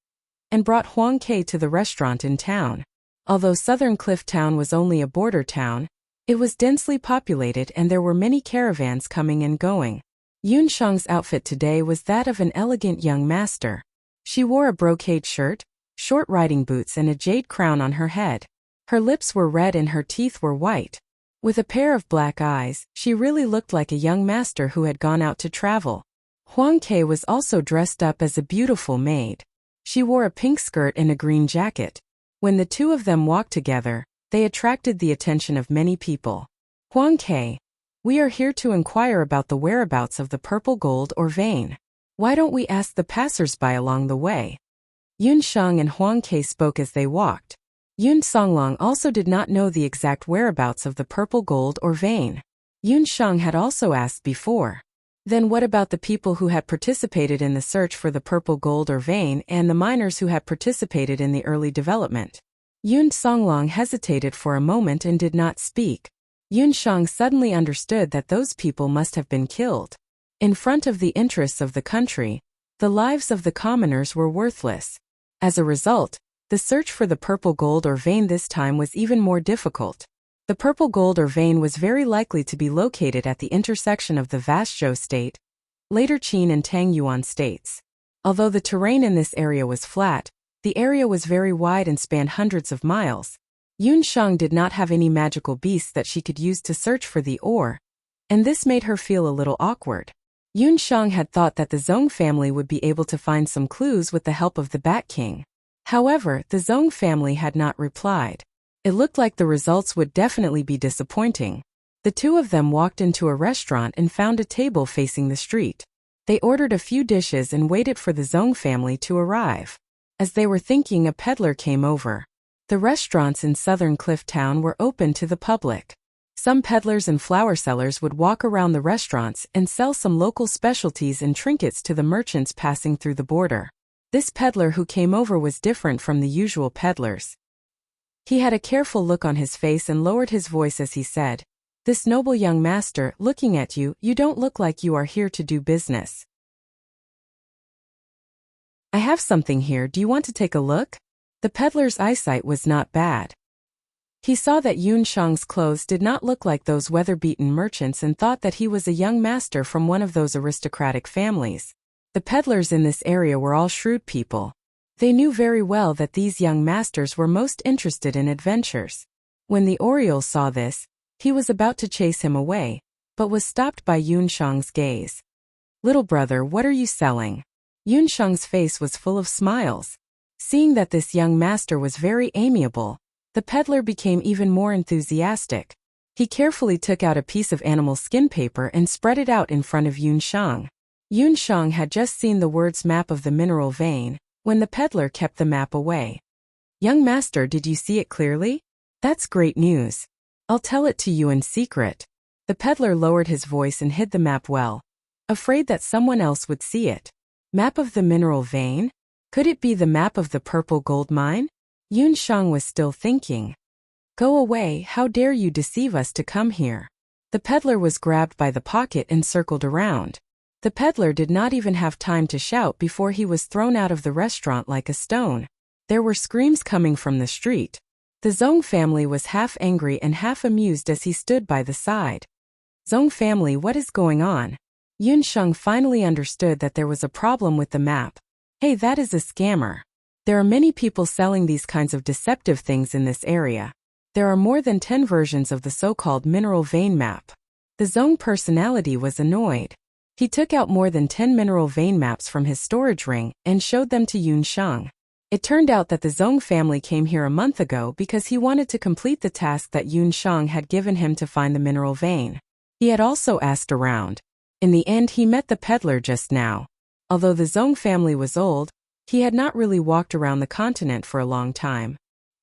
and brought Huang Ke to the restaurant in town. Although Southern Cliff Town was only a border town, it was densely populated and there were many caravans coming and going. Yun Sheng's outfit today was that of an elegant young master. She wore a brocade shirt, short riding boots and a jade crown on her head. Her lips were red and her teeth were white. With a pair of black eyes, she really looked like a young master who had gone out to travel. Huang Ke was also dressed up as a beautiful maid. She wore a pink skirt and a green jacket. When the 2 of them walked together, they attracted the attention of many people. Huang Ke, we are here to inquire about the whereabouts of the purple gold or vein. Why don't we ask the passers-by along the way? Yun Sheng and Huang Ke spoke as they walked. Yun Songlong also did not know the exact whereabouts of the purple gold or vein. Yun Sheng had also asked before. Then what about the people who had participated in the search for the purple gold or vein and the miners who had participated in the early development? Yun Songlong hesitated for a moment and did not speak. Yun Sheng suddenly understood that those people must have been killed. In front of the interests of the country, the lives of the commoners were worthless. As a result, the search for the purple gold or vein this time was even more difficult. The purple gold or vein was very likely to be located at the intersection of the vast Zhou state, later Qin and Tang Yuan states. Although the terrain in this area was flat, the area was very wide and spanned hundreds of miles. Yun Sheng did not have any magical beasts that she could use to search for the ore, and this made her feel a little awkward. Yun Sheng had thought that the Zong family would be able to find some clues with the help of the Bat King. However, the Zong family had not replied. It looked like the results would definitely be disappointing. The 2 of them walked into a restaurant and found a table facing the street. They ordered a few dishes and waited for the Zong family to arrive. As they were thinking, a peddler came over. The restaurants in southern Clifftown were open to the public. Some peddlers and flower sellers would walk around the restaurants and sell some local specialties and trinkets to the merchants passing through the border. This peddler who came over was different from the usual peddlers. He had a careful look on his face and lowered his voice as he said, "This noble young master, looking at you, you don't look like you are here to do business. I have something here, do you want to take a look?" The peddler's eyesight was not bad. He saw that Yun Shang's clothes did not look like those weather-beaten merchants and thought that he was a young master from one of those aristocratic families. The peddlers in this area were all shrewd people. They knew very well that these young masters were most interested in adventures. When the Oriole saw this, he was about to chase him away, but was stopped by Yun Shang's gaze. "Little brother, what are you selling?" Yun Shang's face was full of smiles. Seeing that this young master was very amiable, the peddler became even more enthusiastic. He carefully took out a piece of animal skin paper and spread it out in front of Yun Shang. Yun Shang had just seen the words "map of the mineral vein," when the peddler kept the map away. "Young master, did you see it clearly? That's great news. I'll tell it to you in secret." The peddler lowered his voice and hid the map well, afraid that someone else would see it. Map of the mineral vein? Could it be the map of the purple gold mine? Yun Shang was still thinking. "Go away, how dare you deceive us to come here?" The peddler was grabbed by the pocket and circled around. The peddler did not even have time to shout before he was thrown out of the restaurant like a stone. There were screams coming from the street. The Zong family was half angry and half amused as he stood by the side. "Zong family, what is going on?" Yun Shang finally understood that there was a problem with the map. "Hey, that is a scammer. There are many people selling these kinds of deceptive things in this area. There are more than 10 versions of the so-called mineral vein map." The Zong personality was annoyed. He took out more than 10 mineral vein maps from his storage ring and showed them to Yun Shang. It turned out that the Zong family came here a month ago because he wanted to complete the task that Yun Shang had given him to find the mineral vein. He had also asked around. In the end, he met the peddler just now. Although the Zong family was old, he had not really walked around the continent for a long time.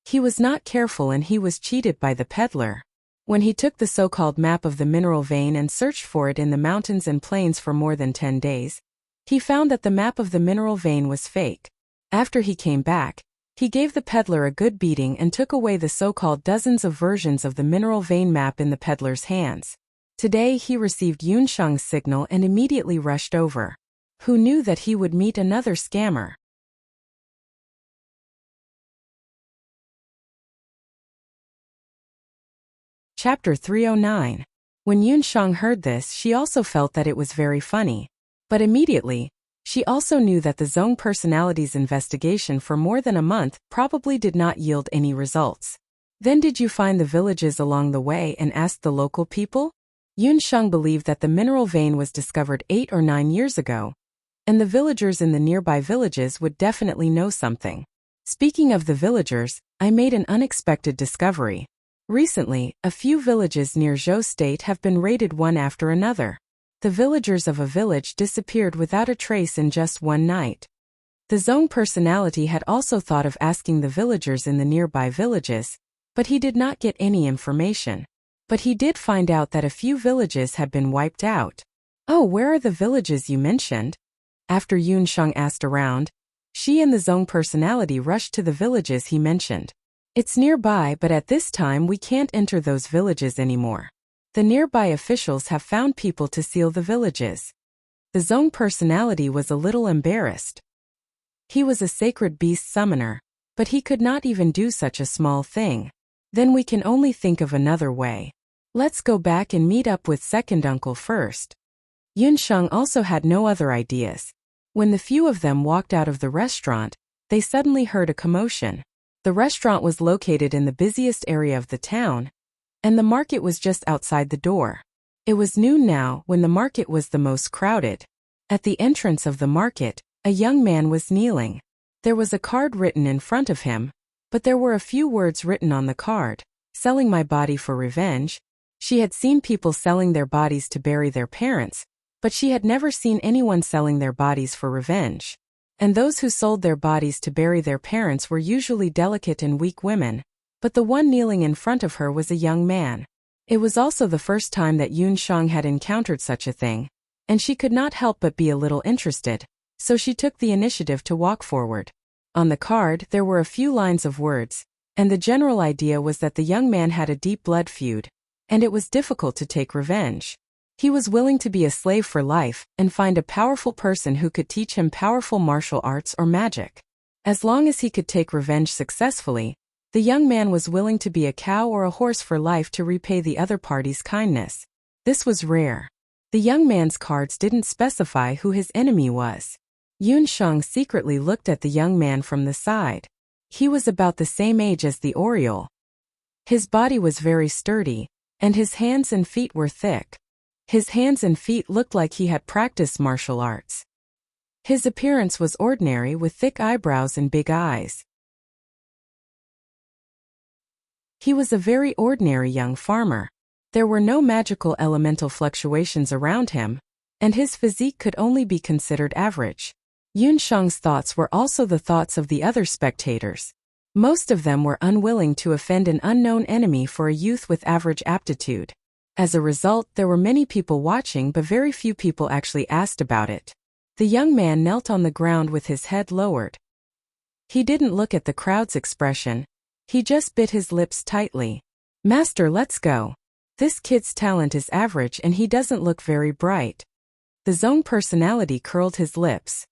He was not careful and he was cheated by the peddler. When he took the so-called map of the mineral vein and searched for it in the mountains and plains for more than 10 days, he found that the map of the mineral vein was fake. After he came back, he gave the peddler a good beating and took away the so-called dozens of versions of the mineral vein map in the peddler's hands. Today he received Yun Shang's signal and immediately rushed over. Who knew that he would meet another scammer? Chapter 309. When Yun Shang heard this, she also felt that it was very funny. But immediately, she also knew that the Zong personality's investigation for more than a month probably did not yield any results. "Then did you find the villages along the way and ask the local people?" Yun Shang believed that the mineral vein was discovered 8 or 9 years ago, and the villagers in the nearby villages would definitely know something. "Speaking of the villagers, I made an unexpected discovery. Recently, a few villages near Zhou State have been raided one after another. The villagers of a village disappeared without a trace in just one night." The Zong personality had also thought of asking the villagers in the nearby villages, but he did not get any information. But he did find out that a few villages had been wiped out. "Oh, where are the villages you mentioned?" After Yun Shang asked around, she and the Zong personality rushed to the villages he mentioned. "It's nearby, but at this time we can't enter those villages anymore. The nearby officials have found people to seal the villages." The Zong personality was a little embarrassed. He was a sacred beast summoner, but he could not even do such a small thing. "Then we can only think of another way. Let's go back and meet up with second uncle first." Yun Shang also had no other ideas. When the few of them walked out of the restaurant, they suddenly heard a commotion. The restaurant was located in the busiest area of the town, and the market was just outside the door. It was noon now when the market was the most crowded. At the entrance of the market, a young man was kneeling. There was a card written in front of him, but there were a few words written on the card. "Selling my body for revenge." She had seen people selling their bodies to bury their parents, but she had never seen anyone selling their bodies for revenge. and those who sold their bodies to bury their parents were usually delicate and weak women, but the one kneeling in front of her was a young man. It was also the first time that Yun Shang had encountered such a thing, and she could not help but be a little interested, so she took the initiative to walk forward. On the card there were a few lines of words, and the general idea was that the young man had a deep blood feud, and it was difficult to take revenge. He was willing to be a slave for life and find a powerful person who could teach him powerful martial arts or magic. As long as he could take revenge successfully, the young man was willing to be a cow or a horse for life to repay the other party's kindness. This was rare. The young man's cards didn't specify who his enemy was. Yun Shang secretly looked at the young man from the side. He was about the same age as the Oriole. His body was very sturdy, and his hands and feet were thick. His hands and feet looked like he had practiced martial arts. His appearance was ordinary with thick eyebrows and big eyes. He was a very ordinary young farmer. There were no magical elemental fluctuations around him, and his physique could only be considered average. Yun Shang's thoughts were also the thoughts of the other spectators. Most of them were unwilling to offend an unknown enemy for a youth with average aptitude. As a result, there were many people watching, but very few people actually asked about it. The young man knelt on the ground with his head lowered. He didn't look at the crowd's expression. He just bit his lips tightly. "Master, let's go. This kid's talent is average and he doesn't look very bright." The Zong personality curled his lips.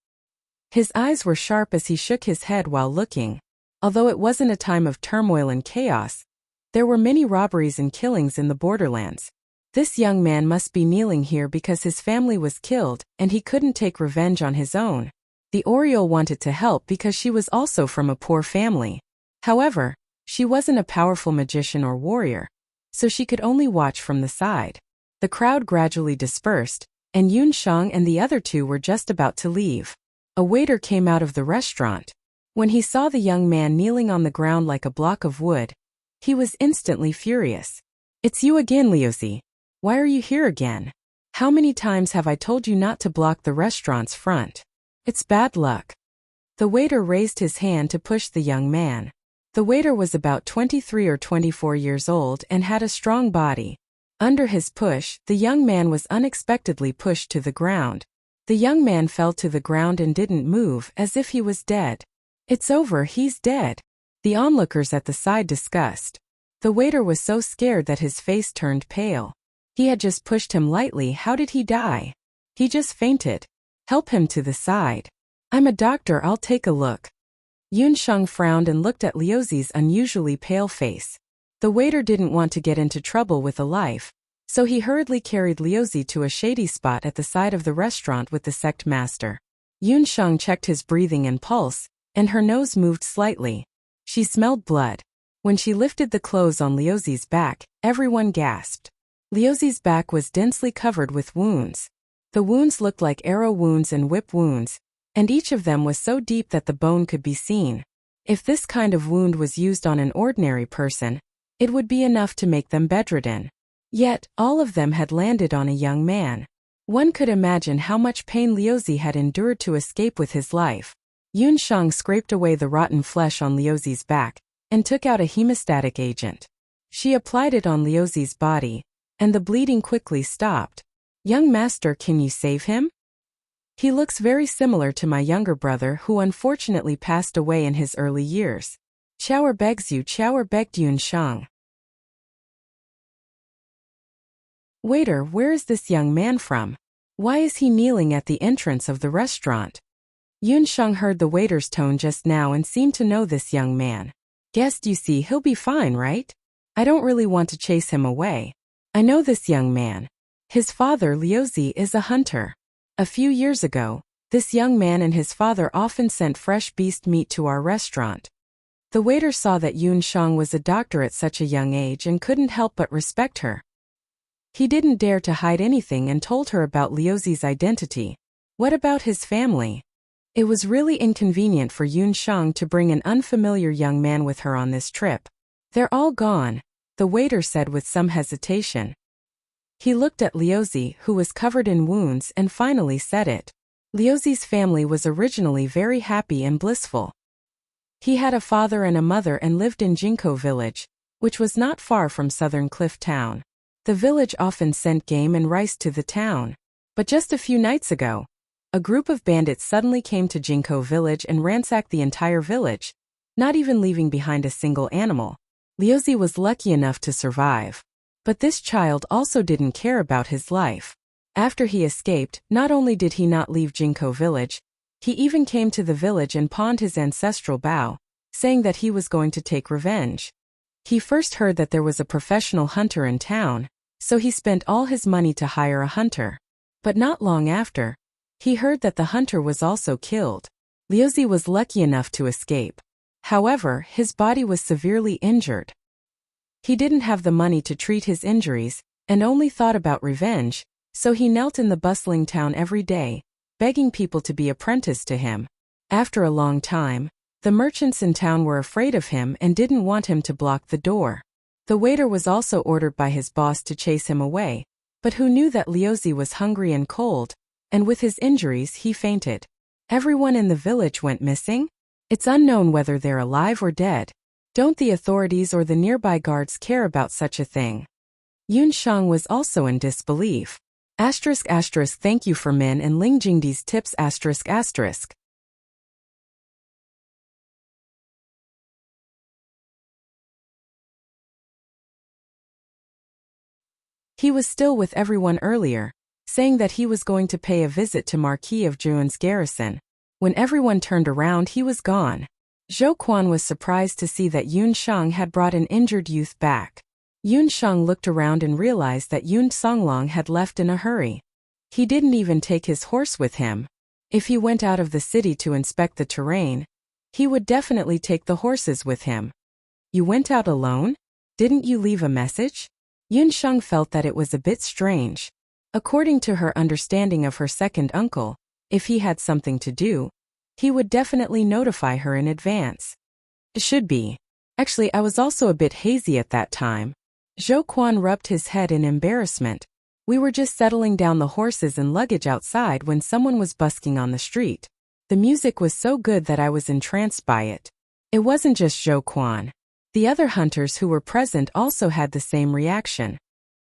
His eyes were sharp as he shook his head while looking. Although it wasn't a time of turmoil and chaos, there were many robberies and killings in the borderlands. This young man must be kneeling here because his family was killed and he couldn't take revenge on his own. The Oriole wanted to help because she was also from a poor family. However, she wasn't a powerful magician or warrior, so she could only watch from the side. The crowd gradually dispersed, and Yun Shang and the other two were just about to leave. A waiter came out of the restaurant. When he saw the young man kneeling on the ground like a block of wood, he was instantly furious. "It's you again, Liuzi. Why are you here again? How many times have I told you not to block the restaurant's front? It's bad luck." The waiter raised his hand to push the young man. The waiter was about 23 or 24 years old and had a strong body. Under his push, the young man was unexpectedly pushed to the ground. The young man fell to the ground and didn't move, as if he was dead. "It's over, he's dead," the onlookers at the side discussed. The waiter was so scared that his face turned pale. He had just pushed him lightly. How did he die? He just fainted. "Help him to the side. I'm a doctor, I'll take a look." Yun Shang frowned and looked at Liuzi's unusually pale face. The waiter didn't want to get into trouble with a life, so he hurriedly carried Liuzi to a shady spot at the side of the restaurant with the sect master. Yun Shang checked his breathing and pulse, and her nose moved slightly. She smelled blood. When she lifted the clothes on Liuzi's back, everyone gasped. Liuzi's back was densely covered with wounds. The wounds looked like arrow wounds and whip wounds, and each of them was so deep that the bone could be seen. If this kind of wound was used on an ordinary person, it would be enough to make them bedridden. Yet, all of them had landed on a young man. One could imagine how much pain Liuzi had endured to escape with his life. Yun Shang scraped away the rotten flesh on Liuzi's back and took out a hemostatic agent. She applied it on Liuzi's body, and the bleeding quickly stopped. "Young master, can you save him? He looks very similar to my younger brother who unfortunately passed away in his early years." "Chower begs you," Chower begged Yun Shang. "Waiter, where is this young man from? Why is he kneeling at the entrance of the restaurant?" Yun Shang heard the waiter's tone just now and seemed to know this young man. "Guessed, you see, he'll be fine, right? I don't really want to chase him away. I know this young man. His father, Liuzi, is a hunter. A few years ago, this young man and his father often sent fresh beast meat to our restaurant." The waiter saw that Yun Shang was a doctor at such a young age and couldn't help but respect her. He didn't dare to hide anything and told her about Liuzi's identity. What about his family? It was really inconvenient for Yun Shang to bring an unfamiliar young man with her on this trip. "They're all gone," the waiter said with some hesitation. He looked at Liuzi, who was covered in wounds, and finally said it. Liuzi's family was originally very happy and blissful. He had a father and a mother and lived in Jinko village, which was not far from southern Cliff Town. The village often sent game and rice to the town. But just a few nights ago, a group of bandits suddenly came to Jinko village and ransacked the entire village, not even leaving behind a single animal. Liuzi was lucky enough to survive. But this child also didn't care about his life. After he escaped, not only did he not leave Jinko village, he even came to the village and pawned his ancestral bow, saying that he was going to take revenge. He first heard that there was a professional hunter in town, so he spent all his money to hire a hunter. But not long after, he heard that the hunter was also killed. Liuzi was lucky enough to escape. However, his body was severely injured. He didn't have the money to treat his injuries, and only thought about revenge, so he knelt in the bustling town every day, begging people to be apprenticed to him. After a long time, the merchants in town were afraid of him and didn't want him to block the door. The waiter was also ordered by his boss to chase him away, but who knew that Liuzi was hungry and cold, and with his injuries he fainted. Everyone in the village went missing? It's unknown whether they're alive or dead. Don't the authorities or the nearby guards care about such a thing? Yun Shang was also in disbelief. Thank you for Min and Ling Jingdi's tips. He was still with everyone earlier, saying that he was going to pay a visit to Marquis of Juan's garrison. When everyone turned around, he was gone. Zhou Quan was surprised to see that Yun Shang had brought an injured youth back. Yun Shang looked around and realized that Yun Songlong had left in a hurry. He didn't even take his horse with him. If he went out of the city to inspect the terrain, he would definitely take the horses with him. You went out alone? Didn't you leave a message? Yun Shang felt that it was a bit strange. According to her understanding of her second uncle, if he had something to do, he would definitely notify her in advance. It should be. Actually, I was also a bit hazy at that time. Zhou Quan rubbed his head in embarrassment. We were just settling down the horses and luggage outside when someone was busking on the street. The music was so good that I was entranced by it. It wasn't just Zhou Quan. The other hunters who were present also had the same reaction.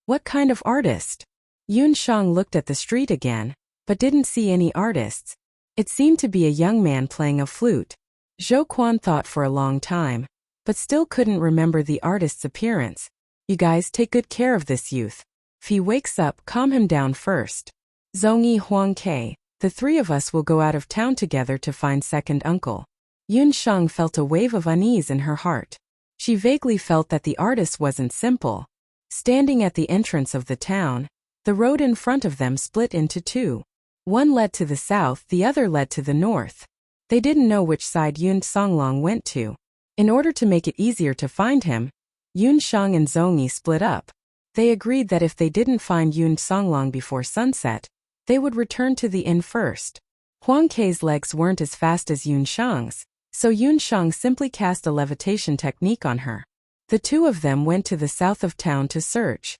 What kind of artist? Yun Shang looked at the street again, but didn't see any artists. It seemed to be a young man playing a flute. Zhou Quan thought for a long time, but still couldn't remember the artist's appearance. You guys take good care of this youth. If he wakes up, calm him down first. Zhongyi Huang Ke, the three of us will go out of town together to find second uncle. Yun Shang felt a wave of unease in her heart. She vaguely felt that the artist wasn't simple. Standing at the entrance of the town, the road in front of them split into two. One led to the south, the other led to the north. They didn't know which side Yun Songlong went to. In order to make it easier to find him, Yun Shang and Zhongyi split up. They agreed that if they didn't find Yun Songlong before sunset, they would return to the inn first. Huang Ke's legs weren't as fast as Yun Shang's, so Yun Shang simply cast a levitation technique on her. The two of them went to the south of town to search.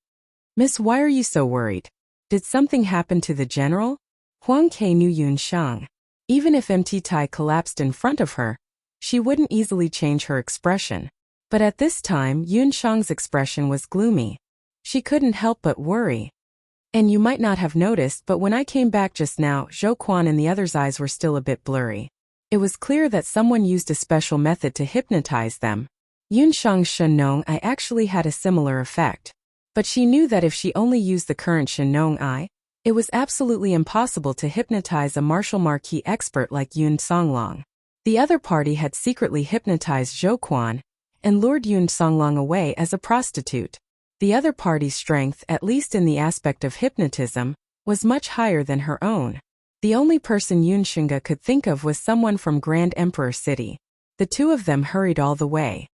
Miss, why are you so worried? Did something happen to the general? Huang Ke knew Yun Shang. Even if Mt Tai collapsed in front of her, she wouldn't easily change her expression. But at this time, Yun Shang's expression was gloomy. She couldn't help but worry. And you might not have noticed, but when I came back just now, Zhou Quan and the other's eyes were still a bit blurry. It was clear that someone used a special method to hypnotize them. Yun Shang's Shenong Eye actually had a similar effect. But she knew that if she only used the current Shenong Eye, it was absolutely impossible to hypnotize a martial marquis expert like Yun Songlong. The other party had secretly hypnotized Zhou Quan and lured Yun Songlong away as a prostitute. The other party's strength, at least in the aspect of hypnotism, was much higher than her own. The only person Yun Shinga could think of was someone from Grand Emperor City. The two of them hurried all the way.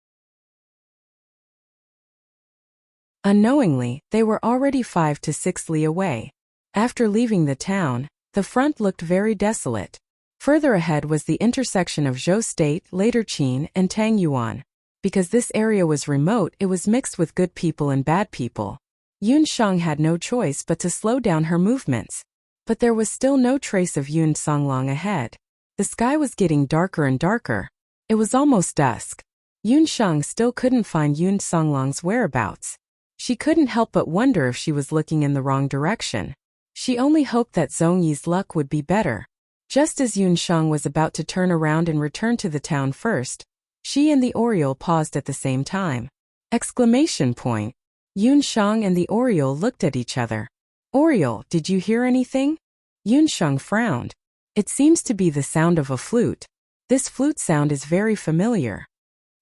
Unknowingly, they were already 5 to 6 li away. After leaving the town, the front looked very desolate. Further ahead was the intersection of Zhou State, later Qin, and Tang Yuan. Because this area was remote, it was mixed with good people and bad people. Yun Shang had no choice but to slow down her movements. But there was still no trace of Yun Songlong ahead. The sky was getting darker and darker. It was almost dusk. Yun Sheng still couldn't find Yun Songlong's whereabouts. She couldn't help but wonder if she was looking in the wrong direction. She only hoped that Zhong Yi's luck would be better. Just as Yun Sheng was about to turn around and return to the town first, she and the Oriole paused at the same time. Exclamation point. Yun Sheng and the Oriole looked at each other. Oriole, did you hear anything? Yun Sheng frowned. It seems to be the sound of a flute. This flute sound is very familiar.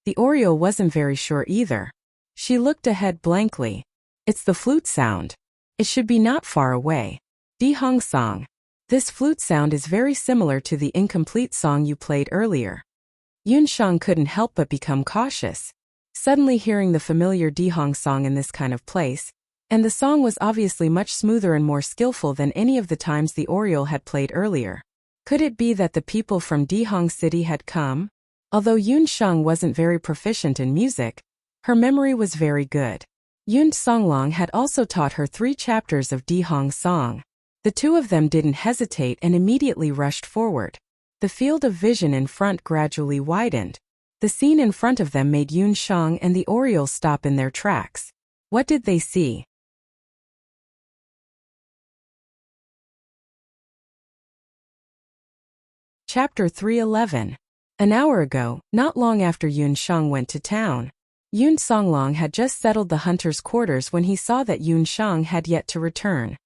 The Oriole wasn't very sure either. She looked ahead blankly. It's the flute sound. It should be not far away. Di Hong Song. This flute sound is very similar to the incomplete song you played earlier. Yun Sheng couldn't help but become cautious. Suddenly hearing the familiar Di Hong song in this kind of place, and the song was obviously much smoother and more skillful than any of the times the Oriole had played earlier. Could it be that the people from Di Hong City had come? Although Yun Sheng wasn't very proficient in music, her memory was very good. Yun Songlong had also taught her 3 chapters of Di Hong song. The two of them didn't hesitate and immediately rushed forward. The field of vision in front gradually widened. The scene in front of them made Yun Sheng and the Oriole stop in their tracks. What did they see? Chapter 311. An hour ago, not long after Yun Sheng went to town, Yun Songlong had just settled the hunter's quarters when he saw that Yun Sheng had yet to return.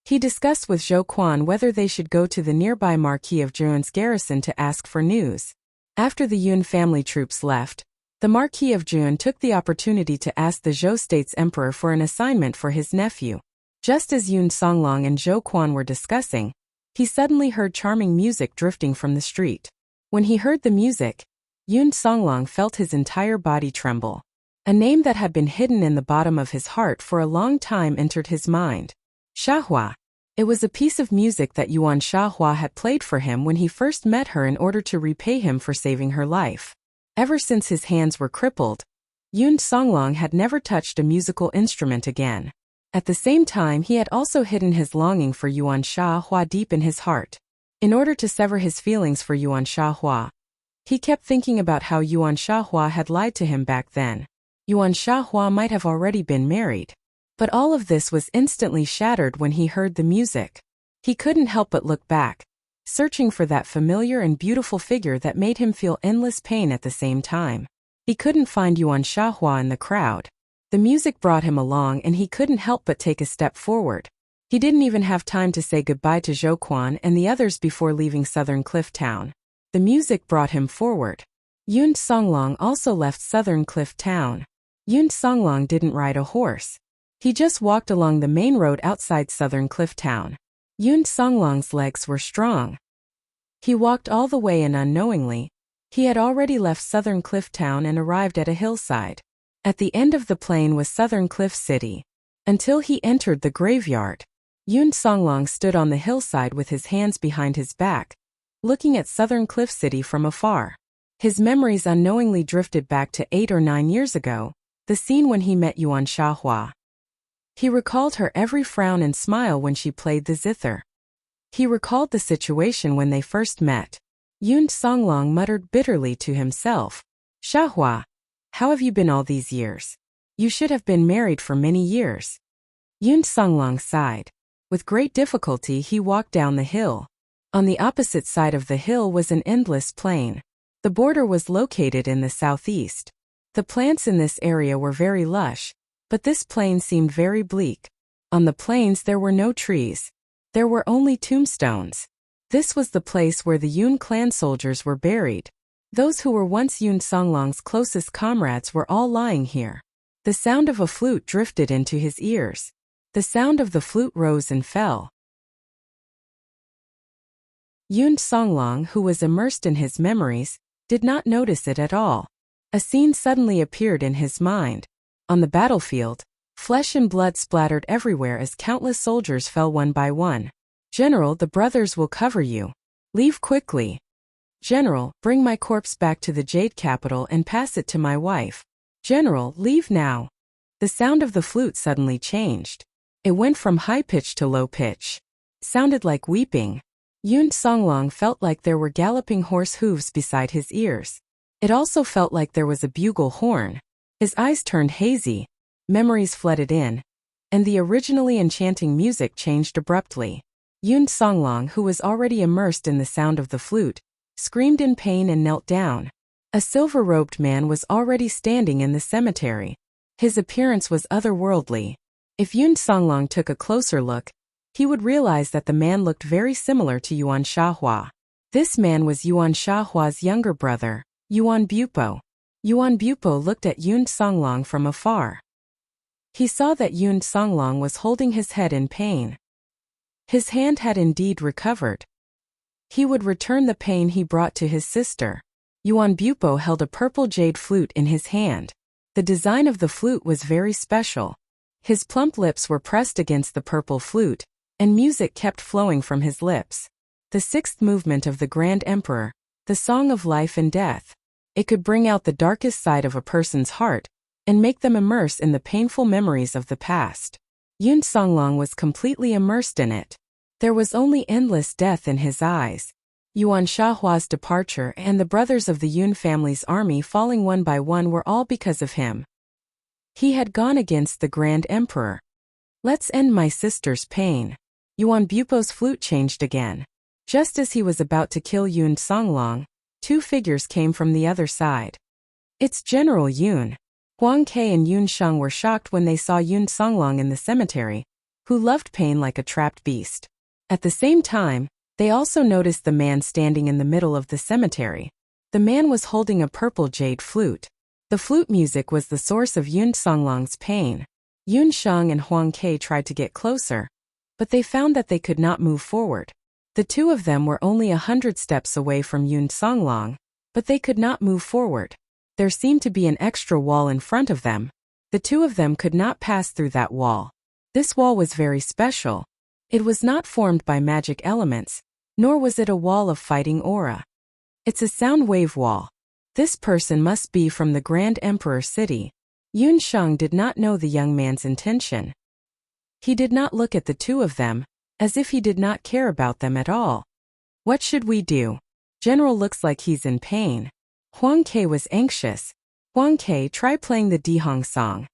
He discussed with Zhou Quan whether they should go to the nearby Marquis of Zhuan's garrison to ask for news. After the Yun family troops left, the Marquis of Zhuan took the opportunity to ask the Zhou state's emperor for an assignment for his nephew. Just as Yun Songlong and Zhou Quan were discussing, he suddenly heard charming music drifting from the street. When he heard the music, Yun Songlong felt his entire body tremble. A name that had been hidden in the bottom of his heart for a long time entered his mind. Shahua. It was a piece of music that Yuan Shahua had played for him when he first met her in order to repay him for saving her life. Ever since his hands were crippled, Yun Songlong had never touched a musical instrument again. At the same time, he had also hidden his longing for Yuan Shahua deep in his heart. In order to sever his feelings for Yuan Shahua, he kept thinking about how Yuan Shahua had lied to him back then. Yuan Shahua might have already been married. But all of this was instantly shattered when he heard the music. He couldn't help but look back, searching for that familiar and beautiful figure that made him feel endless pain at the same time. He couldn't find Yuan Shahua in the crowd. The music brought him along and he couldn't help but take a step forward. He didn't even have time to say goodbye to Zhou Quan and the others before leaving Southern Cliff Town. The music brought him forward. Yun Songlong also left Southern Cliff Town. Yun Songlong didn't ride a horse. He just walked along the main road outside Southern Cliff Town. Yun Songlong's legs were strong. He walked all the way and unknowingly, he had already left Southern Cliff Town and arrived at a hillside. At the end of the plain was Southern Cliff City. Until he entered the graveyard, Yun Songlong stood on the hillside with his hands behind his back, looking at Southern Cliff City from afar. His memories unknowingly drifted back to 8 or 9 years ago, the scene when he met Yuan Shahua. He recalled her every frown and smile when she played the zither. He recalled the situation when they first met. Yun Songlong muttered bitterly to himself, "Shahua, how have you been all these years? You should have been married for many years." Yun Songlong sighed. With great difficulty he walked down the hill. On the opposite side of the hill was an endless plain. The border was located in the southeast. The plants in this area were very lush, but this plain seemed very bleak. On the plains there were no trees. There were only tombstones. This was the place where the Yun clan soldiers were buried. Those who were once Yun Songlong's closest comrades were all lying here. The sound of a flute drifted into his ears. The sound of the flute rose and fell. Yun Songlong, who was immersed in his memories, did not notice it at all. A scene suddenly appeared in his mind. On the battlefield, flesh and blood splattered everywhere as countless soldiers fell one by one. "General, the brothers will cover you. Leave quickly. General, bring my corpse back to the Jade capital and pass it to my wife. General, leave now." The sound of the flute suddenly changed. It went from high pitch to low pitch. sounded like weeping. Yun Songlong felt like there were galloping horse hooves beside his ears. It also felt like there was a bugle horn. His eyes turned hazy, memories flooded in, and the originally enchanting music changed abruptly. Yun Songlong, who was already immersed in the sound of the flute, screamed in pain and knelt down. A silver-robed man was already standing in the cemetery. His appearance was otherworldly. If Yun Songlong took a closer look, he would realize that the man looked very similar to Yuan Shahua. This man was Yuan Shahua's younger brother, Yuan Bupo. Yuan Bupo looked at Yun Songlong from afar. He saw that Yun Songlong was holding his head in pain. His hand had indeed recovered. He would return the pain he brought to his sister. Yuan Bupo held a purple jade flute in his hand. The design of the flute was very special. His plump lips were pressed against the purple flute, and music kept flowing from his lips. The sixth movement of the Grand Emperor, the Song of Life and Death. It could bring out the darkest side of a person's heart and make them immerse in the painful memories of the past. Yun Songlong was completely immersed in it. There was only endless death in his eyes. Yuan Shahua's departure and the brothers of the Yun family's army falling one by one were all because of him. He had gone against the Grand Emperor. Let's end my sister's pain. Yuan Bupo's flute changed again. Just as he was about to kill Yun Songlong, two figures came from the other side. It's General Yun. Huang Ke and Yun Sheng were shocked when they saw Yun Songlong in the cemetery, who loved pain like a trapped beast. At the same time, they also noticed the man standing in the middle of the cemetery. The man was holding a purple jade flute. The flute music was the source of Yun Songlong's pain. Yun Sheng and Huang Ke tried to get closer, but they found that they could not move forward. The two of them were only 100 steps away from Yun Songlong, but they could not move forward. There seemed to be an extra wall in front of them. The two of them could not pass through that wall. This wall was very special. It was not formed by magic elements, nor was it a wall of fighting aura. It's a sound wave wall. This person must be from the Grand Emperor City. Yun Sheng did not know the young man's intention. He did not look at the two of them, as if he did not care about them at all. What should we do? General looks like he's in pain. Huang Ke was anxious. Huang Ke, try playing the Dihong song.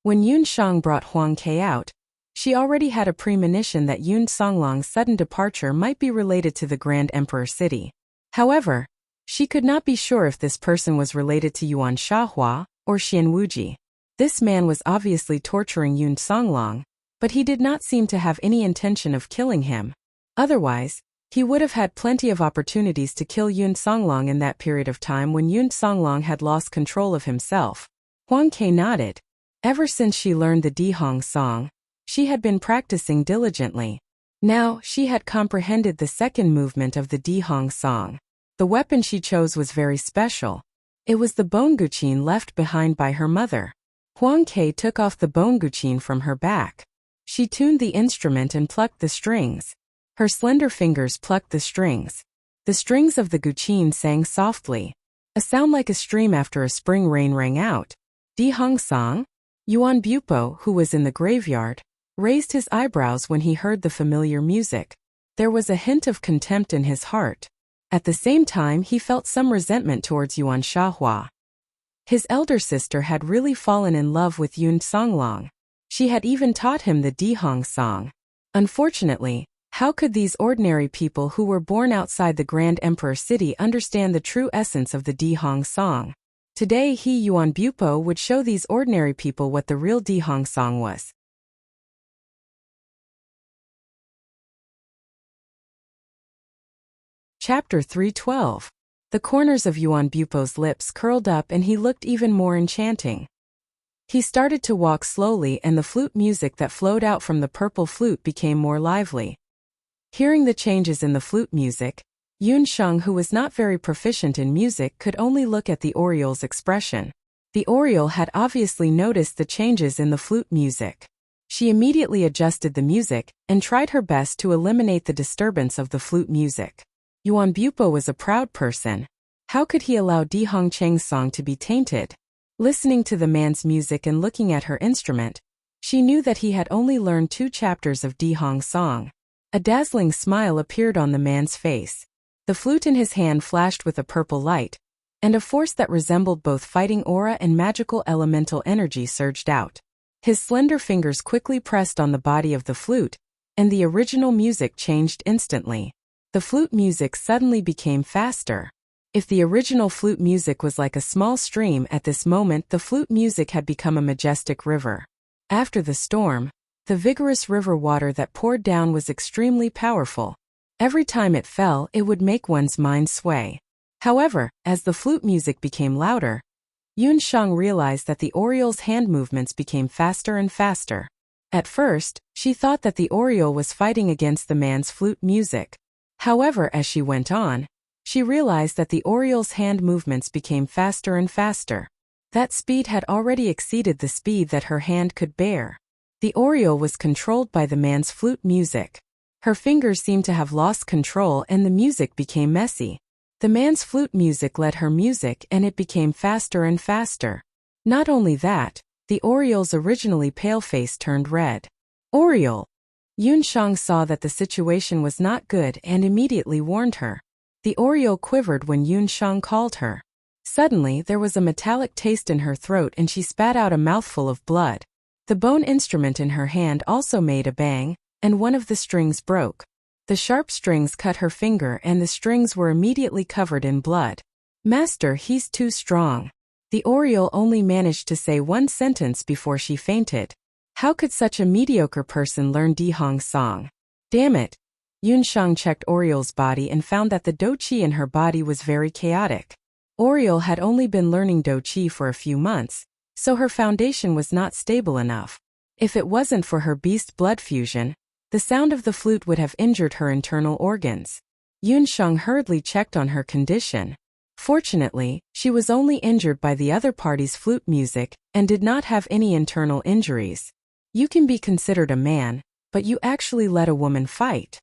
When Yun Sheng brought Huang Ke out, she already had a premonition that Yun Songlong's sudden departure might be related to the Grand Emperor City. However, she could not be sure if this person was related to Yuan Shahua or Xian Wuji. This man was obviously torturing Yun Songlong, but he did not seem to have any intention of killing him. Otherwise, he would have had plenty of opportunities to kill Yun Songlong in that period of time when Yun Songlong had lost control of himself. Huang Ke nodded. Ever since she learned the Dihong song, she had been practicing diligently. Now, she had comprehended the second movement of the Dihong song. The weapon she chose was very special. It was the bone guqin left behind by her mother. Huang Ke took off the bone guqin from her back. She tuned the instrument and plucked the strings. Her slender fingers plucked the strings. The strings of the guqin sang softly. A sound like a stream after a spring rain rang out. Dihong song? Yuan Bupo, who was in the graveyard, raised his eyebrows when he heard the familiar music. There was a hint of contempt in his heart. At the same time, he felt some resentment towards Yuan Shahua. His elder sister had really fallen in love with Yun Songlong. She had even taught him the Dihong song. Unfortunately, how could these ordinary people who were born outside the Grand Emperor City understand the true essence of the Dihong song? Today Yuan Bupo would show these ordinary people what the real Dihong song was. Chapter 312. The corners of Yuan Bupo's lips curled up and he looked even more enchanting. He started to walk slowly and the flute music that flowed out from the purple flute became more lively. Hearing the changes in the flute music, Yun Sheng, who was not very proficient in music, could only look at the Oriole's expression. The Oriole had obviously noticed the changes in the flute music. She immediately adjusted the music and tried her best to eliminate the disturbance of the flute music. Yuan Bupo was a proud person. How could he allow Dihong Cheng's song to be tainted? Listening to the man's music and looking at her instrument, She knew that he had only learned 2 chapters of Dihong song. A dazzling smile appeared on the man's face. The flute in his hand flashed with a purple light, and a force that resembled both fighting aura and magical elemental energy surged out. His slender fingers quickly pressed on the body of the flute, and the original music changed instantly. The flute music suddenly became faster. If the original flute music was like a small stream, at this moment the flute music had become a majestic river. After the storm, the vigorous river water that poured down was extremely powerful. Every time it fell, it would make one's mind sway. However, as the flute music became louder, Yun Shang realized that the Oriole's hand movements became faster and faster. At first, she thought that the Oriole was fighting against the man's flute music. However, as she went on, she realized that the Oriole's hand movements became faster and faster. That speed had already exceeded the speed that her hand could bear. The Oriole was controlled by the man's flute music. Her fingers seemed to have lost control and the music became messy. The man's flute music led her music and it became faster and faster. Not only that, the Oriole's originally pale face turned red. Oriole! Yun Shang saw that the situation was not good and immediately warned her. The Oriole quivered when Yun Shang called her. Suddenly there was a metallic taste in her throat and she spat out a mouthful of blood. The bone instrument in her hand also made a bang, and one of the strings broke. The sharp strings cut her finger and the strings were immediately covered in blood. Master, he's too strong. The Oriole only managed to say one sentence before she fainted. How could such a mediocre person learn Dihong song? Damn it. Yun Shang checked Oriole's body and found that the Do Qi in her body was very chaotic. Oriole had only been learning Do Qi for a few months, so her foundation was not stable enough. If it wasn't for her beast blood fusion, the sound of the flute would have injured her internal organs. Yun Shang hurriedly checked on her condition. Fortunately, she was only injured by the other party's flute music and did not have any internal injuries. You can be considered a man, but you actually let a woman fight.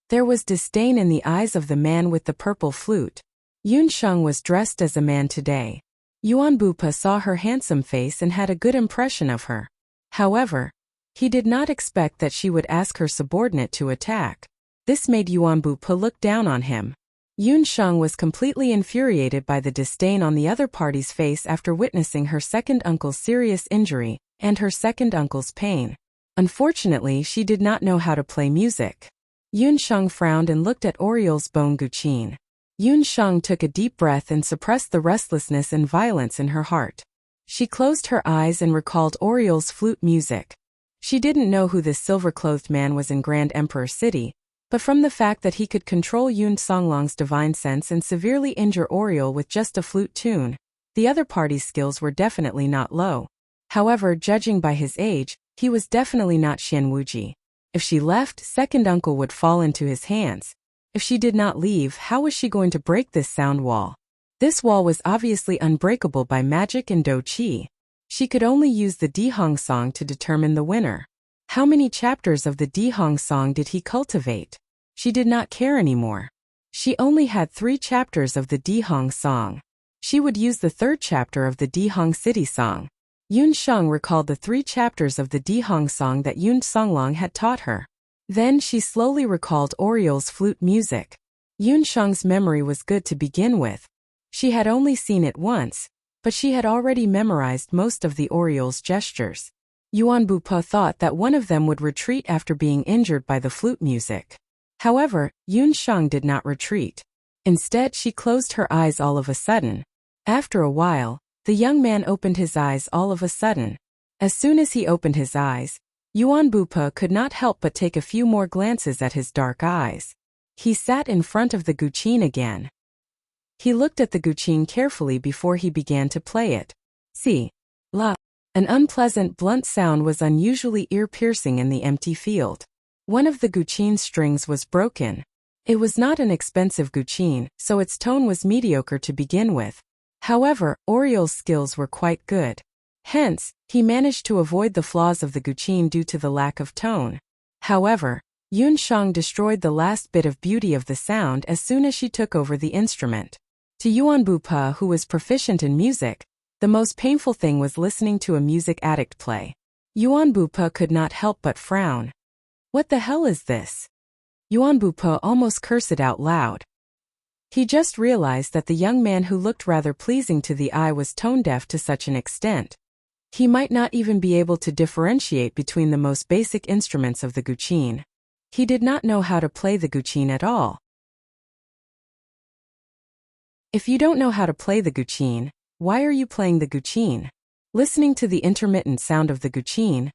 There was disdain in the eyes of the man with the purple flute. Yun Shang was dressed as a man today. Yuan Bupa saw her handsome face and had a good impression of her. However, he did not expect that she would ask her subordinate to attack. This made Yuan Bupa look down on him. Yun Shang was completely infuriated by the disdain on the other party's face after witnessing her second uncle's serious injury and her second uncle's pain. Unfortunately, she did not know how to play music. Yun Shang frowned and looked at Oriole's bone guqin. Yun Shang took a deep breath and suppressed the restlessness and violence in her heart. She closed her eyes and recalled Oriole's flute music. She didn't know who this silver-clothed man was in Grand Emperor City, but from the fact that he could control Yun Songlong's divine sense and severely injure Oriole with just a flute tune, the other party's skills were definitely not low. However, judging by his age, he was definitely not Xian Wuji. If she left, second uncle would fall into his hands. If she did not leave, how was she going to break this sound wall? This wall was obviously unbreakable by magic and Do Qi. She could only use the Dihong song to determine the winner. How many chapters of the Dihong song did he cultivate? She did not care anymore. She only had 3 chapters of the Dihong song. She would use the 3rd chapter of the Dihong city song. Yun Shang recalled the 3 chapters of the Dihong song that Yun Songlong had taught her. Then she slowly recalled Oriole's flute music. Yun Shang's memory was good to begin with. She had only seen it once, but she had already memorized most of the Oriole's gestures. Yuan Bupa thought that one of them would retreat after being injured by the flute music. However, Yun Shang did not retreat. Instead, she closed her eyes all of a sudden. After a while, the young man opened his eyes all of a sudden. As soon as he opened his eyes, Yuan Bupa could not help but take a few more glances at his dark eyes. He sat in front of the guqin again. He looked at the guqin carefully before he began to play it. Si. La. An unpleasant blunt sound was unusually ear-piercing in the empty field. One of the guqin strings was broken. It was not an expensive guqin, so its tone was mediocre to begin with. However, Oriole's skills were quite good. Hence, he managed to avoid the flaws of the guqin due to the lack of tone. However, Yun Shang destroyed the last bit of beauty of the sound as soon as she took over the instrument. To Yuan Bupa, who was proficient in music, The most painful thing was listening to a music addict play. Yuan Bupe could not help but frown. What the hell is this? Yuan Bupe almost cursed it out loud. He just realized that the young man who looked rather pleasing to the eye was tone-deaf to such an extent. He might not even be able to differentiate between the most basic instruments of the guqin. He did not know how to play the guqin at all. If you don't know how to play the guqin, why are you playing the guqin? Listening to the intermittent sound of the guqin,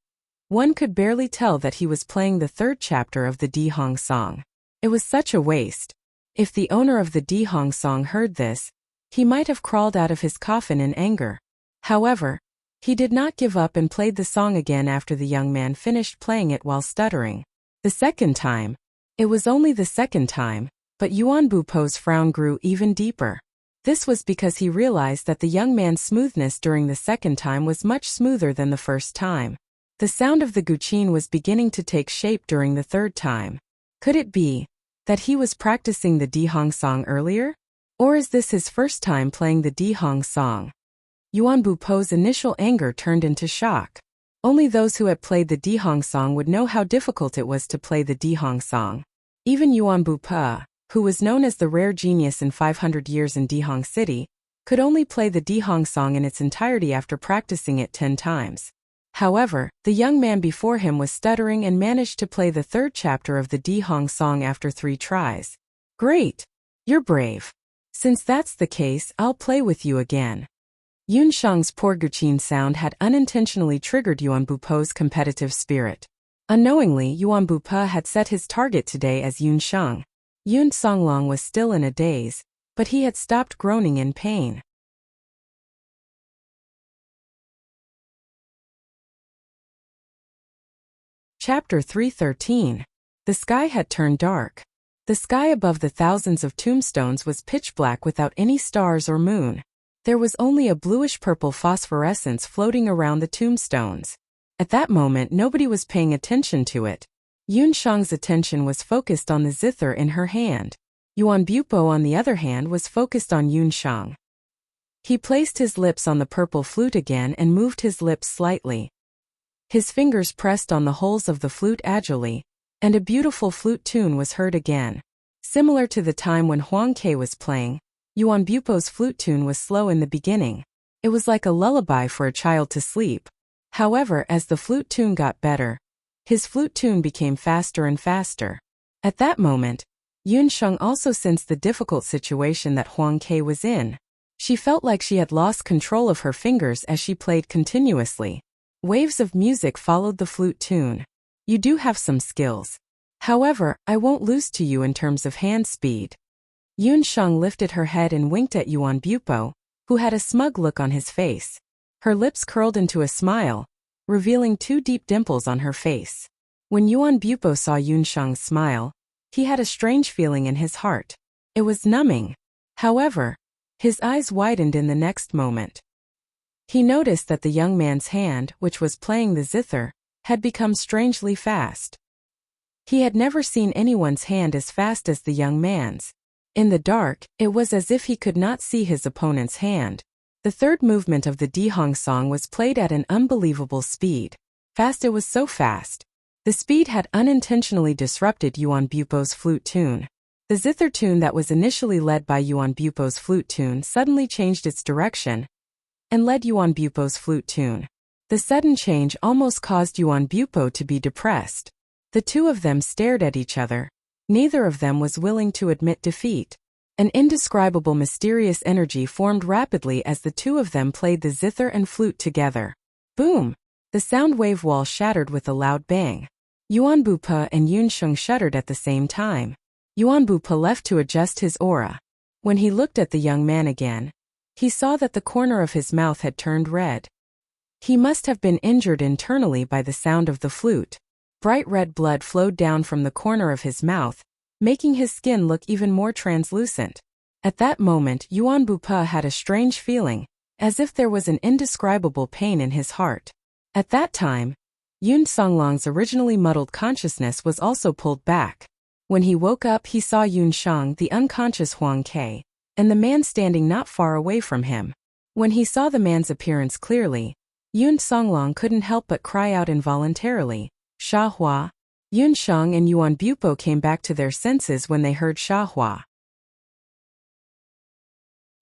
one could barely tell that he was playing the third chapter of the Dihong song. It was such a waste. If the owner of the Dihong song heard this, he might have crawled out of his coffin in anger. However, he did not give up and played the song again after the young man finished playing it while stuttering. The second time. It was only the second time, but Yuan Bupe's frown grew even deeper. This was because he realized that the young man's smoothness during the second time was much smoother than the first time. The sound of the guqin was beginning to take shape during the third time. Could it be that he was practicing the Dihong song earlier? Or is this his first time playing the Dihong song? Yuan Bupe's initial anger turned into shock. Only those who had played the Dihong song would know how difficult it was to play the Dihong song. Even Yuan Bupe, who was known as the rare genius in 500 years in Dihong City, could only play the Dihong song in its entirety after practicing it 10 times. However, the young man before him was stuttering and managed to play the third chapter of the Dihong song after 3 tries. Great! You're brave. Since that's the case, I'll play with you again. Yun Shang's poor guqin sound had unintentionally triggered Yuan Bupe's competitive spirit. Unknowingly, Yuan Bupe had set his target today as Yun Shang. Yun Songlong was still in a daze, but he had stopped groaning in pain. Chapter 313. The sky had turned dark. The sky above the thousands of tombstones was pitch black without any stars or moon. There was only a bluish-purple phosphorescence floating around the tombstones. At that moment nobody was paying attention to it. Yun Shang's attention was focused on the zither in her hand. Yuan Bupe, on the other hand, was focused on Yun Shang. He placed his lips on the purple flute again and moved his lips slightly. His fingers pressed on the holes of the flute agilely, and a beautiful flute tune was heard again. Similar to the time when Huang Ke was playing, Yuan Bupe's flute tune was slow in the beginning. It was like a lullaby for a child to sleep. However, as the flute tune got better, his flute tune became faster and faster. At that moment, Yun Shang also sensed the difficult situation that Huang Ke was in. She felt like she had lost control of her fingers as she played continuously. Waves of music followed the flute tune. You do have some skills. However, I won't lose to you in terms of hand speed. Yun Shang lifted her head and winked at Yuan Bupe, who had a smug look on his face. Her lips curled into a smile, revealing 2 deep dimples on her face. When Yuan Bupe saw Yun Shang's smile, he had a strange feeling in his heart. It was numbing. However, his eyes widened in the next moment. He noticed that the young man's hand, which was playing the zither, had become strangely fast. He had never seen anyone's hand as fast as the young man's. In the dark, it was as if he could not see his opponent's hand. The third movement of the Dihong song was played at an unbelievable speed. Fast, it was so fast. The speed had unintentionally disrupted Yuan Bupe's flute tune. The zither tune that was initially led by Yuan Bupe's flute tune suddenly changed its direction and led Yuan Bupe's flute tune. The sudden change almost caused Yuan Bupe to be depressed. The two of them stared at each other. Neither of them was willing to admit defeat. An indescribable mysterious energy formed rapidly as the two of them played the zither and flute together. Boom! The sound wave wall shattered with a loud bang. Yuan Bupe and Yun Shang shuddered at the same time. Yuan Bupe left to adjust his aura. When he looked at the young man again, he saw that the corner of his mouth had turned red. He must have been injured internally by the sound of the flute. Bright red blood flowed down from the corner of his mouth, making his skin look even more translucent. At that moment, Yuan Bupe had a strange feeling, as if there was an indescribable pain in his heart. At that time, Yun Songlong's originally muddled consciousness was also pulled back. When he woke up, he saw Yun Shang, the unconscious Huang Ke, and the man standing not far away from him. When he saw the man's appearance clearly, Yun Songlong couldn't help but cry out involuntarily, "Sha Hua!" Yun Sheng and Yuan Bupo came back to their senses when they heard Sha Hua.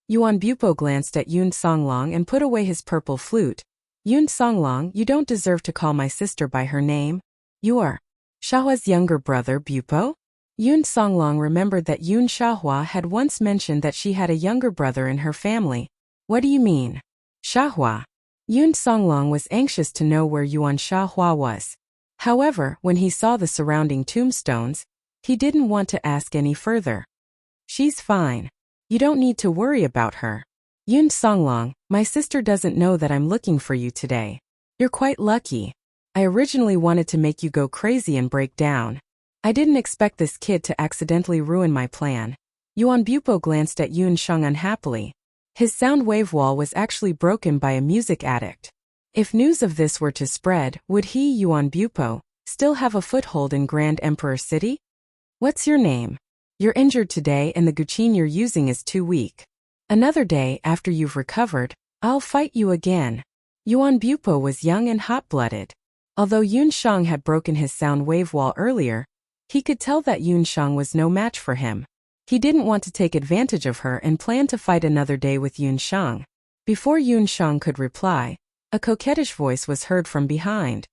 Yuan Bupo glanced at Yun Songlong and put away his purple flute. "Yun Songlong, you don't deserve to call my sister by her name. You are Sha Hua's younger brother, Bupo?" Yun Songlong remembered that Yun Sha Hua had once mentioned that she had a younger brother in her family. "What do you mean, Sha Hua?" Yun Songlong was anxious to know where Yuan Sha Hua was. However, when he saw the surrounding tombstones, he didn't want to ask any further. "She's fine. You don't need to worry about her. Yun Songlong, my sister doesn't know that I'm looking for you today. You're quite lucky. I originally wanted to make you go crazy and break down. I didn't expect this kid to accidentally ruin my plan." Yuan Bupo glanced at Yun Sheng unhappily. His sound wave wall was actually broken by a music addict. If news of this were to spread, would he, Yuan Bupo, still have a foothold in Grand Emperor City? "What's your name? You're injured today and the guqin you're using is too weak. Another day after you've recovered, I'll fight you again." Yuan Bupo was young and hot-blooded. Although Yun Sheng had broken his sound wave wall earlier, he could tell that Yun Sheng was no match for him. He didn't want to take advantage of her and planned to fight another day with Yun Sheng. Before Yun Sheng could reply, a coquettish voice was heard from behind.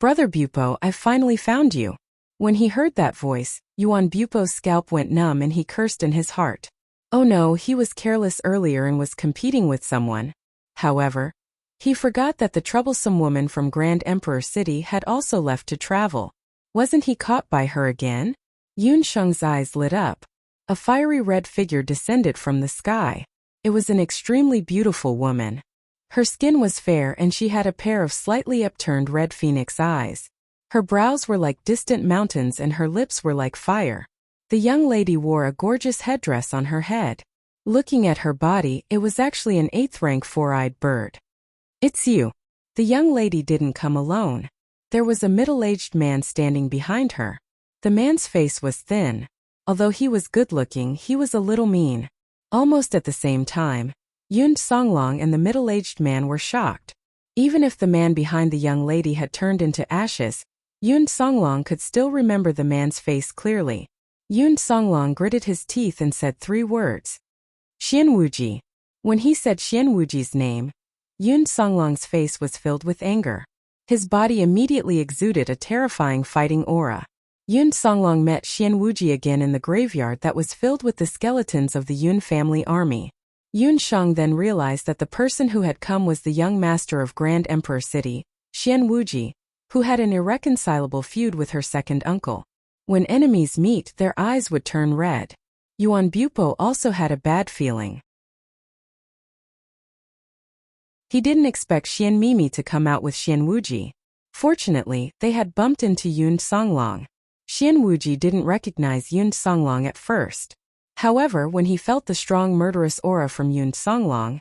"Brother Bupo, I've finally found you." When he heard that voice, Yuan Bupo's scalp went numb and he cursed in his heart. Oh no, he was careless earlier and was competing with someone. However, he forgot that the troublesome woman from Grand Emperor City had also left to travel. Wasn't he caught by her again? Yun Sheng's eyes lit up. A fiery red figure descended from the sky. It was an extremely beautiful woman. Her skin was fair and she had a pair of slightly upturned red phoenix eyes. Her brows were like distant mountains and her lips were like fire. The young lady wore a gorgeous headdress on her head. Looking at her body, it was actually an 8th-rank four-eyed bird. "It's you." The young lady didn't come alone. There was a middle-aged man standing behind her. The man's face was thin. Although he was good-looking, he was a little mean. Almost at the same time, Yun Songlong and the middle-aged man were shocked. Even if the man behind the young lady had turned into ashes, Yun Songlong could still remember the man's face clearly. Yun Songlong gritted his teeth and said 3 words. "Xianwuji." When he said Xianwuji's name, Yun Songlong's face was filled with anger. His body immediately exuded a terrifying fighting aura. Yun Songlong met Xianwuji again in the graveyard that was filled with the skeletons of the Yun family army. Yun Sheng then realized that the person who had come was the young master of Grand Emperor City, Xianwuji, who had an irreconcilable feud with her second uncle. When enemies meet, their eyes would turn red. Yuan Bupo also had a bad feeling. He didn't expect Xian Mimi to come out with Xianwuji. Fortunately, they had bumped into Yun Songlong. Xianwuji didn't recognize Yun Songlong at first. However, when he felt the strong murderous aura from Yun Songlong,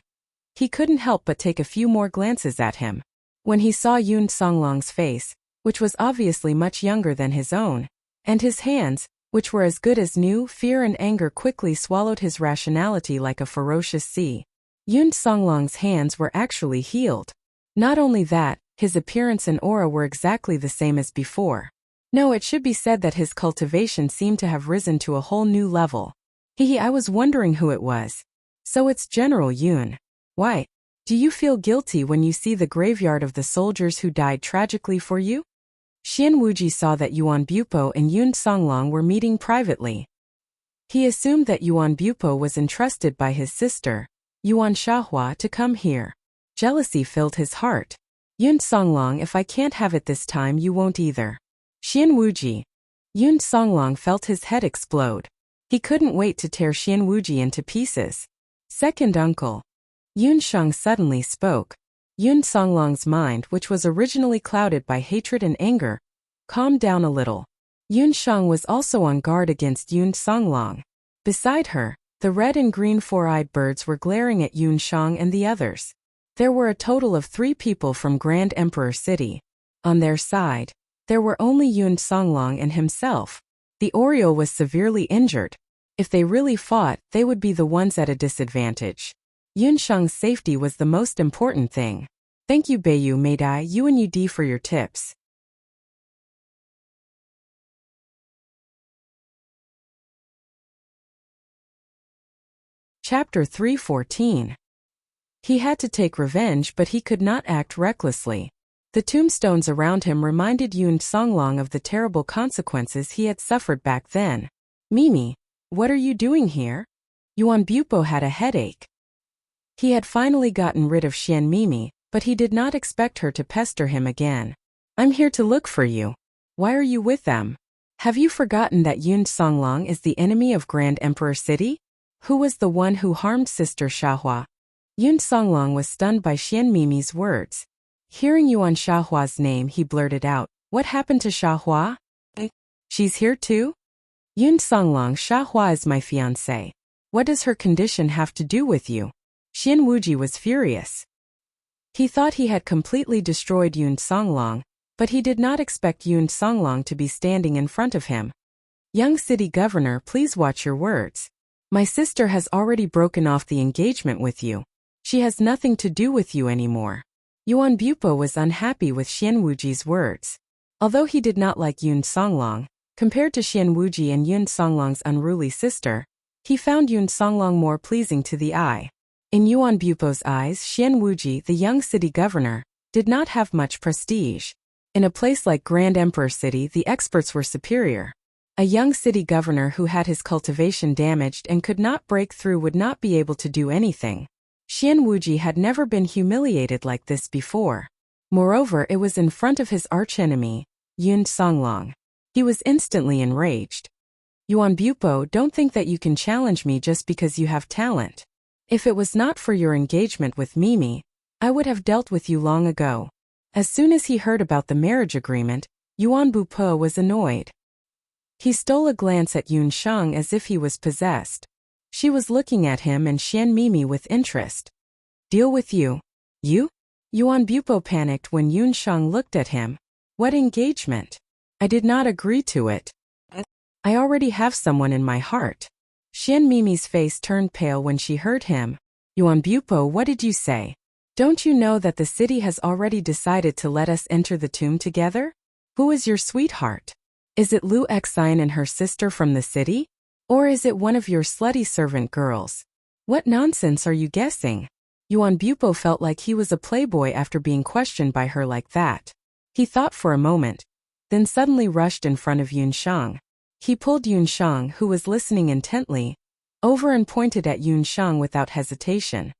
he couldn't help but take a few more glances at him. When he saw Yun Songlong's face, which was obviously much younger than his own, and his hands, which were as good as new, fear and anger quickly swallowed his rationality like a ferocious sea. Yun Songlong's hands were actually healed. Not only that, his appearance and aura were exactly the same as before. No, it should be said that his cultivation seemed to have risen to a whole new level. I was wondering who it was. So it's General Yun. Why? Do you feel guilty when you see the graveyard of the soldiers who died tragically for you? Xianwuji saw that Yuan Bupo and Yun Songlong were meeting privately. He assumed that Yuan Bupo was entrusted by his sister, Yuan Shahua, to come here. Jealousy filled his heart. Yun Songlong, if I can't have it this time, you won't either. Xianwuji. Yun Songlong felt his head explode. He couldn't wait to tear Xianwuji into pieces. Second uncle. Yun Sheng suddenly spoke. Yun Songlong's mind, which was originally clouded by hatred and anger, calmed down a little. Yun Sheng was also on guard against Yun Songlong. Beside her, the red and green four-eyed birds were glaring at Yun Sheng and the others. There were a total of 3 people from Grand Emperor City. On their side, there were only Yun Songlong and himself. The Oriole was severely injured. If they really fought, they would be the ones at a disadvantage. Yunshang's safety was the most important thing. Thank you Bayu Meidai UNUD for your tips. Chapter 3:14. He had to take revenge, but he could not act recklessly. The tombstones around him reminded Yun Songlong of the terrible consequences he had suffered back then. Mimi, what are you doing here? Yuan Bupo had a headache. He had finally gotten rid of Xian Mimi, but he did not expect her to pester him again. I'm here to look for you. Why are you with them? Have you forgotten that Yun Songlong is the enemy of Grand Emperor City? Who was the one who harmed Sister Xiahua? Yun Songlong was stunned by Xian Mimi's words. Hearing Yuan Xiahua's name, he blurted out, What happened to Xiahua? She's here too? Yun Songlong, Xiahua is my fiancée. What does her condition have to do with you? Xian Wuji was furious. He thought he had completely destroyed Yun Songlong, but he did not expect Yun Songlong to be standing in front of him. Young city governor, please watch your words. My sister has already broken off the engagement with you. She has nothing to do with you anymore. Yuan Bupo was unhappy with Xian Wuji's words. Although he did not like Yun Songlong, compared to Xian Wuji and Yun Songlong's unruly sister, he found Yun Songlong more pleasing to the eye. In Yuan Bupo's eyes, Xian Wuji, the young city governor, did not have much prestige. In a place like Grand Emperor City, the experts were superior. A young city governor who had his cultivation damaged and could not break through would not be able to do anything. Xian Wuji had never been humiliated like this before. Moreover, it was in front of his archenemy, Yun Songlong. He was instantly enraged. Yuan Bupo, don't think that you can challenge me just because you have talent. If it was not for your engagement with Mimi, I would have dealt with you long ago. As soon as he heard about the marriage agreement, Yuan Bupo was annoyed. He stole a glance at Yun Sheng as if he was possessed. She was looking at him and Xian Mimi with interest. Deal with you? You? Yuan Bupo panicked when Yun Sheng looked at him. What engagement? I did not agree to it. I already have someone in my heart. Xian Mimi's face turned pale when she heard him. Yuan Bupo, what did you say? Don't you know that the city has already decided to let us enter the tomb together? Who is your sweetheart? Is it Lu Xine and her sister from the city? Or is it one of your slutty servant girls? What nonsense are you guessing? Yuan Bupo felt like he was a playboy after being questioned by her like that. He thought for a moment, then suddenly rushed in front of Yun Sheng. He pulled Yun Sheng, who was listening intently, over and pointed at Yun Sheng without hesitation.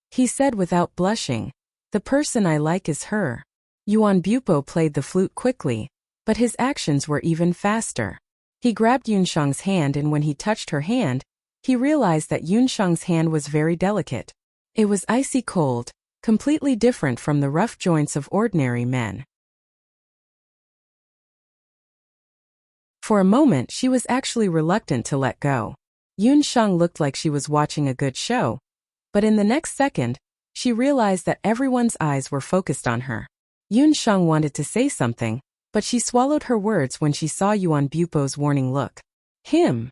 He said without blushing, The person I like is her. Yuan Bupo played the flute quickly, but his actions were even faster. He grabbed Yun Sheng's hand, and when he touched her hand, he realized that Yun Sheng's hand was very delicate. It was icy cold, completely different from the rough joints of ordinary men. For a moment she was actually reluctant to let go. Yun Sheng looked like she was watching a good show, but in the next second, she realized that everyone's eyes were focused on her. Yun Sheng wanted to say something, but she swallowed her words when she saw Yuan Bupo's warning look. Him?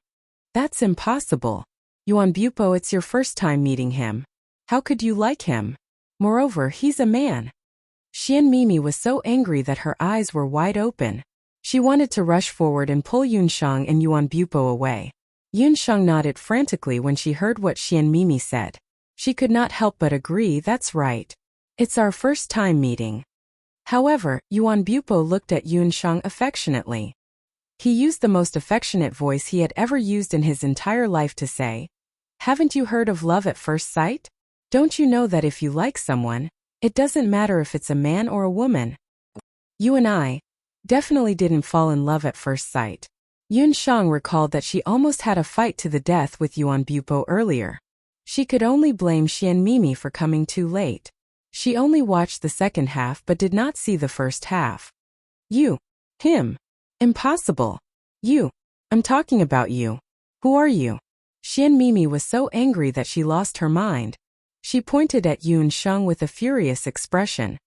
That's impossible. Yuan Bupo, it's your first time meeting him. How could you like him? Moreover, he's a man. Xian Mimi was so angry that her eyes were wide open. She wanted to rush forward and pull Yun Sheng and Yuan Bupo away. Yun Sheng nodded frantically when she heard what Xian Mimi said. She could not help but agree, that's right. It's our first time meeting. However, Yuan Bupo looked at Yun Sheng affectionately. He used the most affectionate voice he had ever used in his entire life to say, Haven't you heard of love at first sight? Don't you know that if you like someone, it doesn't matter if it's a man or a woman? You and I definitely didn't fall in love at first sight. Yun Sheng recalled that she almost had a fight to the death with Yuan Bupo earlier. She could only blame Xian Mimi for coming too late. She only watched the second half but did not see the first half. You. Him. Impossible. You. I'm talking about you. Who are you? Xian Mimi was so angry that she lost her mind. She pointed at Yun Sheng with a furious expression.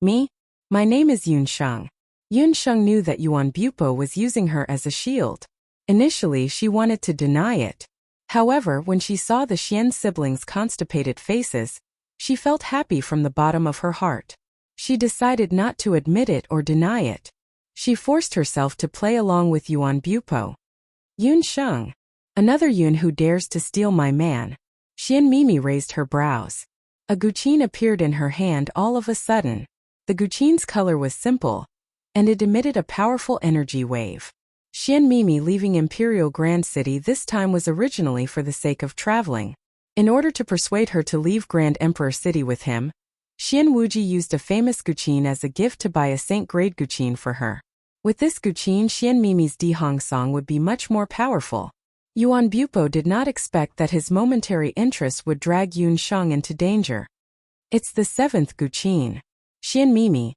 Me? My name is Yun Sheng. Yun Sheng knew that Yuan Bupo was using her as a shield. Initially she wanted to deny it. However, when she saw the Xian siblings' constipated faces, she felt happy from the bottom of her heart. She decided not to admit it or deny it. She forced herself to play along with Yuan Bupo. Yun Sheng. Another Yun who dares to steal my man. Xian Mimi raised her brows. A guqin appeared in her hand all of a sudden. The guqin's color was simple, and it emitted a powerful energy wave. Xian Mimi leaving Imperial Grand City this time was originally for the sake of traveling. In order to persuade her to leave Grand Emperor City with him, Xian Wuji used a famous guqin as a gift to buy a saint-grade guqin for her. With this guqin, Xian Mimi's Dihong song would be much more powerful. Yuan Bupo did not expect that his momentary interest would drag Yun Sheng into danger. It's the 7th guqin. Xian Mimi,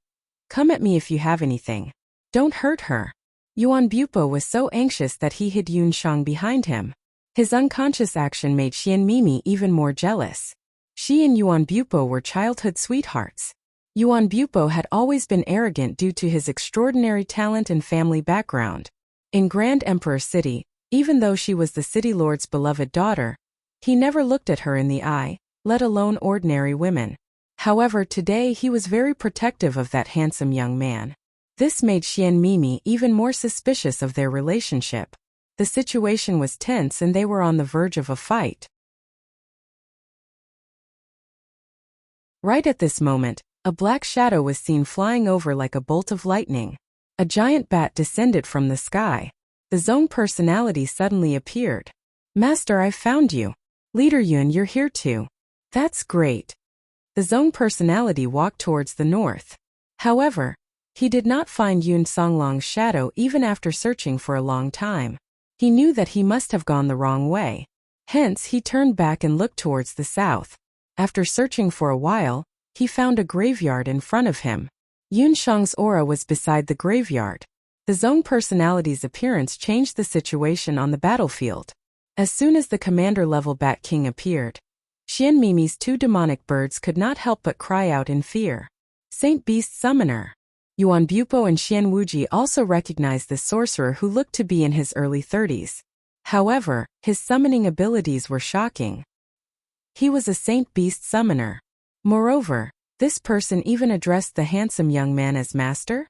come at me if you have anything. Don't hurt her. Yuan Bupo was so anxious that he hid Yun Sheng behind him. His unconscious action made Xian Mimi even more jealous. She and Yuan Bupo were childhood sweethearts. Yuan Bupo had always been arrogant due to his extraordinary talent and family background. In Grand Emperor City, even though she was the city lord's beloved daughter, he never looked at her in the eye, let alone ordinary women. However, today he was very protective of that handsome young man. This made Xian Mimi even more suspicious of their relationship. The situation was tense and they were on the verge of a fight. Right at this moment, a black shadow was seen flying over like a bolt of lightning. A giant bat descended from the sky. The Zong personality suddenly appeared. Master, I found you. Leader Yun, you're here too. That's great. The Zong personality walked towards the north. However, he did not find Yun Songlong's shadow even after searching for a long time. He knew that he must have gone the wrong way. Hence, he turned back and looked towards the south. After searching for a while, he found a graveyard in front of him. Yun Sheng's aura was beside the graveyard. The Zong personality's appearance changed the situation on the battlefield. As soon as the commander-level Bat King appeared, Xian Mimi's 2 demonic birds could not help but cry out in fear. Saint Beast Summoner. Yuan Bupo and Xian Wuji also recognized the sorcerer who looked to be in his early 30s. However, his summoning abilities were shocking. He was a Saint Beast Summoner. Moreover, this person even addressed the handsome young man as master?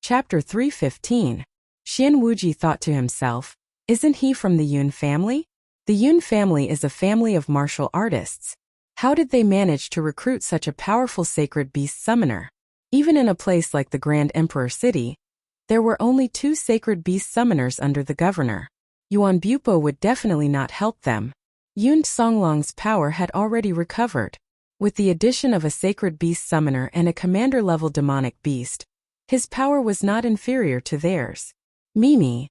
Chapter 315. Xian Wuji thought to himself, isn't he from the Yun family? The Yun family is a family of martial artists. How did they manage to recruit such a powerful sacred beast summoner? Even in a place like the Grand Emperor City, there were only 2 sacred beast summoners under the governor. Yuan Bupo would definitely not help them. Yun Songlong's power had already recovered. With the addition of a sacred beast summoner and a commander-level demonic beast, his power was not inferior to theirs. Mimi,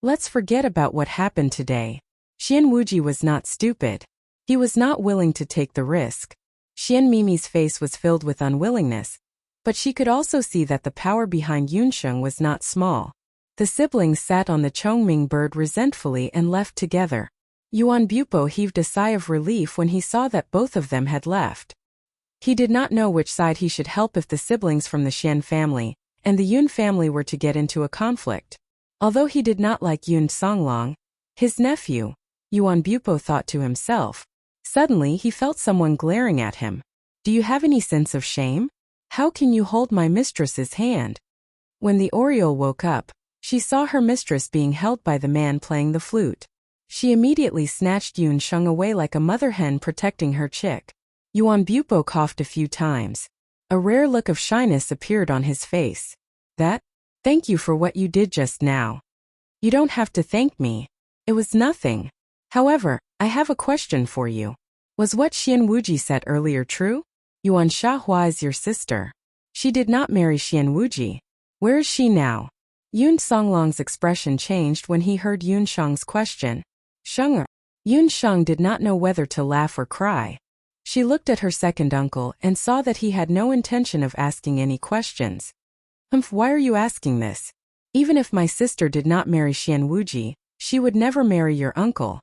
let's forget about what happened today. Xian Wuji was not stupid. He was not willing to take the risk. Xian Mimi's face was filled with unwillingness, but she could also see that the power behind Yun Sheng was not small. The siblings sat on the Chongming bird resentfully and left together. Yuan Bupo heaved a sigh of relief when he saw that both of them had left. He did not know which side he should help if the siblings from the Xian family and the Yun family were to get into a conflict. Although he did not like Yun Songlong, his nephew, Yuan Bupo thought to himself. Suddenly he felt someone glaring at him. Do you have any sense of shame? How can you hold my mistress's hand? When the Oriole woke up, she saw her mistress being held by the man playing the flute. She immediately snatched Yun Sheng away like a mother hen protecting her chick. Yuan Bupo coughed a few times. A rare look of shyness appeared on his face. Thank you for what you did just now. You don't have to thank me. It was nothing. However, I have a question for you. Was what Xian Wuji said earlier true? Yuan Shahua is your sister. She did not marry Xian Wuji. Where is she now? Yun Songlong's expression changed when he heard Yun Sheng's question. Sheng. Yun Sheng did not know whether to laugh or cry. She looked at her second uncle and saw that he had no intention of asking any questions. Why are you asking this? Even if my sister did not marry Xian Wuji, she would never marry your uncle.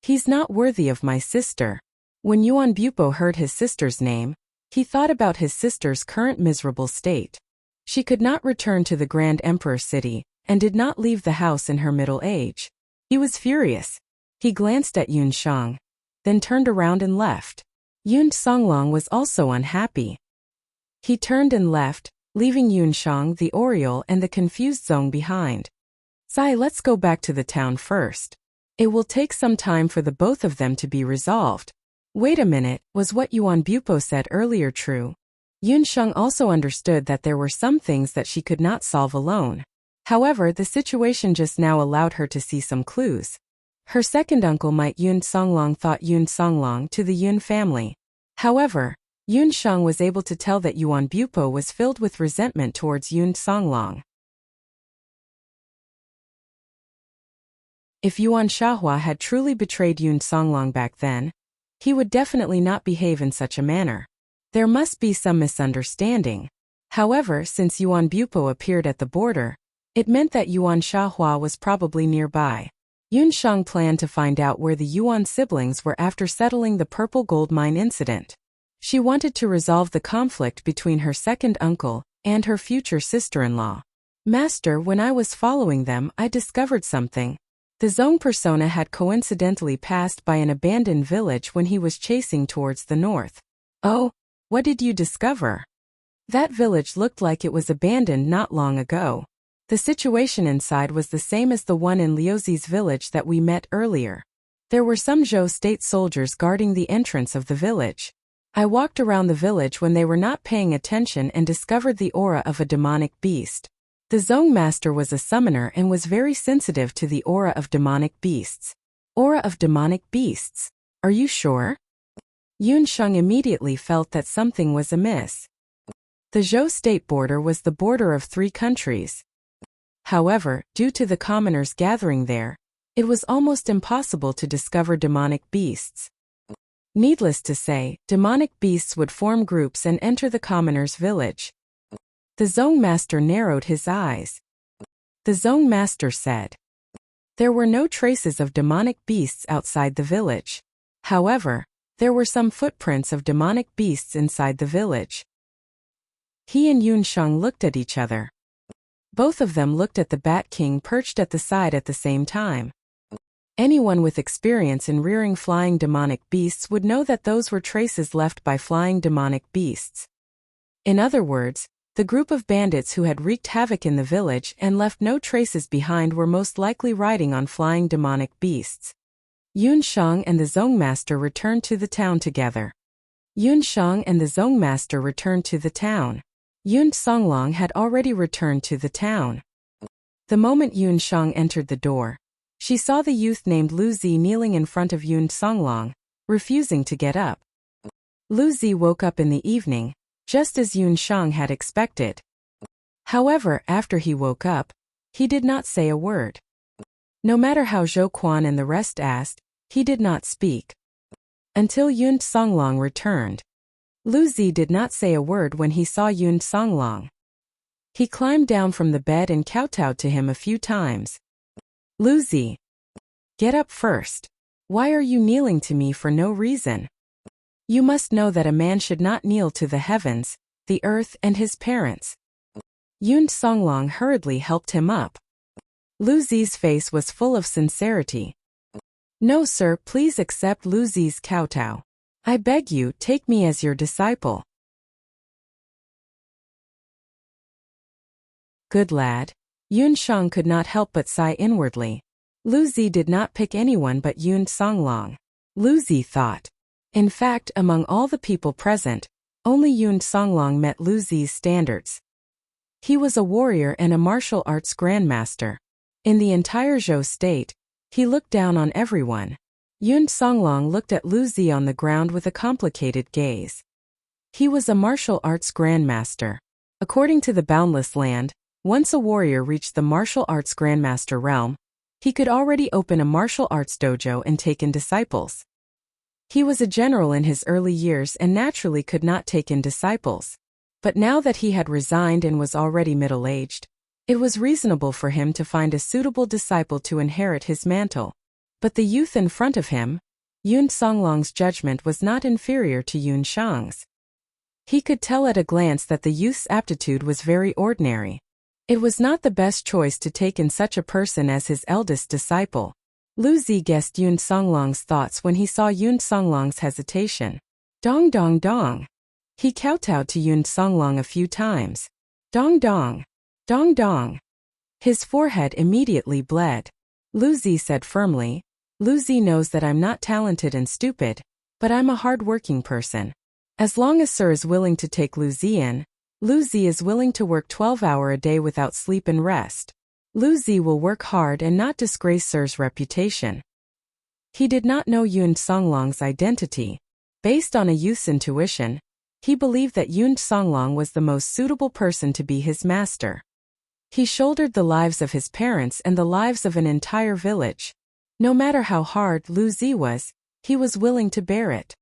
He's not worthy of my sister. When Yuan Bupo heard his sister's name, he thought about his sister's current miserable state. She could not return to the Grand Emperor city, and did not leave the house in her middle age. He was furious. He glanced at Yun Shang, then turned around and left. Yun Songlong was also unhappy. He turned and left, leaving Yun Shang, the Oriole, and the confused Zong behind. "Sai, let's go back to the town first. It will take some time for the both of them to be resolved." Wait a minute, was what Yuan Bupo said earlier true? Yun Shang also understood that there were some things that she could not solve alone. However, the situation just now allowed her to see some clues. Her second uncle might Yun Songlong thought Yun Songlong to the Yun family. However, Yun Shang was able to tell that Yuan Bupo was filled with resentment towards Yun Songlong. If Yuan Shahua had truly betrayed Yun Songlong back then, he would definitely not behave in such a manner. There must be some misunderstanding. However, since Yuan Bupo appeared at the border, it meant that Yuan Shahua was probably nearby. Yun Shang planned to find out where the Yuan siblings were after settling the Purple Gold Mine incident. She wanted to resolve the conflict between her second uncle and her future sister-in-law. "Master, when I was following them, I discovered something." The Zong persona had coincidentally passed by an abandoned village when he was chasing towards the north. "Oh, what did you discover?" "That village looked like it was abandoned not long ago. The situation inside was the same as the one in Liuzi's village that we met earlier. There were some Zhou state soldiers guarding the entrance of the village. I walked around the village when they were not paying attention and discovered the aura of a demonic beast. The Zong master was a summoner and was very sensitive to the aura of demonic beasts." "Aura of demonic beasts? Are you sure?" Yun Shang immediately felt that something was amiss. The Zhou state border was the border of 3 countries. However, due to the commoners gathering there, it was almost impossible to discover demonic beasts. Needless to say, demonic beasts would form groups and enter the commoners' village. The Zong master narrowed his eyes. The Zong master said, "There were no traces of demonic beasts outside the village. However, there were some footprints of demonic beasts inside the village." He and Yun Shang looked at each other. Both of them looked at the Bat King perched at the side at the same time. Anyone with experience in rearing flying demonic beasts would know that those were traces left by flying demonic beasts. In other words, the group of bandits who had wreaked havoc in the village and left no traces behind were most likely riding on flying demonic beasts. Yun Shang and the Zong master returned to the town together. Yun Shang and the Zong master returned to the town. Yun Songlong had already returned to the town. The moment Yun Shang entered the door, she saw the youth named Lu Zi kneeling in front of Yun Songlong, refusing to get up. Lu Zi woke up in the evening, just as Yun Shang had expected. However, after he woke up, he did not say a word. No matter how Zhou Quan and the rest asked, he did not speak. Until Yun Songlong returned. Lu Zi did not say a word when he saw Yun Songlong. He climbed down from the bed and kowtowed to him a few times. "Lu Zi, get up first. Why are you kneeling to me for no reason? You must know that a man should not kneel to the heavens, the earth and his parents." Yun Songlong hurriedly helped him up. Lu Zi's face was full of sincerity. "No sir, please accept Lu Zi's kowtow. I beg you, take me as your disciple." "Good lad." Yun Shang could not help but sigh inwardly. Lu Zi did not pick anyone but Yun Songlong. Lu Zi thought. In fact, among all the people present, only Yun Songlong met Lu Zi's standards. He was a warrior and a martial arts grandmaster. In the entire Zhou state, he looked down on everyone. Yun Songlong looked at Lu Zi on the ground with a complicated gaze. He was a martial arts grandmaster. According to the Boundless Land, once a warrior reached the martial arts grandmaster realm, he could already open a martial arts dojo and take in disciples. He was a general in his early years and naturally could not take in disciples. But now that he had resigned and was already middle-aged, it was reasonable for him to find a suitable disciple to inherit his mantle. But the youth in front of him, Yun Songlong's judgment was not inferior to Yun Shang's. He could tell at a glance that the youth's aptitude was very ordinary. It was not the best choice to take in such a person as his eldest disciple. Lu Zi guessed Yun Songlong's thoughts when he saw Yun Songlong's hesitation. Dong dong dong. He kowtowed to Yun Songlong a few times. Dong dong. Dong dong. His forehead immediately bled. Lu Zi said firmly, Lu Zi knows that I'm not talented and stupid, but I'm a hard-working person. As long as Sir is willing to take Lu Zi in, Lu Zi is willing to work 12-hour a day without sleep and rest. Lu Zi will work hard and not disgrace Sir's reputation. He did not know Yun Songlong's identity. Based on a youth's intuition, he believed that Yun Songlong was the most suitable person to be his master. He shouldered the lives of his parents and the lives of an entire village. No matter how hard Lu Zi was, he was willing to bear it.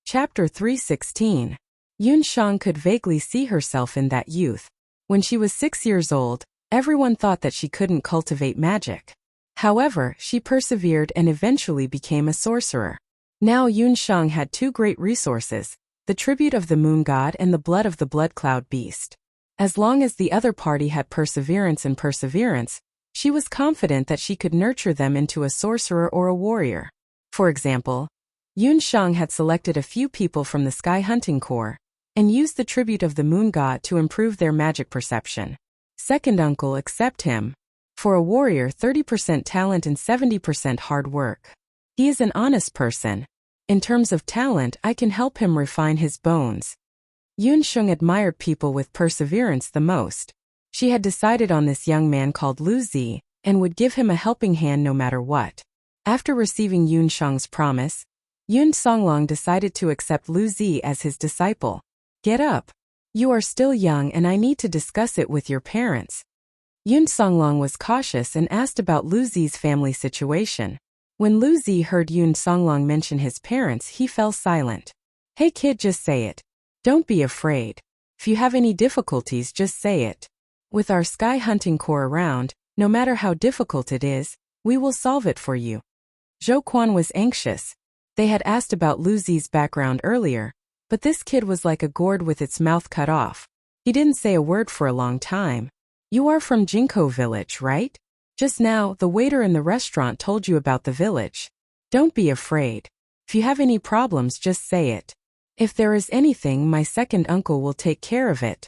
Chapter 316. Yun Shang could vaguely see herself in that youth. When she was 6 years old, everyone thought that she couldn't cultivate magic. However, she persevered and eventually became a sorcerer. Now Yun Shang had two great resources, the tribute of the moon god and the blood of the blood cloud beast. As long as the other party had perseverance, she was confident that she could nurture them into a sorcerer or a warrior. For example, Yun Shang had selected a few people from the Sky Hunting Corps and used the tribute of the moon god to improve their magic perception. Second uncle accept him. For a warrior, 30% talent and 70% hard work. He is an honest person. In terms of talent, I can help him refine his bones. Yun Shang admired people with perseverance the most. She had decided on this young man called Lu Zi and would give him a helping hand no matter what. After receiving Yun Shang's promise, Yun Songlong decided to accept Lu Zi as his disciple. Get up. You are still young and I need to discuss it with your parents. Yun Songlong was cautious and asked about Lu Zi's family situation. When Lu Zi heard Yun Songlong mention his parents, he fell silent. Hey kid, just say it. Don't be afraid. If you have any difficulties, just say it. With our Sky Hunting Corps around, no matter how difficult it is, we will solve it for you. Zhou Quan was anxious. They had asked about Lu Zi's background earlier, but this kid was like a gourd with its mouth cut off. He didn't say a word for a long time. You are from Jinko village, right? Just now, the waiter in the restaurant told you about the village. Don't be afraid. If you have any problems, just say it. If there is anything, my second uncle will take care of it.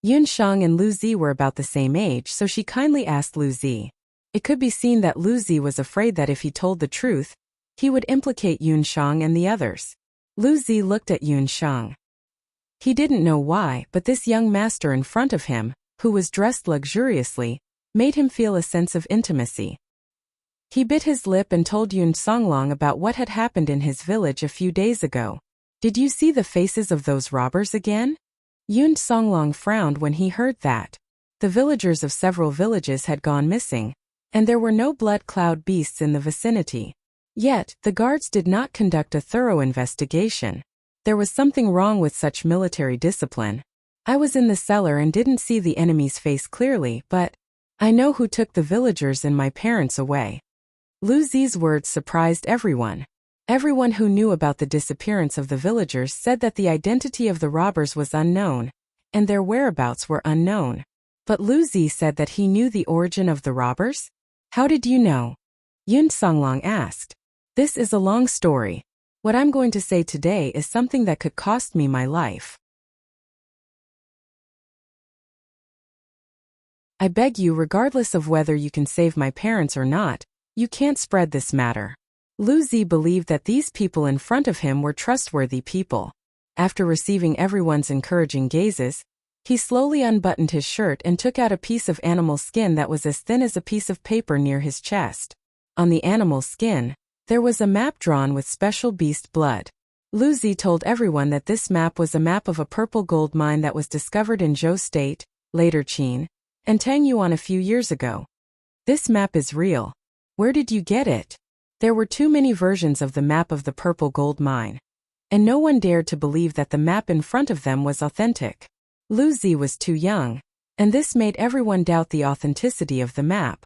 Yun Shang and Lu Zi were about the same age, so she kindly asked Lu Zi. It could be seen that Lu Zi was afraid that if he told the truth, he would implicate Yun Shang and the others. Lu Zi looked at Yun Shang. He didn't know why, but this young master in front of him, who was dressed luxuriously, made him feel a sense of intimacy. He bit his lip and told Yun Songlong about what had happened in his village a few days ago. Did you see the faces of those robbers again? Yun Songlong frowned when he heard that. The villagers of several villages had gone missing, and there were no blood cloud beasts in the vicinity. Yet, the guards did not conduct a thorough investigation. There was something wrong with such military discipline. I was in the cellar and didn't see the enemy's face clearly, but I know who took the villagers and my parents away. Lu Zi's words surprised everyone. Everyone who knew about the disappearance of the villagers said that the identity of the robbers was unknown, and their whereabouts were unknown. But Lu Zi said that he knew the origin of the robbers? How did you know? Yun Songlong asked. This is a long story. What I'm going to say today is something that could cost me my life. I beg you, regardless of whether you can save my parents or not, you can't spread this matter. Lu Zi believed that these people in front of him were trustworthy people. After receiving everyone's encouraging gazes, he slowly unbuttoned his shirt and took out a piece of animal skin that was as thin as a piece of paper near his chest. On the animal skin, there was a map drawn with special beast blood. Lu Zi told everyone that this map was a map of a purple gold mine that was discovered in Zhou State, later Qin, and Tangyuan a few years ago. This map is real. Where did you get it? There were too many versions of the map of the purple gold mine, and no one dared to believe that the map in front of them was authentic. Lu Zi was too young, and this made everyone doubt the authenticity of the map.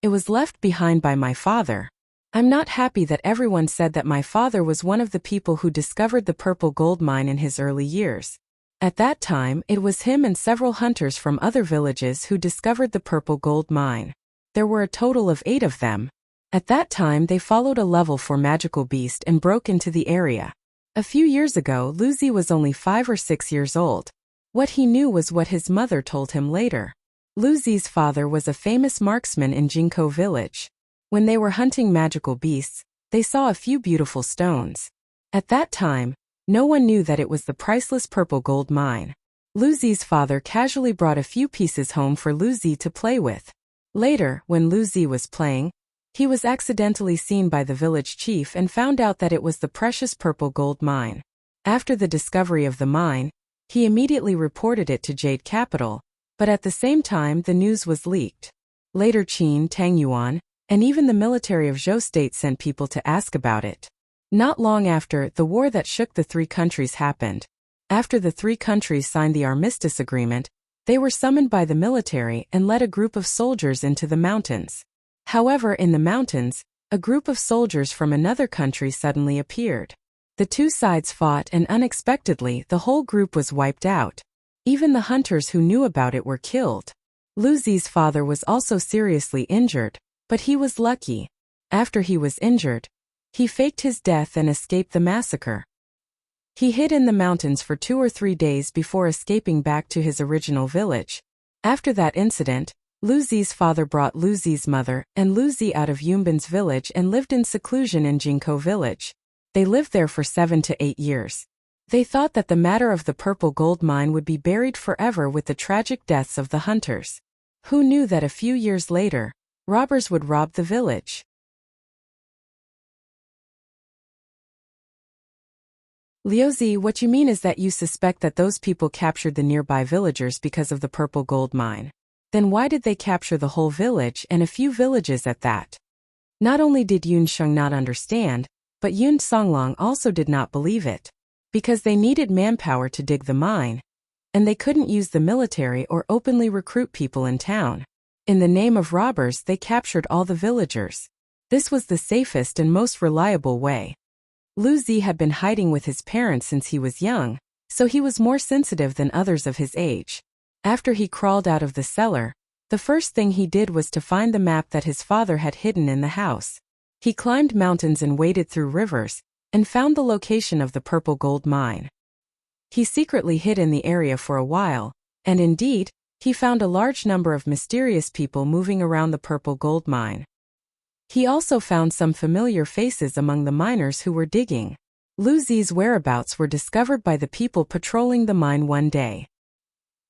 It was left behind by my father. I'm not happy that everyone said that my father was one of the people who discovered the purple gold mine in his early years. At that time, it was him and several hunters from other villages who discovered the purple gold mine. There were a total of 8 of them. At that time they followed a level 4 magical beast and broke into the area. A few years ago, Luzi was only 5 or 6 years old. What he knew was what his mother told him later. Luzi's father was a famous marksman in Jinko village. When they were hunting magical beasts, they saw a few beautiful stones. At that time, no one knew that it was the priceless purple gold mine. Luzi's father casually brought a few pieces home for Luzi to play with. Later, when Luzi was playing, he was accidentally seen by the village chief and found out that it was the precious purple gold mine. After the discovery of the mine, he immediately reported it to Jade Capital, but at the same time the news was leaked. Later Qin, Tangyuan, and even the military of Zhou State sent people to ask about it. Not long after, the war that shook the 3 countries happened. After the 3 countries signed the armistice agreement, they were summoned by the military and led a group of soldiers into the mountains. However, in the mountains, a group of soldiers from another country suddenly appeared. The 2 sides fought and unexpectedly the whole group was wiped out. Even the hunters who knew about it were killed. Luzi's father was also seriously injured, but he was lucky. After he was injured, he faked his death and escaped the massacre. He hid in the mountains for 2 or 3 days before escaping back to his original village. After that incident, Luzi's father brought Luzi's mother and Luzi out of Yunban's village and lived in seclusion in Jinko village. They lived there for 7 to 8 years. They thought that the matter of the purple gold mine would be buried forever with the tragic deaths of the hunters. Who knew that a few years later, robbers would rob the village? Liuzi, what you mean is that you suspect that those people captured the nearby villagers because of the purple gold mine. Then why did they capture the whole village and a few villages at that? Not only did Yun Sheng not understand, but Yun Songlong also did not believe it. Because they needed manpower to dig the mine, and they couldn't use the military or openly recruit people in town. In the name of robbers, they captured all the villagers. This was the safest and most reliable way. Luzi had been hiding with his parents since he was young, so he was more sensitive than others of his age. After he crawled out of the cellar, the first thing he did was to find the map that his father had hidden in the house. He climbed mountains and waded through rivers, and found the location of the purple gold mine. He secretly hid in the area for a while, and indeed, he found a large number of mysterious people moving around the purple gold mine. He also found some familiar faces among the miners who were digging. Luzi's whereabouts were discovered by the people patrolling the mine one day.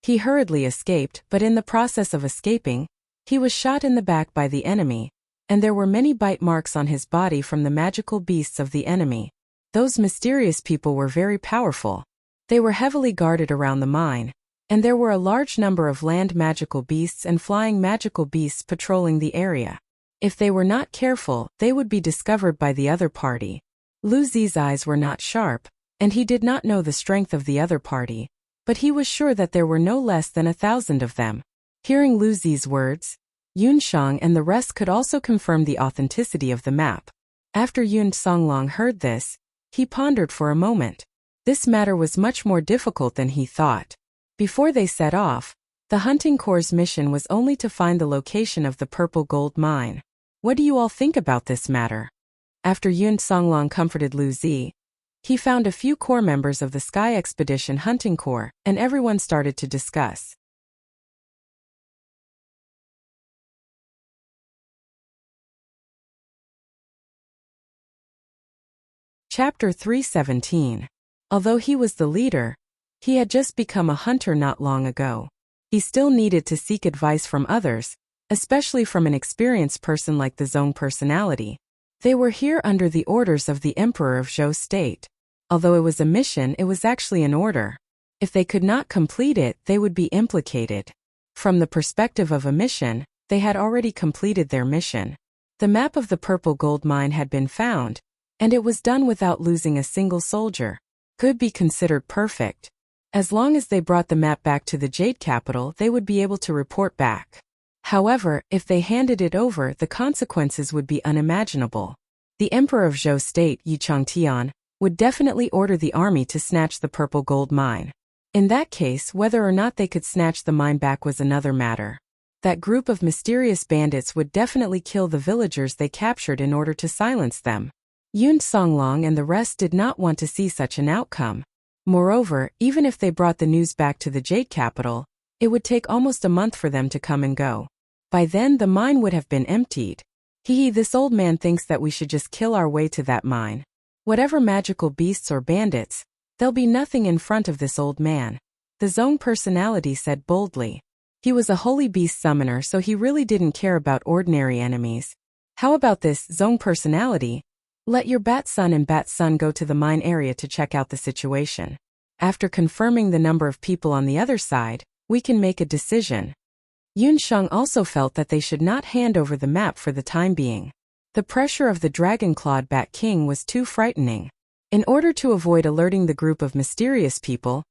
He hurriedly escaped, but in the process of escaping, he was shot in the back by the enemy, and there were many bite marks on his body from the magical beasts of the enemy. Those mysterious people were very powerful. They were heavily guarded around the mine, and there were a large number of land magical beasts and flying magical beasts patrolling the area. If they were not careful, they would be discovered by the other party. Luzi's eyes were not sharp, and he did not know the strength of the other party, but he was sure that there were no less than 1,000 of them. Hearing Luzi's words, Yun Shang and the rest could also confirm the authenticity of the map. After Yun Songlong heard this, he pondered for a moment. This matter was much more difficult than he thought. Before they set off, the hunting corps' mission was only to find the location of the purple gold mine. What do you all think about this matter? After Yun Songlong comforted Luzi, he found a few corps members of the Sky Expedition Hunting Corps, and everyone started to discuss. Chapter 317. Although he was the leader, he had just become a hunter not long ago. He still needed to seek advice from others, especially from an experienced person like the Zong personality. They were here under the orders of the Emperor of Zhou State. Although it was a mission, it was actually an order. If they could not complete it, they would be implicated. From the perspective of a mission, they had already completed their mission. The map of the purple gold mine had been found, and it was done without losing a single soldier. Could be considered perfect. As long as they brought the map back to the Jade Capital, they would be able to report back. However, if they handed it over, the consequences would be unimaginable. The Emperor of Zhou State, Yi Changtian, would definitely order the army to snatch the purple gold mine. In that case, whether or not they could snatch the mine back was another matter. That group of mysterious bandits would definitely kill the villagers they captured in order to silence them. Yun Songlong and the rest did not want to see such an outcome. Moreover, even if they brought the news back to the Jade capital, it would take almost a month for them to come and go. By then the mine would have been emptied. This old man thinks that we should just kill our way to that mine. Whatever magical beasts or bandits, there'll be nothing in front of this old man. The Zong personality said boldly. He was a holy beast summoner, so he really didn't care about ordinary enemies. How about this, Zong personality? Let your Bat Sun and Bat Sun go to the mine area to check out the situation. After confirming the number of people on the other side, we can make a decision. Yun Sheng also felt that they should not hand over the map for the time being. The pressure of the dragon-clawed Bat King was too frightening. In order to avoid alerting the group of mysterious people,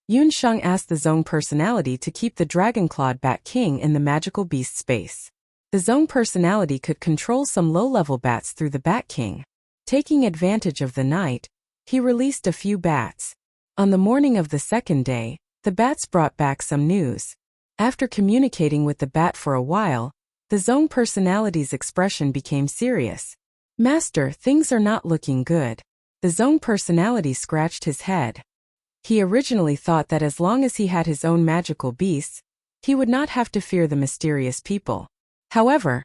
Yun Sheng asked the Zong personality to keep the dragon-clawed Bat King in the magical beast space. The Zong personality could control some low-level bats through the Bat King. Taking advantage of the night, he released a few bats. On the morning of the second day, the bats brought back some news. After communicating with the bat for a while, the Zong personality's expression became serious. Master, things are not looking good. The Zong personality scratched his head. He originally thought that as long as he had his own magical beasts, he would not have to fear the mysterious people. However,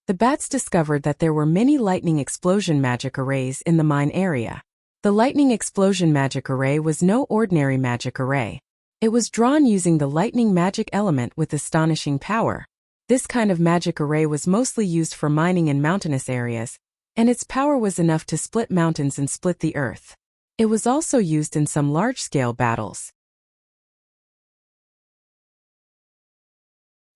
the bats discovered that there were many lightning explosion magic arrays in the mine area. The lightning explosion magic array was no ordinary magic array. It was drawn using the lightning magic element with astonishing power. This kind of magic array was mostly used for mining in mountainous areas, and its power was enough to split mountains and split the earth. It was also used in some large-scale battles.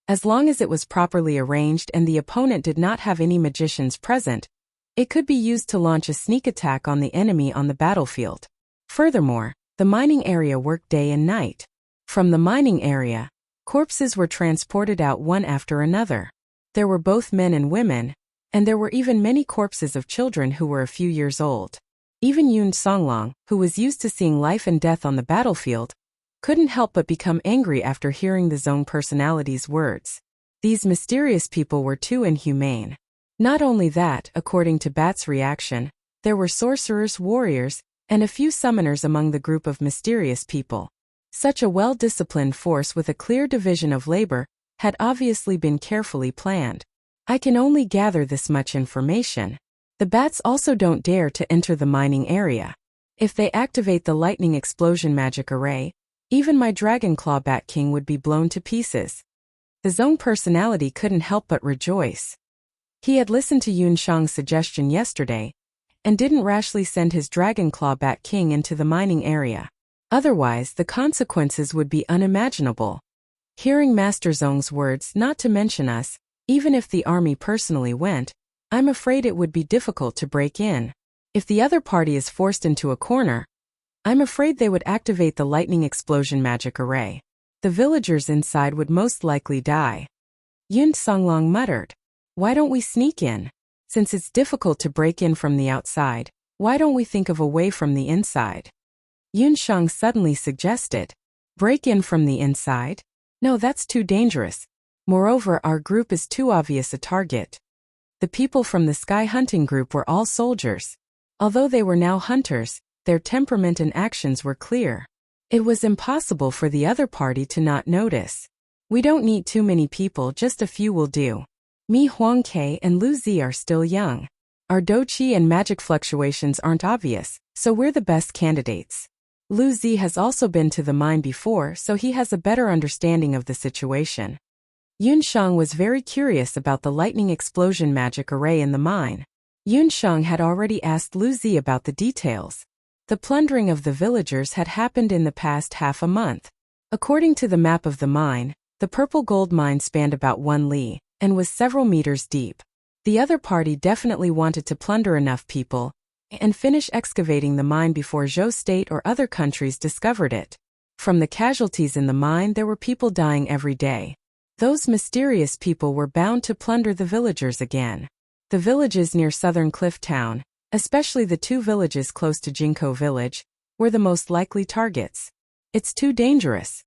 As long as it was properly arranged and the opponent did not have any magicians present, it could be used to launch a sneak attack on the enemy on the battlefield. Furthermore, the mining area worked day and night. From the mining area, corpses were transported out one after another. There were both men and women, and there were even many corpses of children who were a few years old. Even Yun Songlong, who was used to seeing life and death on the battlefield, couldn't help but become angry after hearing the Zong personality's words. These mysterious people were too inhumane. Not only that, according to Bat's reaction, there were sorcerers, warriors, and a few summoners among the group of mysterious people. Such a well-disciplined force with a clear division of labor had obviously been carefully planned. I can only gather this much information. The bats also don't dare to enter the mining area. If they activate the lightning explosion magic array, even my Dragonclaw Bat King would be blown to pieces. The Zong personality couldn't help but rejoice. He had listened to Yun Shang's suggestion yesterday, and didn't rashly send his Dragonclaw Bat King into the mining area. Otherwise, the consequences would be unimaginable. Hearing Master Zong's words, not to mention us, even if the army personally went, I'm afraid it would be difficult to break in. If the other party is forced into a corner, I'm afraid they would activate the lightning explosion magic array. The villagers inside would most likely die. Yun Songlong muttered. Why don't we sneak in? Since it's difficult to break in from the outside, why don't we think of a way from the inside? Yun Shang suddenly suggested. Break in from the inside? No, that's too dangerous. Moreover, our group is too obvious a target. The people from the Sky Hunting group were all soldiers. Although they were now hunters, their temperament and actions were clear. It was impossible for the other party to not notice. We don't need too many people, just a few will do. Mi Huangke and Lu Zi are still young. Our Doqi and magic fluctuations aren't obvious, so we're the best candidates. Lu Zi has also been to the mine before, so he has a better understanding of the situation. Yun Shang was very curious about the lightning explosion magic array in the mine. Yun Shang had already asked Lu Zi about the details. The plundering of the villagers had happened in the past half a month. According to the map of the mine, the purple gold mine spanned about 1 li, and was several meters deep. The other party definitely wanted to plunder enough people and finish excavating the mine before Zhou State or other countries discovered it. From the casualties in the mine, there were people dying every day. Those mysterious people were bound to plunder the villagers again. The villages near southern Cliff Town, especially the 2 villages close to Jinko village, were the most likely targets. It's too dangerous.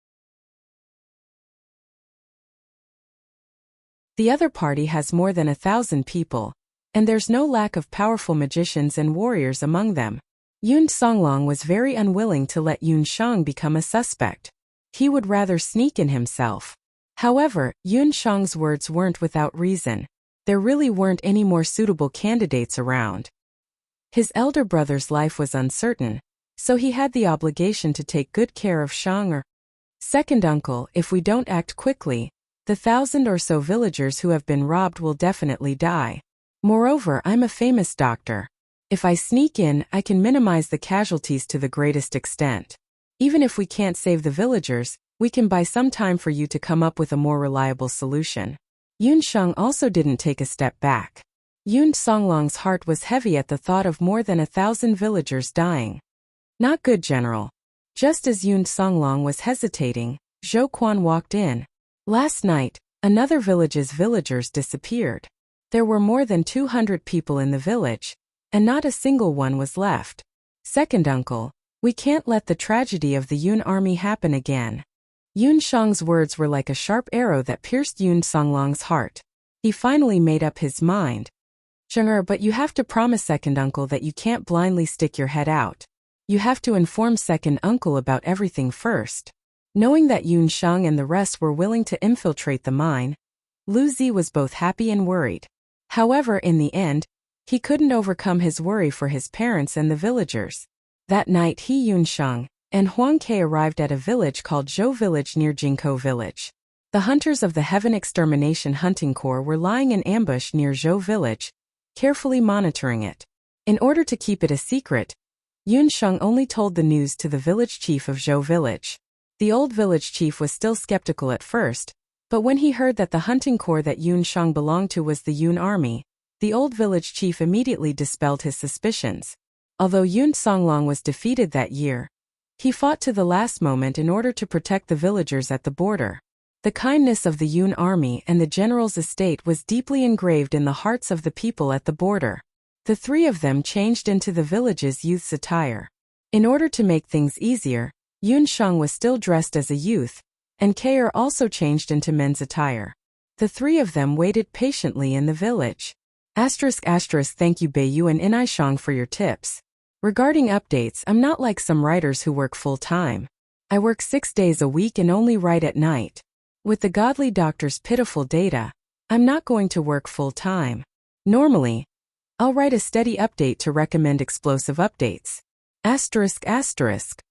The other party has more than 1,000 people, and there's no lack of powerful magicians and warriors among them. Yun Songlong was very unwilling to let Yun Shang become a suspect. He would rather sneak in himself. However, Yun Shang's words weren't without reason. There really weren't any more suitable candidates around. His elder brother's life was uncertain, so he had the obligation to take good care of Shang or second uncle. If we don't act quickly, the 1,000 or so villagers who have been robbed will definitely die. Moreover, I'm a famous doctor. If I sneak in, I can minimize the casualties to the greatest extent. Even if we can't save the villagers, we can buy some time for you to come up with a more reliable solution. Yun Shang also didn't take a step back. Yun Songlong's heart was heavy at the thought of more than 1,000 villagers dying. Not good, General. Just as Yun Songlong was hesitating, Zhou Quan walked in. Last night, another village's villagers disappeared. There were more than 200 people in the village, and not a single one was left. Second uncle, we can't let the tragedy of the Yun army happen again. Yun Shang's words were like a sharp arrow that pierced Yun Songlong's heart. He finally made up his mind. Zheng'er, but you have to promise second uncle that you can't blindly stick your head out. You have to inform second uncle about everything first. Knowing that Yun Shang and the rest were willing to infiltrate the mine, Lu Zi was both happy and worried. However, in the end, he couldn't overcome his worry for his parents and the villagers. That night he, Yun Shang, and Huang Ke arrived at a village called Zhou Village near Jinko Village. The hunters of the Heaven Extermination Hunting Corps were lying in ambush near Zhou Village, carefully monitoring it. In order to keep it a secret, Yun Shang only told the news to the village chief of Zhou Village. The old village chief was still skeptical at first, but when he heard that the hunting corps that Yun Shang belonged to was the Yun army, the old village chief immediately dispelled his suspicions. Although Yun Songlong was defeated that year, he fought to the last moment in order to protect the villagers at the border. The kindness of the Yun army and the general's estate was deeply engraved in the hearts of the people at the border. The 3 of them changed into the village's youth's attire. In order to make things easier, Yun Shang was still dressed as a youth, and Kair also changed into men's attire. The 3 of them waited patiently in the village. ***, thank you Beiyu and Inaishang for your tips. Regarding updates, I'm not like some writers who work full-time. I work 6 days a week and only write at night. With the godly doctor's pitiful data, I'm not going to work full-time. Normally, I'll write a steady update to recommend explosive updates. ***.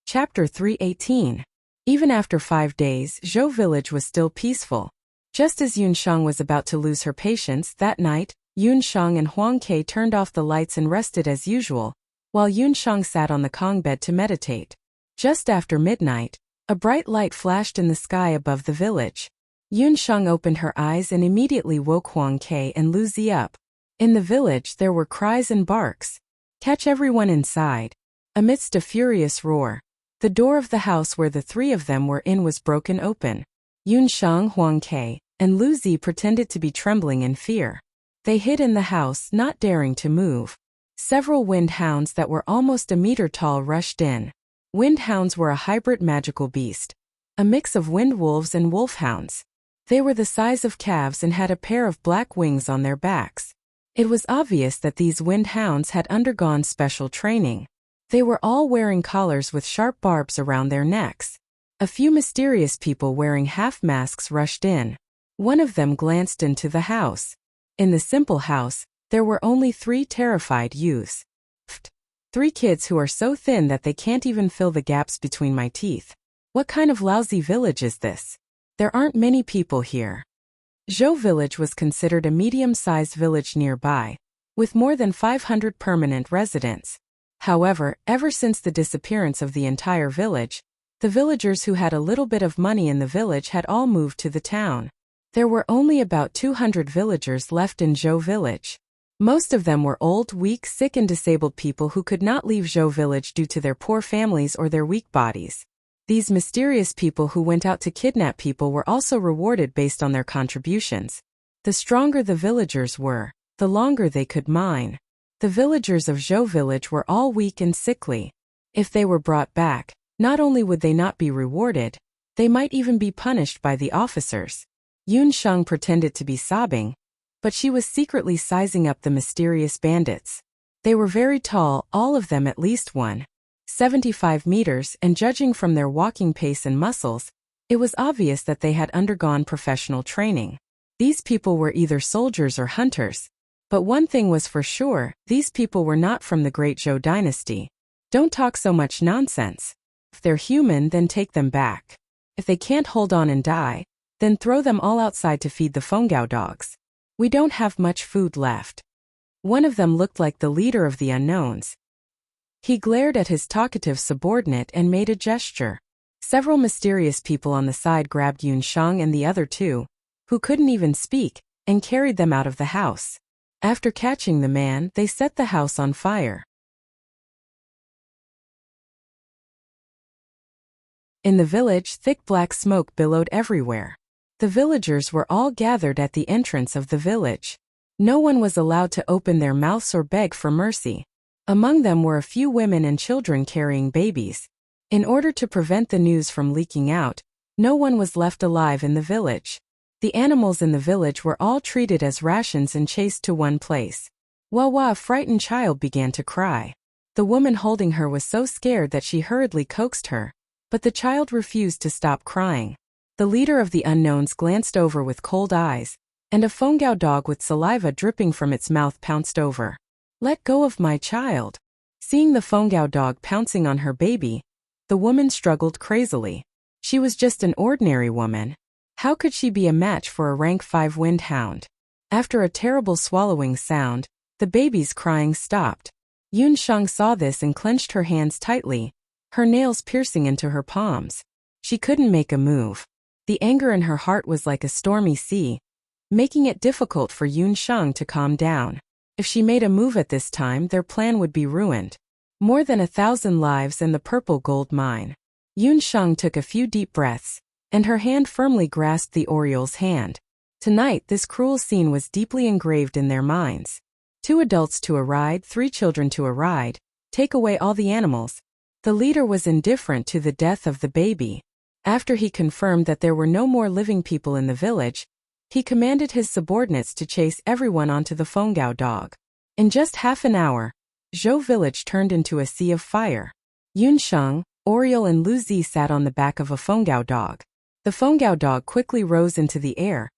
Chapter 318. Even after 5 days, Zhou Village was still peaceful. Just as Yun Shang was about to lose her patience that night, Yun Shang and Huang Ke turned off the lights and rested as usual, while Yun Shang sat on the Kong bed to meditate. Just after midnight, a bright light flashed in the sky above the village. Yun Shang opened her eyes and immediately woke Huang Ke and Lu Zi up. In the village there were cries and barks. "Catch everyone inside!" Amidst a furious roar, the door of the house where the 3 of them were in was broken open. Yun Shang, Huang Ke, and Lu Zi pretended to be trembling in fear. They hid in the house, not daring to move. Several wind hounds that were almost a meter tall rushed in. Wind hounds were a hybrid magical beast, a mix of wind wolves and wolfhounds. They were the size of calves and had a pair of black wings on their backs. It was obvious that these wind hounds had undergone special training. They were all wearing collars with sharp barbs around their necks. A few mysterious people wearing half-masks rushed in. One of them glanced into the house. In the simple house, there were only 3 terrified youths. 3 kids who are so thin that they can't even fill the gaps between my teeth. What kind of lousy village is this? There aren't many people here. Zhou Village was considered a medium-sized village nearby, with more than 500 permanent residents. However, ever since the disappearance of the entire village, the villagers who had a little bit of money in the village had all moved to the town. There were only about 200 villagers left in Zhou Village. Most of them were old, weak, sick and disabled people who could not leave Zhou village due to their poor families or their weak bodies. These mysterious people who went out to kidnap people were also rewarded based on their contributions. The stronger the villagers were, the longer they could mine. The villagers of Zhou village were all weak and sickly. If they were brought back, not only would they not be rewarded, they might even be punished by the officers. Yun Sheng pretended to be sobbing, but she was secretly sizing up the mysterious bandits. They were very tall, all of them at least 1.75 meters, and judging from their walking pace and muscles, it was obvious that they had undergone professional training. These people were either soldiers or hunters. But one thing was for sure, these people were not from the Great Zhou dynasty. Don't talk so much nonsense. If they're human, then take them back. If they can't hold on and die, then throw them all outside to feed the Fengao dogs. We don't have much food left. One of them looked like the leader of the unknowns. He glared at his talkative subordinate and made a gesture. Several mysterious people on the side grabbed Yun Sheng and the other two, who couldn't even speak, and carried them out of the house. After catching the man, they set the house on fire. In the village, thick black smoke billowed everywhere. The villagers were all gathered at the entrance of the village. No one was allowed to open their mouths or beg for mercy. Among them were a few women and children carrying babies. In order to prevent the news from leaking out, no one was left alive in the village. The animals in the village were all treated as rations and chased to one place. Wawa, a frightened child, began to cry. The woman holding her was so scared that she hurriedly coaxed her, but the child refused to stop crying. The leader of the unknowns glanced over with cold eyes, and a Fengao dog with saliva dripping from its mouth pounced over. "Let go of my child." Seeing the Fengao dog pouncing on her baby, the woman struggled crazily. She was just an ordinary woman. How could she be a match for a rank 5 wind hound? After a terrible swallowing sound, the baby's crying stopped. Yun Sheng saw this and clenched her hands tightly, her nails piercing into her palms. She couldn't make a move. The anger in her heart was like a stormy sea, making it difficult for Yun Sheng to calm down. If she made a move at this time, their plan would be ruined. More than 1,000 lives and the purple gold mine. Yun Sheng took a few deep breaths, and her hand firmly grasped the Oriole's hand. Tonight, this cruel scene was deeply engraved in their minds. 2 adults to a ride, 3 children to a ride, take away all the animals. The leader was indifferent to the death of the baby. After he confirmed that there were no more living people in the village, he commanded his subordinates to chase everyone onto the Fengao dog. In just half an hour, Zhou village turned into a sea of fire. Yun Sheng, Oriole and Lu Zi sat on the back of a Fengao dog. The Fengao dog quickly rose into the air,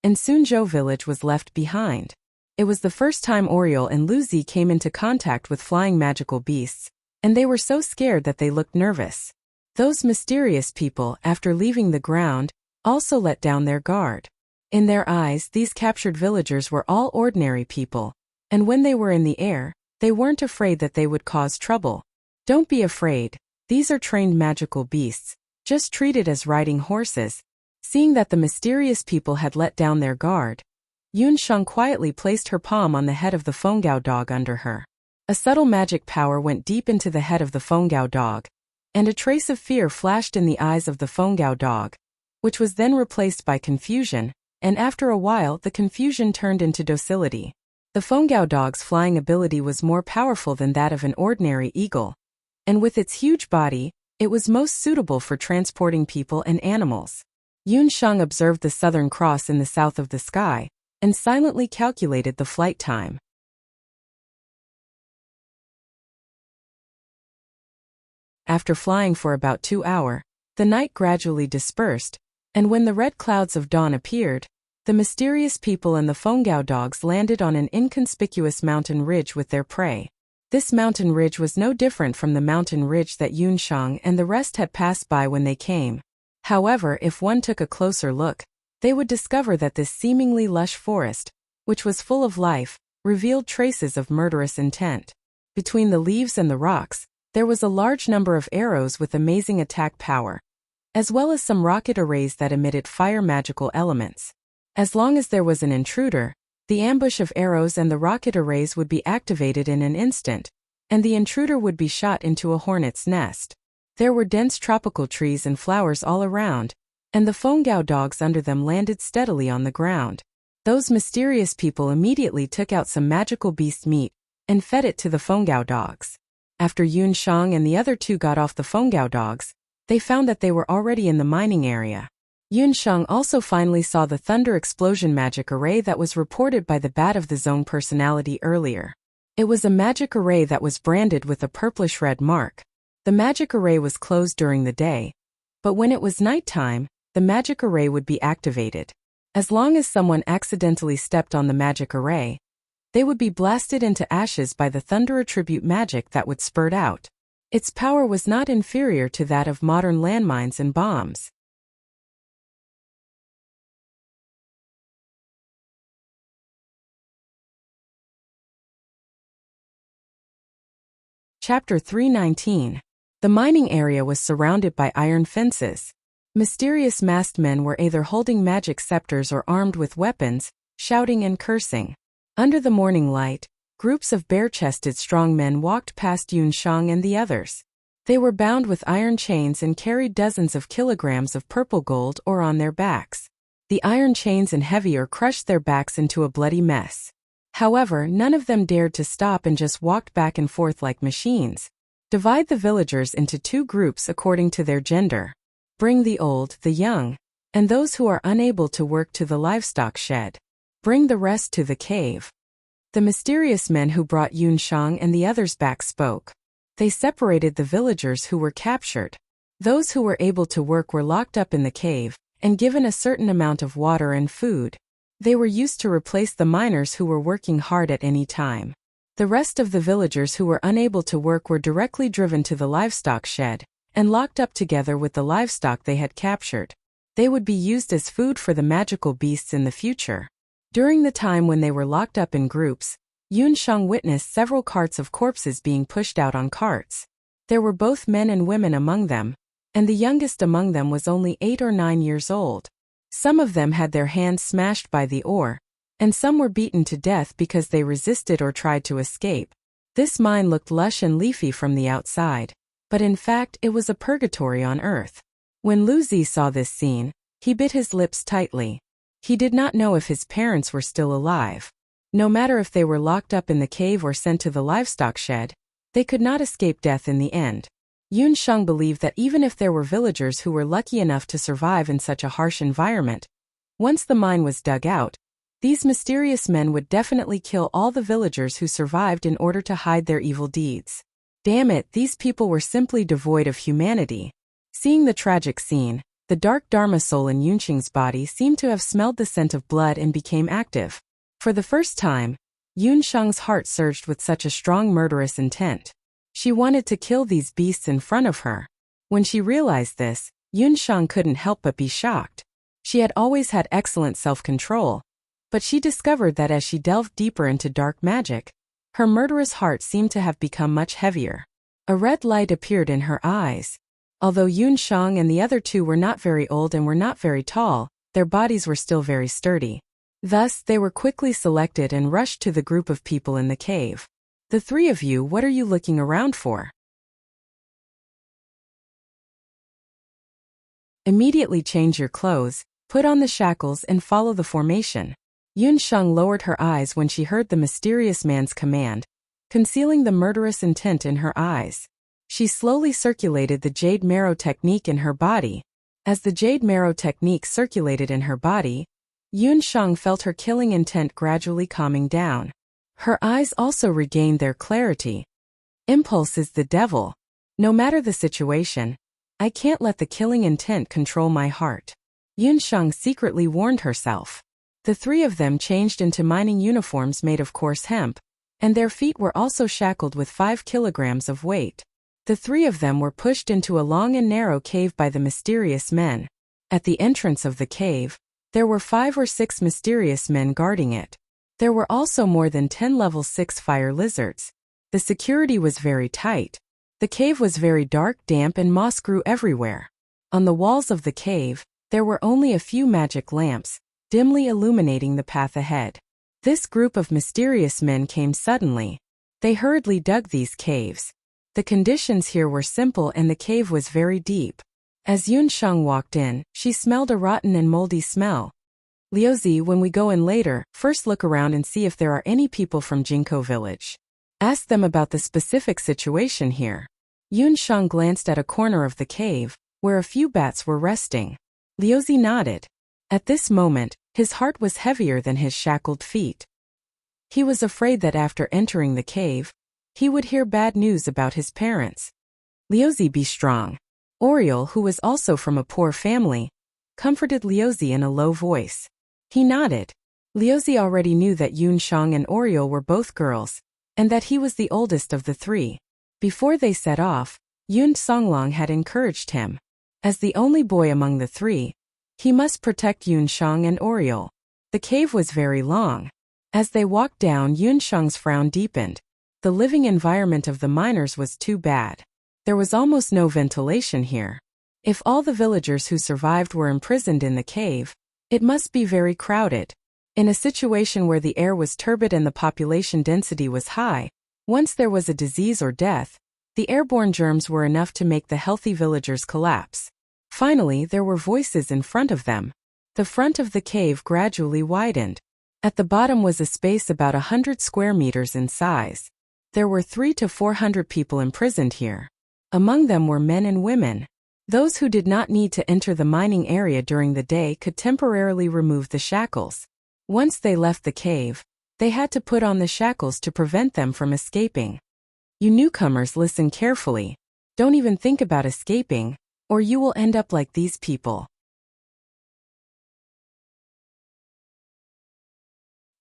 and soon Zhou village was left behind. It was the first time Oriole and Lu Zi came into contact with flying magical beasts, and they were so scared that they looked nervous. Those mysterious people, after leaving the ground, also let down their guard. In their eyes, these captured villagers were all ordinary people, and when they were in the air, they weren't afraid that they would cause trouble. Don't be afraid, these are trained magical beasts. Just treated as riding horses. Seeing that the mysterious people had let down their guard, Yun Sheng quietly placed her palm on the head of the Fengao dog under her. A subtle magic power went deep into the head of the Fengao dog, and a trace of fear flashed in the eyes of the Fengao dog, which was then replaced by confusion, and after a while the confusion turned into docility. The Fengao dog's flying ability was more powerful than that of an ordinary eagle, and with its huge body, it was most suitable for transporting people and animals. Yun Sheng observed the Southern Cross in the south of the sky, and silently calculated the flight time. After flying for about 2 hours, the night gradually dispersed, and when the red clouds of dawn appeared, the mysterious people and the Fengao dogs landed on an inconspicuous mountain ridge with their prey. This mountain ridge was no different from the mountain ridge that Yun Sheng and the rest had passed by when they came. However, if one took a closer look, they would discover that this seemingly lush forest, which was full of life, revealed traces of murderous intent. Between the leaves and the rocks, there was a large number of arrows with amazing attack power, as well as some rocket arrays that emitted fire magical elements. As long as there was an intruder, The ambush of arrows and the rocket arrays would be activated in an instant, and the intruder would be shot into a hornet's nest. There were dense tropical trees and flowers all around, and the Fengao dogs under them landed steadily on the ground. Those mysterious people immediately took out some magical beast meat and fed it to the Fengao dogs. After Yun Shang and the other two got off the Fengao dogs, they found that they were already in the mining area. Yun Shang also finally saw the thunder explosion magic array that was reported by the Bat of the Zone personality earlier. It was a magic array that was branded with a purplish-red mark. The magic array was closed during the day, but when it was nighttime, the magic array would be activated. As long as someone accidentally stepped on the magic array, they would be blasted into ashes by the thunder attribute magic that would spurt out. Its power was not inferior to that of modern landmines and bombs. Chapter 319. The mining area was surrounded by iron fences. Mysterious masked men were either holding magic scepters or armed with weapons, shouting and cursing. Under the morning light, groups of bare-chested strong men walked past Yun Shang and the others. They were bound with iron chains and carried dozens of kilograms of purple gold ore on their backs. The iron chains and heavy ore crushed their backs into a bloody mess. However, none of them dared to stop and just walked back and forth like machines. Divide the villagers into two groups according to their gender. Bring the old, the young, and those who are unable to work to the livestock shed. Bring the rest to the cave. The mysterious men who brought Yun Shang and the others back spoke. They separated the villagers who were captured. Those who were able to work were locked up in the cave and given a certain amount of water and food. They were used to replace the miners who were working hard at any time. The rest of the villagers who were unable to work were directly driven to the livestock shed and locked up together with the livestock they had captured. They would be used as food for the magical beasts in the future. During the time when they were locked up in groups, Yun Shang witnessed several carts of corpses being pushed out on carts. There were both men and women among them, and the youngest among them was only 8 or 9 years old. Some of them had their hands smashed by the ore, and some were beaten to death because they resisted or tried to escape. This mine looked lush and leafy from the outside, but in fact it was a purgatory on earth. When Lu Zi saw this scene, he bit his lips tightly. He did not know if his parents were still alive. No matter if they were locked up in the cave or sent to the livestock shed, they could not escape death in the end. Yun Shang believed that even if there were villagers who were lucky enough to survive in such a harsh environment, once the mine was dug out, these mysterious men would definitely kill all the villagers who survived in order to hide their evil deeds. Damn it, these people were simply devoid of humanity. Seeing the tragic scene, the dark Dharma soul in Yunqing's body seemed to have smelled the scent of blood and became active. For the first time, Yun Shang's heart surged with such a strong murderous intent. She wanted to kill these beasts in front of her. When she realized this, Yun Shang couldn't help but be shocked. She had always had excellent self-control, but she discovered that as she delved deeper into dark magic, her murderous heart seemed to have become much heavier. A red light appeared in her eyes. Although Yun Shang and the other two were not very old and were not very tall, their bodies were still very sturdy. Thus, they were quickly selected and rushed to the group of people in the cave. The three of you, what are you looking around for? Immediately change your clothes, put on the shackles and follow the formation. Yun Shang lowered her eyes when she heard the mysterious man's command, concealing the murderous intent in her eyes. She slowly circulated the jade marrow technique in her body. As the jade marrow technique circulated in her body, Yun Shang felt her killing intent gradually calming down. Her eyes also regained their clarity. Impulse is the devil. No matter the situation, I can't let the killing intent control my heart. Yun Shang secretly warned herself. The three of them changed into mining uniforms made of coarse hemp, and their feet were also shackled with 5 kilograms of weight. The three of them were pushed into a long and narrow cave by the mysterious men. At the entrance of the cave, there were 5 or 6 mysterious men guarding it. There were also more than 10 level 6 fire lizards. The security was very tight. The cave was very dark, damp, and moss grew everywhere. On the walls of the cave, there were only a few magic lamps, dimly illuminating the path ahead. This group of mysterious men came suddenly. They hurriedly dug these caves. The conditions here were simple and the cave was very deep. As Yun Sheng walked in, she smelled a rotten and moldy smell. Liuzi, when we go in later, first look around and see if there are any people from Jinko village. Ask them about the specific situation here. Yun Sheng glanced at a corner of the cave, where a few bats were resting. Liuzi nodded. At this moment, his heart was heavier than his shackled feet. He was afraid that after entering the cave, he would hear bad news about his parents. Liuzi, be strong. Oriol, who was also from a poor family, comforted Liuzi in a low voice. He nodded. Liuzi already knew that Yun Sheng and Oriol were both girls, and that he was the oldest of the three. Before they set off, Yun Songlong had encouraged him. As the only boy among the three, he must protect Yun Sheng and Oriol. The cave was very long. As they walked down, Yun Sheng's frown deepened. The living environment of the miners was too bad. There was almost no ventilation here. If all the villagers who survived were imprisoned in the cave, it must be very crowded. In a situation where the air was turbid and the population density was high, once there was a disease or death, the airborne germs were enough to make the healthy villagers collapse. Finally, there were voices in front of them. The front of the cave gradually widened. At the bottom was a space about 100 square meters in size. There were 300 to 400 people imprisoned here. Among them were men and women. Those who did not need to enter the mining area during the day could temporarily remove the shackles. Once they left the cave, they had to put on the shackles to prevent them from escaping. You newcomers, listen carefully. Don't even think about escaping, or you will end up like these people.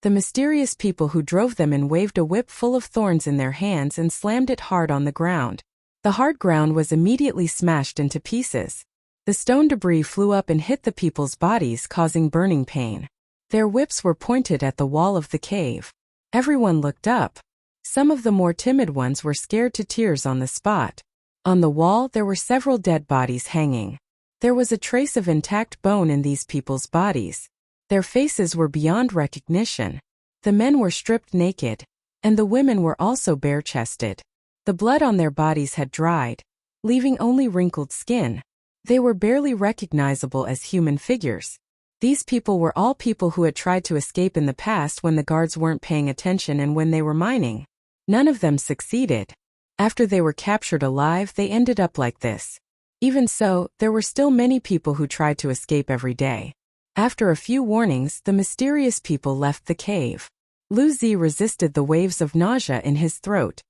The mysterious people who drove them in waved a whip full of thorns in their hands and slammed it hard on the ground. The hard ground was immediately smashed into pieces. The stone debris flew up and hit the people's bodies, causing burning pain. Their whips were pointed at the wall of the cave. Everyone looked up. Some of the more timid ones were scared to tears on the spot. On the wall there were several dead bodies hanging. There was a trace of intact bone in these people's bodies. Their faces were beyond recognition. The men were stripped naked, and the women were also bare-chested. The blood on their bodies had dried, leaving only wrinkled skin. They were barely recognizable as human figures. These people were all people who had tried to escape in the past when the guards weren't paying attention and when they were mining. None of them succeeded. After they were captured alive, they ended up like this. Even so, there were still many people who tried to escape every day. After a few warnings, the mysterious people left the cave. Lu Zi resisted the waves of nausea in his throat.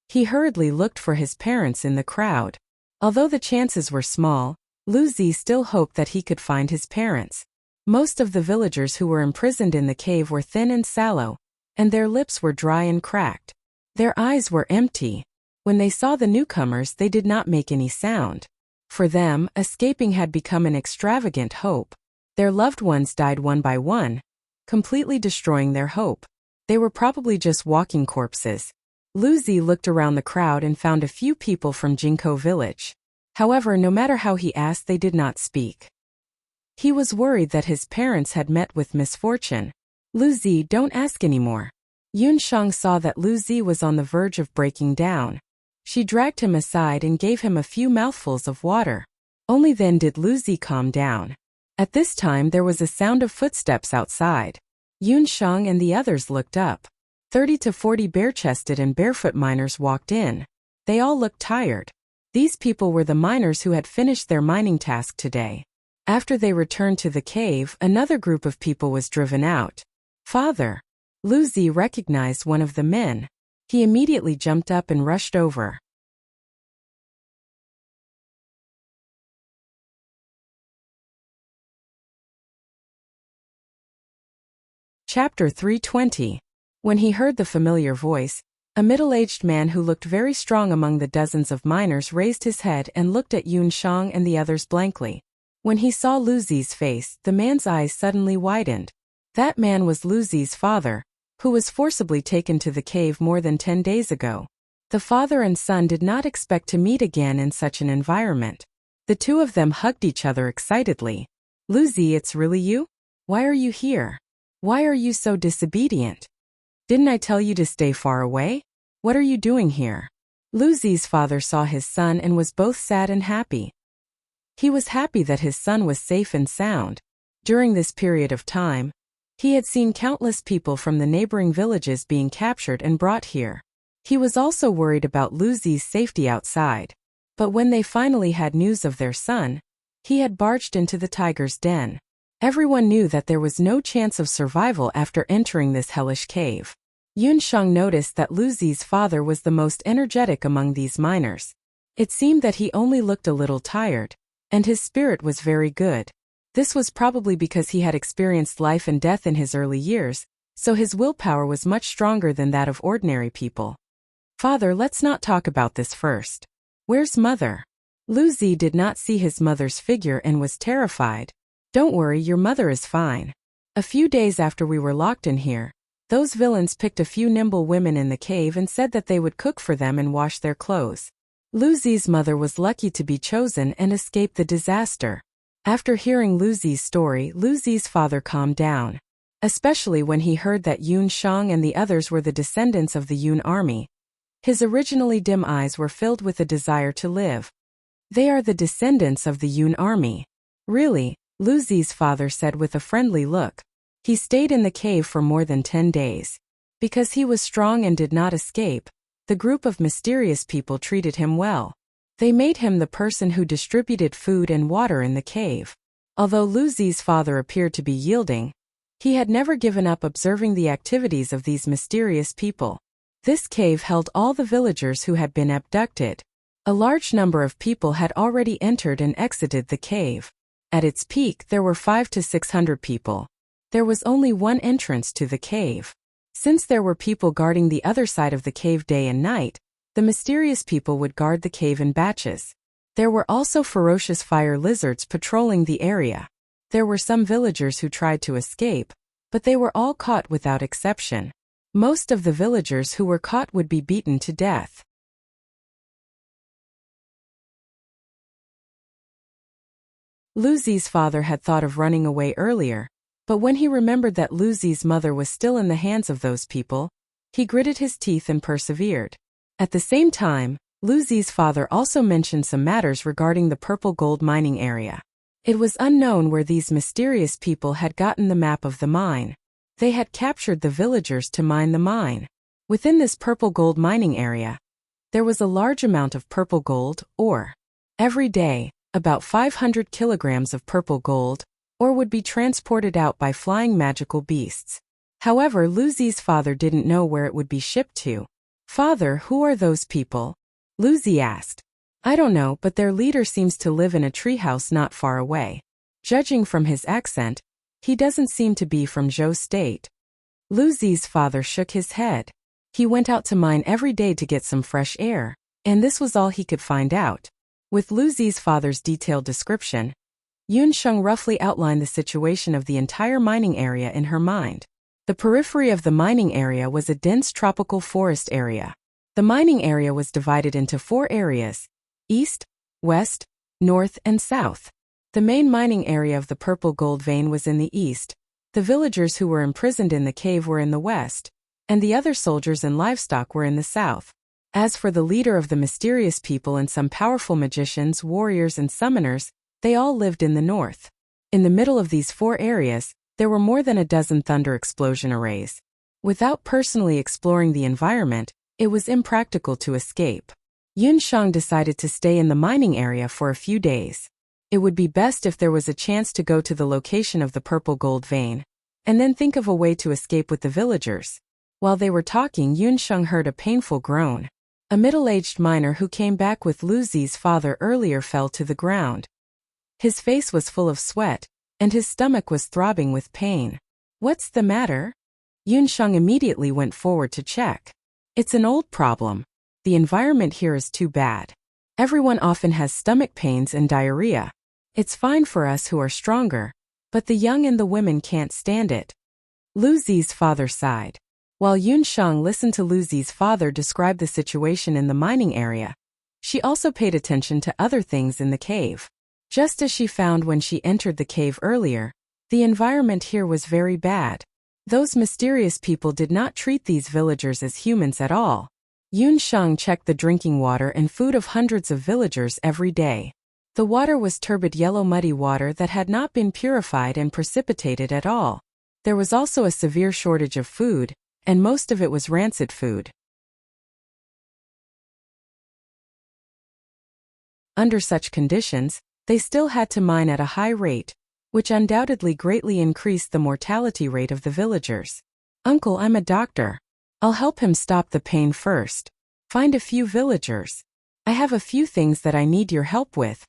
He hurriedly looked for his parents in the crowd. Although the chances were small, Lu Zi still hoped that he could find his parents. Most of the villagers who were imprisoned in the cave were thin and sallow, and their lips were dry and cracked. Their eyes were empty. When they saw the newcomers, they did not make any sound. For them, escaping had become an extravagant hope. Their loved ones died one by one, completely destroying their hope. They were probably just walking corpses. Lu Zi looked around the crowd and found a few people from Jinko village. However, no matter how he asked, they did not speak. He was worried that his parents had met with misfortune. Lu Zi, don't ask anymore. Yun Sheng saw that Lu Zi was on the verge of breaking down. She dragged him aside and gave him a few mouthfuls of water. Only then did Lu Zi calm down. At this time there was a sound of footsteps outside. Yun Sheng and the others looked up. 30 to 40 bare-chested and barefoot miners walked in. They all looked tired. These people were the miners who had finished their mining task today. After they returned to the cave, another group of people was driven out. Father. Lu Zi recognized one of the men. He immediately jumped up and rushed over. Chapter 320. When he heard the familiar voice, a middle-aged man who looked very strong among the dozens of miners raised his head and looked at Yun Sheng and the others blankly. When he saw Lu Zi's face, the man's eyes suddenly widened. That man was Lu Zi's father, who was forcibly taken to the cave more than 10 days ago. The father and son did not expect to meet again in such an environment. The two of them hugged each other excitedly. Lu Zi, it's really you? Why are you here? Why are you so disobedient? Didn't I tell you to stay far away? What are you doing here? Lu Zi's father saw his son and was both sad and happy. He was happy that his son was safe and sound. During this period of time, he had seen countless people from the neighboring villages being captured and brought here. He was also worried about Lu Zi's safety outside. But when they finally had news of their son, he had barged into the tiger's den. Everyone knew that there was no chance of survival after entering this hellish cave. Yunsheng noticed that Lu Zi's father was the most energetic among these miners. It seemed that he only looked a little tired, and his spirit was very good. This was probably because he had experienced life and death in his early years, so his willpower was much stronger than that of ordinary people. Father, let's not talk about this first. Where's mother? Lu Zi did not see his mother's figure and was terrified. Don't worry, your mother is fine. A few days after we were locked in here, those villains picked a few nimble women in the cave and said that they would cook for them and wash their clothes. Lu Zi's mother was lucky to be chosen and escape the disaster. After hearing Lu Zi's story, Lu Zi's father calmed down. Especially when he heard that Yun Shang and the others were the descendants of the Yun army. His originally dim eyes were filled with a desire to live. They are the descendants of the Yun army. Really? Lu Zi's father said with a friendly look. He stayed in the cave for more than 10 days. Because he was strong and did not escape, the group of mysterious people treated him well. They made him the person who distributed food and water in the cave. Although Lu Zi's father appeared to be yielding, he had never given up observing the activities of these mysterious people. This cave held all the villagers who had been abducted. A large number of people had already entered and exited the cave. At its peak there were 500 to 600 people. There was only one entrance to the cave. Since there were people guarding the other side of the cave day and night, the mysterious people would guard the cave in batches. There were also ferocious fire lizards patrolling the area. There were some villagers who tried to escape, but they were all caught without exception. Most of the villagers who were caught would be beaten to death. Lu Zi's father had thought of running away earlier, but when he remembered that Lu Zi's mother was still in the hands of those people, he gritted his teeth and persevered. At the same time, Lu Zi's father also mentioned some matters regarding the purple gold mining area. It was unknown where these mysterious people had gotten the map of the mine. They had captured the villagers to mine the mine. Within this purple gold mining area, there was a large amount of purple gold, ore. Every day, about 500 kilograms of purple gold, ore would be transported out by flying magical beasts. However, Lu Zi's father didn't know where it would be shipped to. Father, who are those people? Lu Zi asked. I don't know, but their leader seems to live in a treehouse not far away. Judging from his accent, he doesn't seem to be from Zhou State. Lu Zi's father shook his head. He went out to mine every day to get some fresh air, and this was all he could find out. With Lu Zi's father's detailed description, Yun Sheng roughly outlined the situation of the entire mining area in her mind. The periphery of the mining area was a dense tropical forest area. The mining area was divided into 4 areas: east, west, north, and south. The main mining area of the purple gold vein was in the east. The villagers who were imprisoned in the cave were in the west, and the other soldiers and livestock were in the south. As for the leader of the mysterious people and some powerful magicians, warriors, and summoners, they all lived in the north. In the middle of these 4 areas, there were more than a dozen thunder explosion arrays. Without personally exploring the environment, it was impractical to escape. Yun Shang decided to stay in the mining area for a few days. It would be best if there was a chance to go to the location of the purple gold vein, and then think of a way to escape with the villagers. While they were talking, Yun Sheng heard a painful groan. A middle-aged miner who came back with Lu Zi's father earlier fell to the ground. His face was full of sweat, and his stomach was throbbing with pain. What's the matter? Yun Sheng immediately went forward to check. It's an old problem. The environment here is too bad. Everyone often has stomach pains and diarrhea. It's fine for us who are stronger, but the young and the women can't stand it. Lu Zi's father sighed. While Yun Sheng listened to Lu Zi's father describe the situation in the mining area, she also paid attention to other things in the cave. Just as she found when she entered the cave earlier, the environment here was very bad. Those mysterious people did not treat these villagers as humans at all. Yun Sheng checked the drinking water and food of hundreds of villagers every day. The water was turbid yellow muddy water that had not been purified and precipitated at all. There was also a severe shortage of food, and most of it was rancid food. Under such conditions, they still had to mine at a high rate, which undoubtedly greatly increased the mortality rate of the villagers. "Uncle, I'm a doctor. I'll help him stop the pain first. Find a few villagers. I have a few things that I need your help with."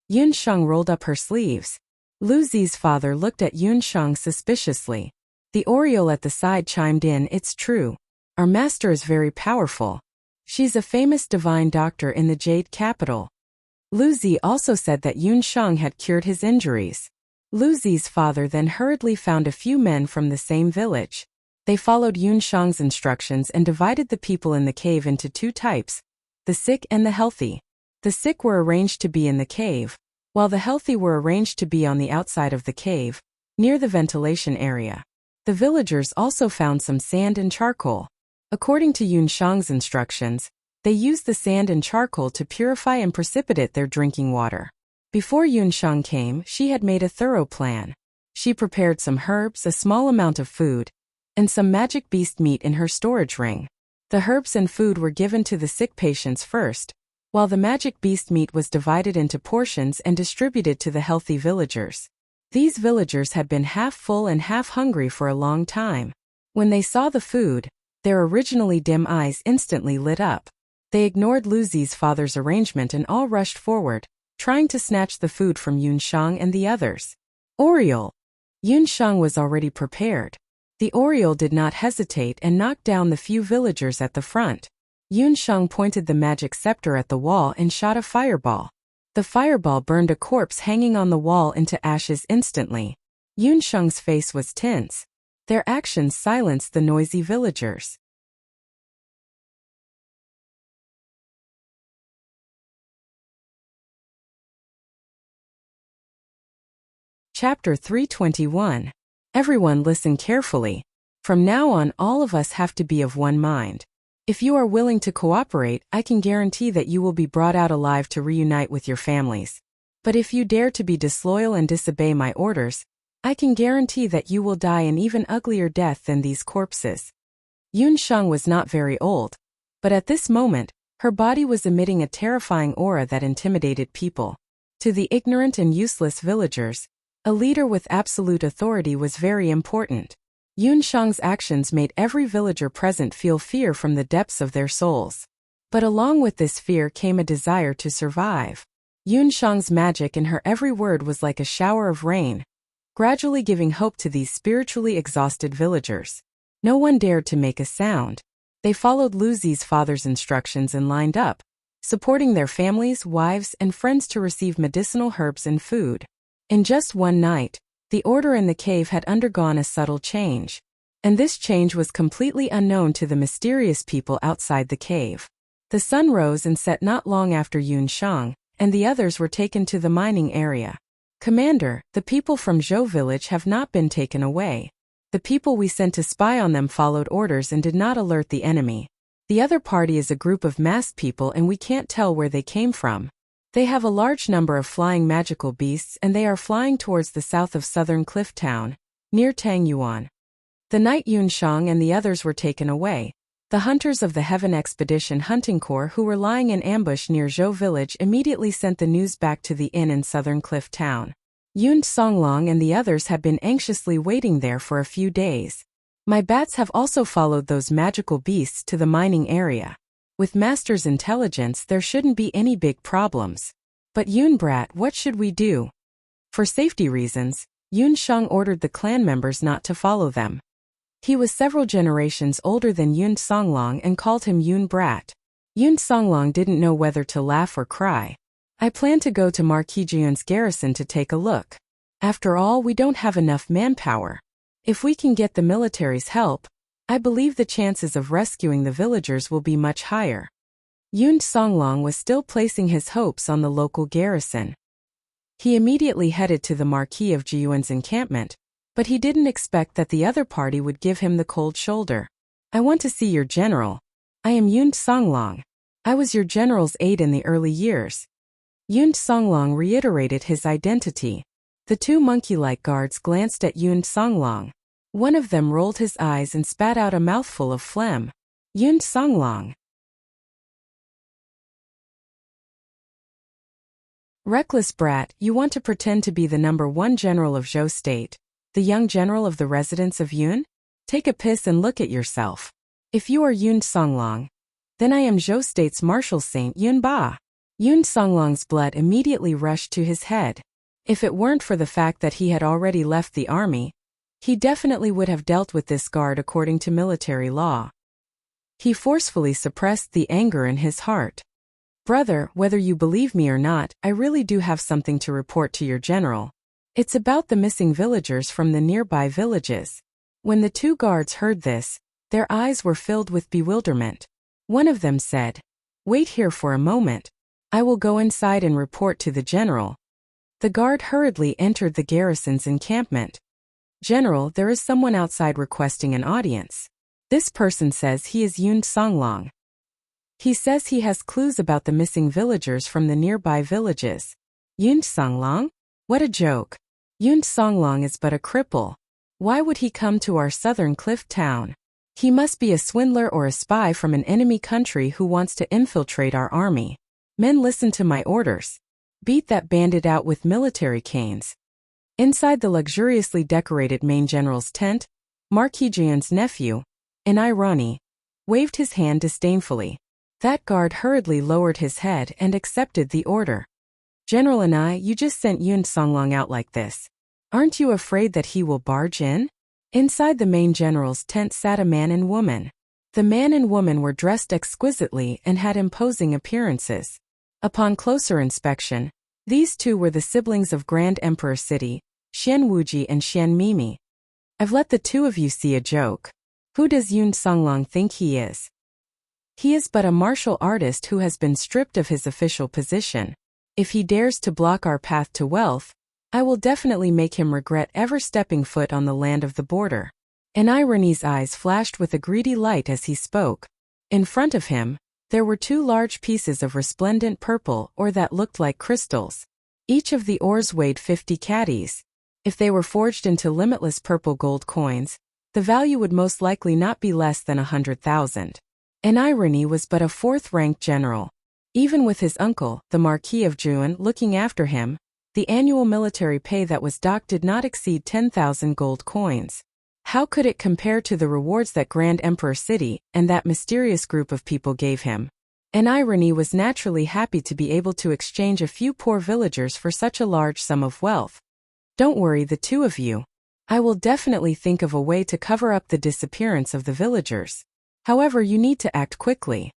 Yun Sheng rolled up her sleeves. Lu Zi's father looked at Yun Sheng suspiciously. The Oriole at the side chimed in, "It's true. Our master is very powerful. She's a famous divine doctor in the Jade capital." Lu Zi also said that Yun Sheng had cured his injuries. Lu Zi's father then hurriedly found a few men from the same village. They followed Yun Sheng's instructions and divided the people in the cave into two types, the sick and the healthy. The sick were arranged to be in the cave, while the healthy were arranged to be on the outside of the cave, near the ventilation area. The villagers also found some sand and charcoal. According to Yun Sheng's instructions, they used the sand and charcoal to purify and precipitate their drinking water. Before Yun Sheng came, she had made a thorough plan. She prepared some herbs, a small amount of food, and some magic beast meat in her storage ring. The herbs and food were given to the sick patients first, while the magic beast meat was divided into portions and distributed to the healthy villagers. These villagers had been half full and half hungry for a long time. When they saw the food, their originally dim eyes instantly lit up. They ignored Lu Zi's father's arrangement and all rushed forward, trying to snatch the food from Yun Sheng and the others. "Oriole!" Yun Sheng was already prepared. The Oriole did not hesitate and knocked down the few villagers at the front. Yun Sheng pointed the magic scepter at the wall and shot a fireball. The fireball burned a corpse hanging on the wall into ashes instantly. Yun Sheng's face was tense. Their actions silenced the noisy villagers. Chapter 321. Everyone listen carefully. From now on, all of us have to be of one mind. If you are willing to cooperate, I can guarantee that you will be brought out alive to reunite with your families. But if you dare to be disloyal and disobey my orders, I can guarantee that you will die an even uglier death than these corpses. Yun Sheng was not very old, but at this moment, her body was emitting a terrifying aura that intimidated people. To the ignorant and useless villagers, a leader with absolute authority was very important. Yun Sheng's actions made every villager present feel fear from the depths of their souls. But along with this fear came a desire to survive. Yun Sheng's magic and her every word was like a shower of rain, gradually giving hope to these spiritually exhausted villagers. No one dared to make a sound. They followed Lu Zi's father's instructions and lined up, supporting their families, wives, and friends to receive medicinal herbs and food. In just one night, the order in the cave had undergone a subtle change, and this change was completely unknown to the mysterious people outside the cave. The sun rose and set not long after Yun Sheng, and the others were taken to the mining area. "Commander, the people from Zhou village have not been taken away. The people we sent to spy on them followed orders and did not alert the enemy. The other party is a group of masked people and we can't tell where they came from. They have a large number of flying magical beasts and they are flying towards the south of southern Cliff Town, near Tangyuan." The night Yun Sheng and the others were taken away, the hunters of the Heaven Expedition Hunting Corps who were lying in ambush near Zhou village immediately sent the news back to the inn in southern Cliff Town. Yun Songlong and the others had been anxiously waiting there for a few days. "My bats have also followed those magical beasts to the mining area. With Master's intelligence, there shouldn't be any big problems. But Yun Brat, what should we do?" For safety reasons, Yun Sheng ordered the clan members not to follow them. He was several generations older than Yun Songlong and called him Yun Brat. Yun Songlong didn't know whether to laugh or cry. "I plan to go to Marquis Jian's garrison to take a look. After all, we don't have enough manpower. If we can get the military's help, I believe the chances of rescuing the villagers will be much higher." Yun Songlong was still placing his hopes on the local garrison. He immediately headed to the Marquis of Jiyuan's encampment, But he didn't expect that the other party would give him the cold shoulder. I want to see your general. I am Yun Songlong. I was your general's aide in the early years. Yun Songlong reiterated his identity. The two monkey-like guards glanced at Yun Songlong. One of them rolled his eyes and spat out a mouthful of phlegm. Yun Songlong. Reckless brat, you want to pretend to be the #1 general of Zhou State, the young general of the residence of Yun? Take a piss and look at yourself. If you are Yun Songlong, then I am Zhou State's Marshal Saint Yun Ba. Yun Songlong's blood immediately rushed to his head. If it weren't for the fact that he had already left the army, he definitely would have dealt with this guard according to military law. He forcefully suppressed the anger in his heart. Brother, whether you believe me or not, I really do have something to report to your general. It's about the missing villagers from the nearby villages. When the two guards heard this, their eyes were filled with bewilderment. One of them said, "Wait here for a moment. I will go inside and report to the general." The guard hurriedly entered the garrison's encampment. "General, there is someone outside requesting an audience. This person says he is Yun Songlong. He says he has clues about the missing villagers from the nearby villages." Yun Songlong? What a joke. Yun Songlong is but a cripple. Why would he come to our southern cliff town? He must be a swindler or a spy from an enemy country who wants to infiltrate our army. Men, listen to my orders. Beat that bandit out with military canes. Inside the luxuriously decorated main general's tent, Marquis Jian's nephew, Enai, waved his hand disdainfully. That guard hurriedly lowered his head and accepted the order. "General Enai, you just sent Yun Songlong out like this. Aren't you afraid that he will barge in?" Inside the main general's tent sat a man and woman. The man and woman were dressed exquisitely and had imposing appearances. Upon closer inspection, these two were the siblings of Grand Emperor City, Xian Wuji and Xian Mimi. "I've let the two of you see a joke. Who does Yun Songlong think he is? He is but a martial artist who has been stripped of his official position. If he dares to block our path to wealth, I will definitely make him regret ever stepping foot on the land of the border." Enai's eyes flashed with a greedy light as he spoke. In front of him, there were two large pieces of resplendent purple ore that looked like crystals. Each of the ores weighed 50 caddies. If they were forged into limitless purple gold coins, the value would most likely not be less than 100,000. Enai was but a fourth-ranked general. Even with his uncle, the Marquis of Juan, looking after him, the annual military pay that was docked did not exceed 10,000 gold coins. How could it compare to the rewards that Grand Emperor City and that mysterious group of people gave him? Enai was naturally happy to be able to exchange a few poor villagers for such a large sum of wealth. "Don't worry, the two of you. I will definitely think of a way to cover up the disappearance of the villagers. However, you need to act quickly.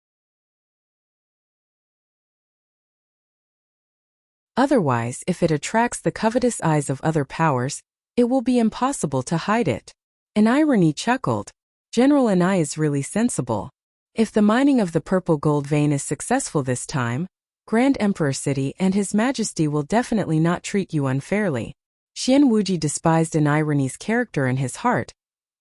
Otherwise, if it attracts the covetous eyes of other powers, it will be impossible to hide it." Enai chuckled. General Enai is really sensible. If the mining of the purple gold vein is successful this time, Grand Emperor City and His Majesty will definitely not treat you unfairly. Xian Wuji despised Enai's character in his heart,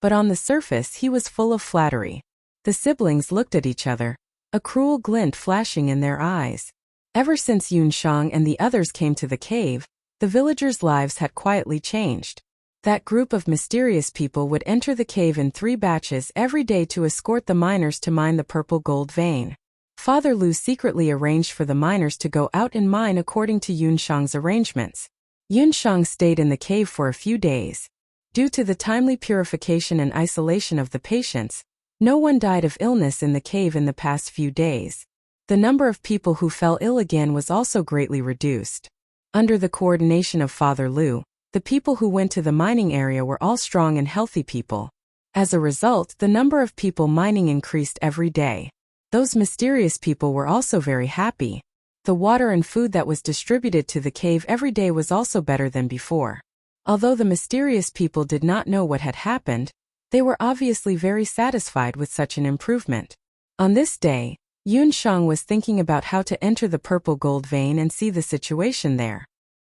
but on the surface he was full of flattery. The siblings looked at each other, a cruel glint flashing in their eyes. Ever since Yun Shang and the others came to the cave, the villagers' lives had quietly changed. That group of mysterious people would enter the cave in 3 batches every day to escort the miners to mine the purple gold vein. Father Lu secretly arranged for the miners to go out and mine according to Yun Shang's arrangements. Yun Shang stayed in the cave for a few days. Due to the timely purification and isolation of the patients, no one died of illness in the cave in the past few days. The number of people who fell ill again was also greatly reduced. Under the coordination of Father Lu, the people who went to the mining area were all strong and healthy people. As a result, the number of people mining increased every day. Those mysterious people were also very happy. The water and food that was distributed to the cave every day was also better than before. Although the mysterious people did not know what had happened, they were obviously very satisfied with such an improvement. On this day, Yun Shang was thinking about how to enter the purple gold vein and see the situation there.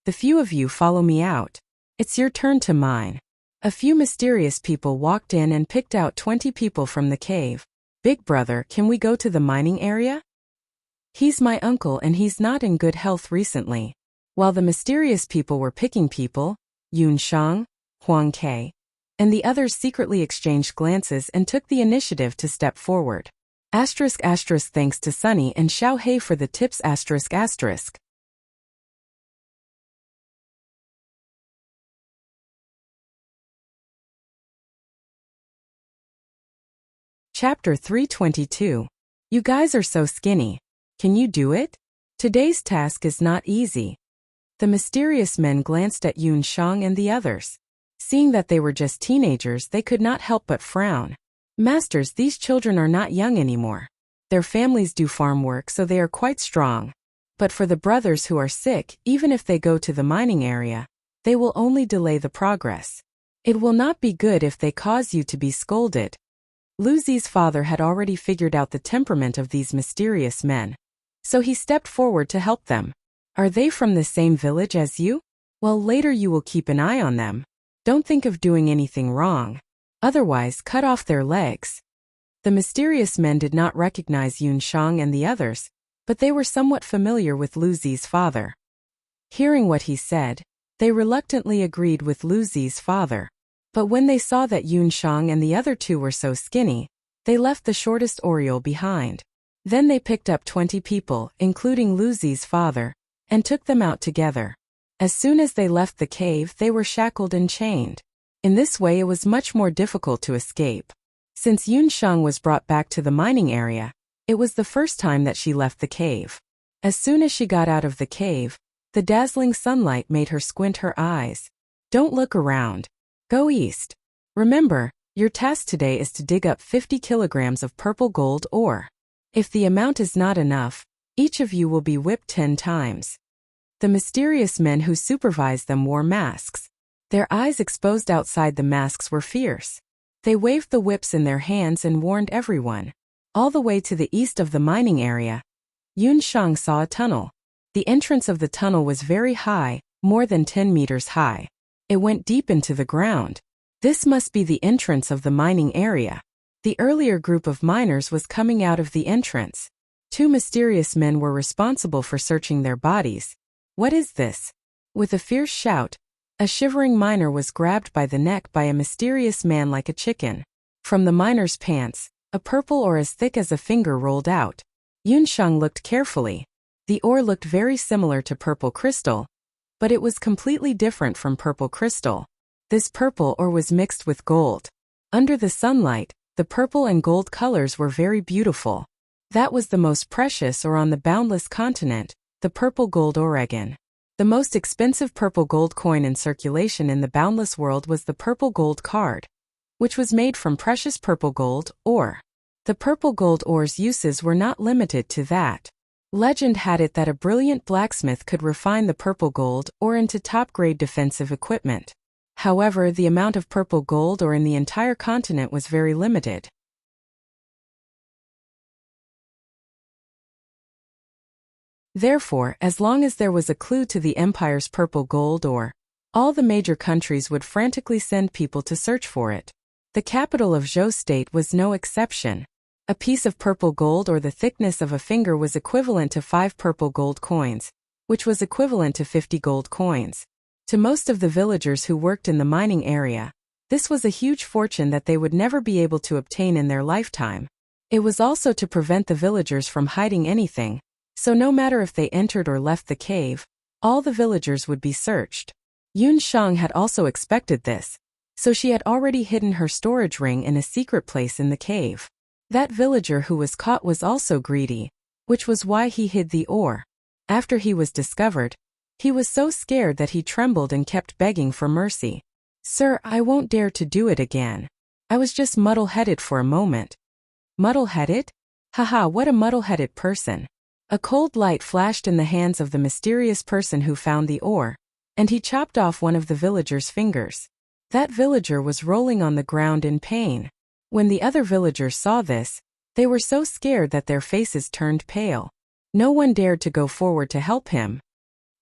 "The few of you follow me out. It's your turn to mine." A few mysterious people walked in and picked out 20 people from the cave. "Big brother, can we go to the mining area? He's my uncle and he's not in good health recently." While the mysterious people were picking people, Yun Shang, Huang Ke, and the others secretly exchanged glances and took the initiative to step forward. Thanks to Sunny and Xiao Hei for the tips. Chapter 322. You guys are so skinny. Can you do it? Today's task is not easy. The mysterious men glanced at Yun Shang and the others. Seeing that they were just teenagers, they could not help but frown. "Masters, these children are not young anymore. Their families do farm work, so they are quite strong. But for the brothers who are sick, even if they go to the mining area, they will only delay the progress. It will not be good if they cause you to be scolded." Lu Zi's father had already figured out the temperament of these mysterious men, so he stepped forward to help them. "Are they from the same village as you? Well, later you will keep an eye on them. Don't think of doing anything wrong. Otherwise, cut off their legs." The mysterious men did not recognize Yun Shang and the others, but they were somewhat familiar with Lu Zi's father. Hearing what he said, they reluctantly agreed with Lu Zi's father. But when they saw that Yun Shang and the other two were so skinny, they left the shortest Oriole behind. Then they picked up 20 people, including Lu Zi's father, and took them out together. As soon as they left the cave, they were shackled and chained. In this way, it was much more difficult to escape. Since Yun Shang was brought back to the mining area, it was the first time that she left the cave. As soon as she got out of the cave, the dazzling sunlight made her squint her eyes. "Don't look around. Go east. Remember, your task today is to dig up 50 kilograms of purple gold ore. If the amount is not enough, each of you will be whipped 10 times. The mysterious men who supervised them wore masks. Their eyes exposed outside the masks were fierce. They waved the whips in their hands and warned everyone. All the way to the east of the mining area, Yun Shang saw a tunnel. The entrance of the tunnel was very high, more than 10 meters high. It went deep into the ground. This must be the entrance of the mining area. The earlier group of miners was coming out of the entrance. 2 mysterious men were responsible for searching their bodies. "What is this?" With a fierce shout, a shivering miner was grabbed by the neck by a mysterious man like a chicken. From the miner's pants, a purple ore as thick as a finger rolled out. Yun Shang looked carefully. The ore looked very similar to purple crystal, but it was completely different from purple crystal. This purple ore was mixed with gold. Under the sunlight, the purple and gold colors were very beautiful. That was the most precious ore on the boundless continent, the purple gold Oregon. The most expensive purple gold coin in circulation in the boundless world was the purple gold card, which was made from precious purple gold ore. The purple gold ore's uses were not limited to that. Legend had it that a brilliant blacksmith could refine the purple gold ore into top-grade defensive equipment. However, the amount of purple gold ore in the entire continent was very limited. Therefore, as long as there was a clue to the empire's purple gold ore, all the major countries would frantically send people to search for it. The capital of Zhou State was no exception. A piece of purple gold or the thickness of a finger was equivalent to 5 purple gold coins, which was equivalent to 50 gold coins. To most of the villagers who worked in the mining area, this was a huge fortune that they would never be able to obtain in their lifetime. It was also to prevent the villagers from hiding anything, so no matter if they entered or left the cave, all the villagers would be searched. Yun Shang had also expected this, so she had already hidden her storage ring in a secret place in the cave. That villager who was caught was also greedy, which was why he hid the ore. After he was discovered, he was so scared that he trembled and kept begging for mercy. "Sir, I won't dare to do it again. I was just muddle-headed for a moment." "Muddle-headed? Haha, what a muddle-headed person." A cold light flashed in the hands of the mysterious person who found the ore, and he chopped off one of the villager's fingers. That villager was rolling on the ground in pain. When the other villagers saw this, they were so scared that their faces turned pale. No one dared to go forward to help him.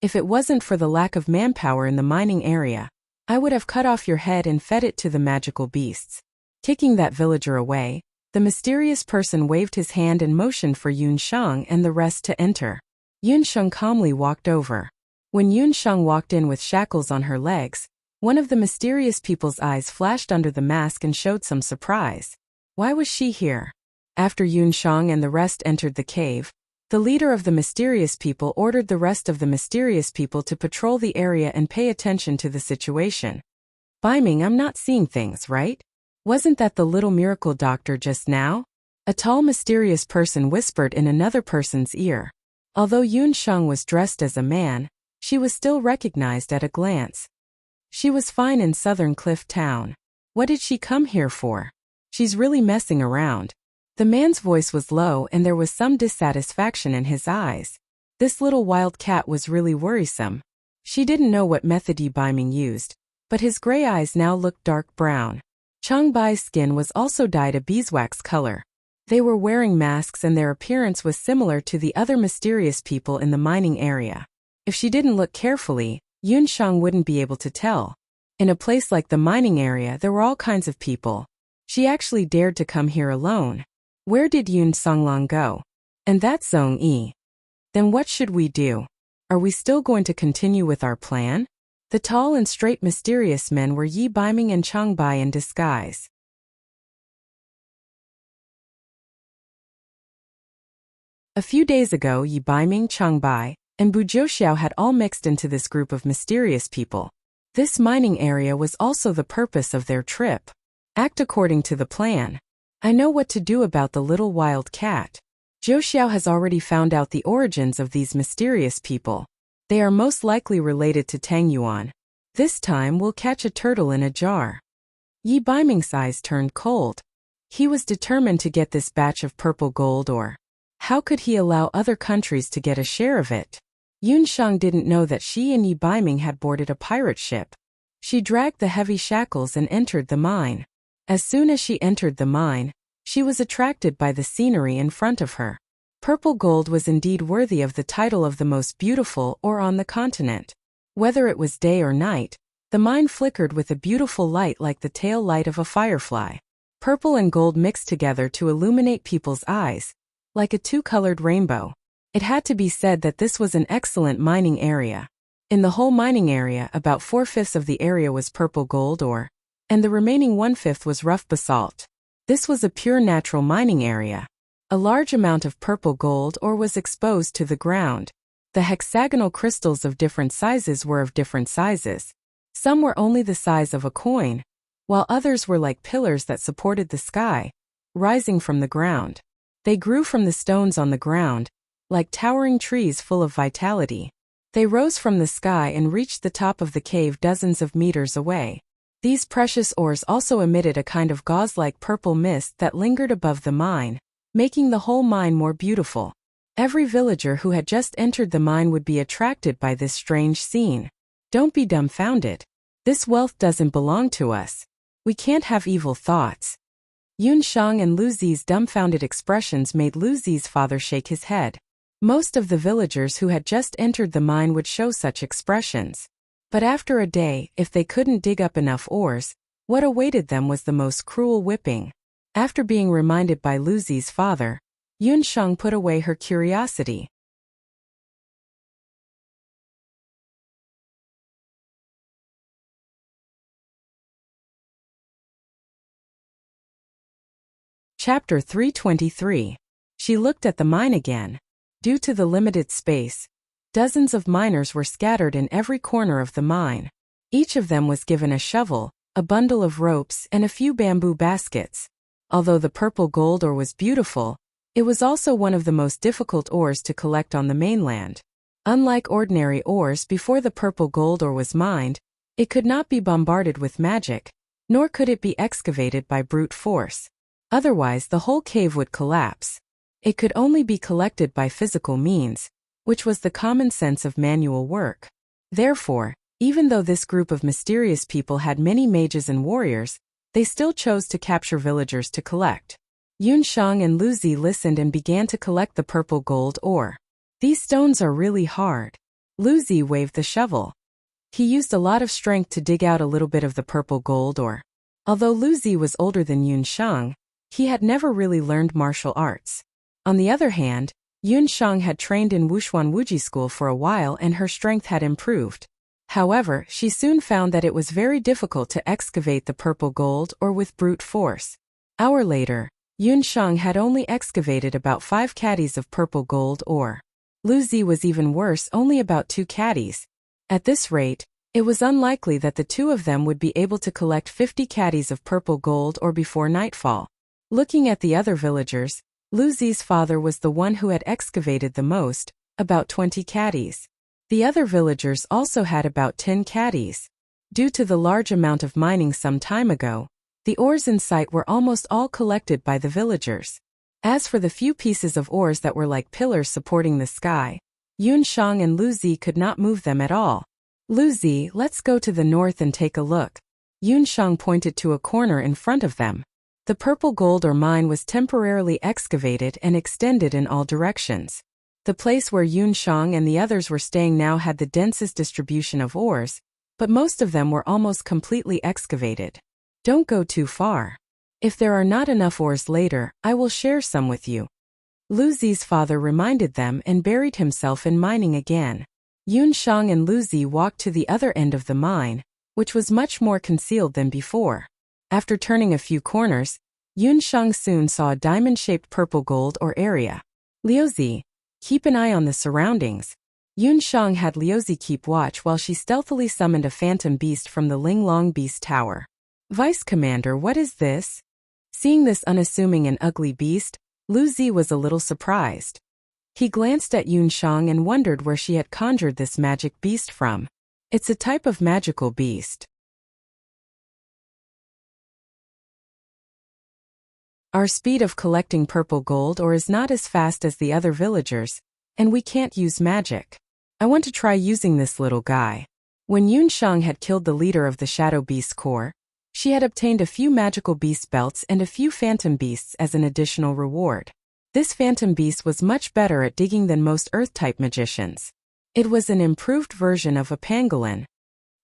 If it wasn't for the lack of manpower in the mining area, I would have cut off your head and fed it to the magical beasts. Kicking that villager away, the mysterious person waved his hand and motioned for Yunsheng and the rest to enter. Yunsheng calmly walked over. When Yunsheng walked in with shackles on her legs, one of the mysterious people's eyes flashed under the mask and showed some surprise. Why was she here? After Yunsheng and the rest entered the cave, the leader of the mysterious people ordered the rest of the mysterious people to patrol the area and pay attention to the situation. Biming, I'm not seeing things, right? Wasn't that the little miracle doctor just now? A tall mysterious person whispered in another person's ear. Although Yunsheng was dressed as a man, she was still recognized at a glance. She was fine in Southern Cliff Town. What did she come here for? She's really messing around. The man's voice was low and there was some dissatisfaction in his eyes. This little wild cat was really worrisome. She didn't know what method Yi Biming used, but his gray eyes now looked dark brown. Changbai's skin was also dyed a beeswax color. They were wearing masks and their appearance was similar to the other mysterious people in the mining area. If she didn't look carefully, Yunsheng wouldn't be able to tell. In a place like the mining area there were all kinds of people. She actually dared to come here alone. Where did Yun Songlong go? And that's Zhong Yi. Then what should we do? Are we still going to continue with our plan? The tall and straight mysterious men were Yi Biming and Changbai in disguise. A few days ago Yi Biming, Changbai, and Bu Jiuxiao had all mixed into this group of mysterious people. This mining area was also the purpose of their trip. Act according to the plan. I know what to do about the little wild cat. Jiuxiao has already found out the origins of these mysterious people. They are most likely related to Tang Yuan. This time we'll catch a turtle in a jar. Yi Biming's eyes turned cold. He was determined to get this batch of purple gold ore. How could he allow other countries to get a share of it? Yunsheng didn't know that she and Yi Biming had boarded a pirate ship. She dragged the heavy shackles and entered the mine. As soon as she entered the mine, she was attracted by the scenery in front of her. Purple gold was indeed worthy of the title of the most beautiful ore on the continent. Whether it was day or night, the mine flickered with a beautiful light like the tail light of a firefly. Purple and gold mixed together to illuminate people's eyes, like a two-colored rainbow. It had to be said that this was an excellent mining area. In the whole mining area, about 4/5 of the area was purple gold ore, and the remaining 1/5 was rough basalt. This was a pure natural mining area. A large amount of purple gold ore was exposed to the ground. The hexagonal crystals of different sizes were of different sizes. Some were only the size of a coin, while others were like pillars that supported the sky, rising from the ground. They grew from the stones on the ground, like towering trees full of vitality. They rose from the sky and reached the top of the cave dozens of meters away. These precious ores also emitted a kind of gauze-like purple mist that lingered above the mine, making the whole mine more beautiful. Every villager who had just entered the mine would be attracted by this strange scene. Don't be dumbfounded. This wealth doesn't belong to us. We can't have evil thoughts. Yunsheng and Lu Zi's dumbfounded expressions made Lu Zi's father shake his head. Most of the villagers who had just entered the mine would show such expressions. But after a day, if they couldn't dig up enough ores, what awaited them was the most cruel whipping. After being reminded by Lu Zi's father, Yunsheng put away her curiosity. Chapter 323. She looked at the mine again. Due to the limited space, dozens of miners were scattered in every corner of the mine. Each of them was given a shovel, a bundle of ropes, and a few bamboo baskets. Although the purple gold ore was beautiful, it was also one of the most difficult ores to collect on the mainland. Unlike ordinary ores before the purple gold ore was mined, it could not be bombarded with magic, nor could it be excavated by brute force. Otherwise the whole cave would collapse. It could only be collected by physical means, which was the common sense of manual work. Therefore, even though this group of mysterious people had many mages and warriors, they still chose to capture villagers to collect. Yunsheng and Lu Zi listened and began to collect the purple gold ore. These stones are really hard. Lu Zi waved the shovel. He used a lot of strength to dig out a little bit of the purple gold ore. Although Lu Zi was older than Yun Shang, he had never really learned martial arts. On the other hand, Yun Shang had trained in Wuxia Wuji school for a while and her strength had improved. However, she soon found that it was very difficult to excavate the purple gold ore with brute force. Hour later, Yun Shang had only excavated about 5 caddies of purple gold ore. Lu Zi was even worse, only about 2 caddies. At this rate, it was unlikely that the two of them would be able to collect 50 caddies of purple gold ore before nightfall. Looking at the other villagers, Lu Zi's father was the one who had excavated the most, about 20 caddies. The other villagers also had about 10 caddies. Due to the large amount of mining some time ago, the ores in sight were almost all collected by the villagers. As for the few pieces of ores that were like pillars supporting the sky, Yun Shang and Lu Zi could not move them at all. Lu Zi, let's go to the north and take a look. Yun Shang pointed to a corner in front of them. The purple gold ore mine was temporarily excavated and extended in all directions. The place where Yun Shang and the others were staying now had the densest distribution of ores, but most of them were almost completely excavated. Don't go too far. If there are not enough ores later, I will share some with you. Lu Zi's father reminded them and buried himself in mining again. Yun Shang and Lu Zi walked to the other end of the mine, which was much more concealed than before. After turning a few corners, Yun Shang soon saw a diamond-shaped purple gold ore area. Liu Zi, keep an eye on the surroundings. Yun Shang had Liu Zi keep watch while she stealthily summoned a phantom beast from the Linglong Beast Tower. Vice Commander, what is this? Seeing this unassuming and ugly beast, Lu Zi was a little surprised. He glanced at Yun Shang and wondered where she had conjured this magic beast from. It's a type of magical beast. Our speed of collecting purple gold ore is not as fast as the other villagers, and we can't use magic. I want to try using this little guy. When Yun Shang had killed the leader of the Shadow Beast Corps, she had obtained a few magical beast belts and a few phantom beasts as an additional reward. This phantom beast was much better at digging than most earth-type magicians. It was an improved version of a pangolin.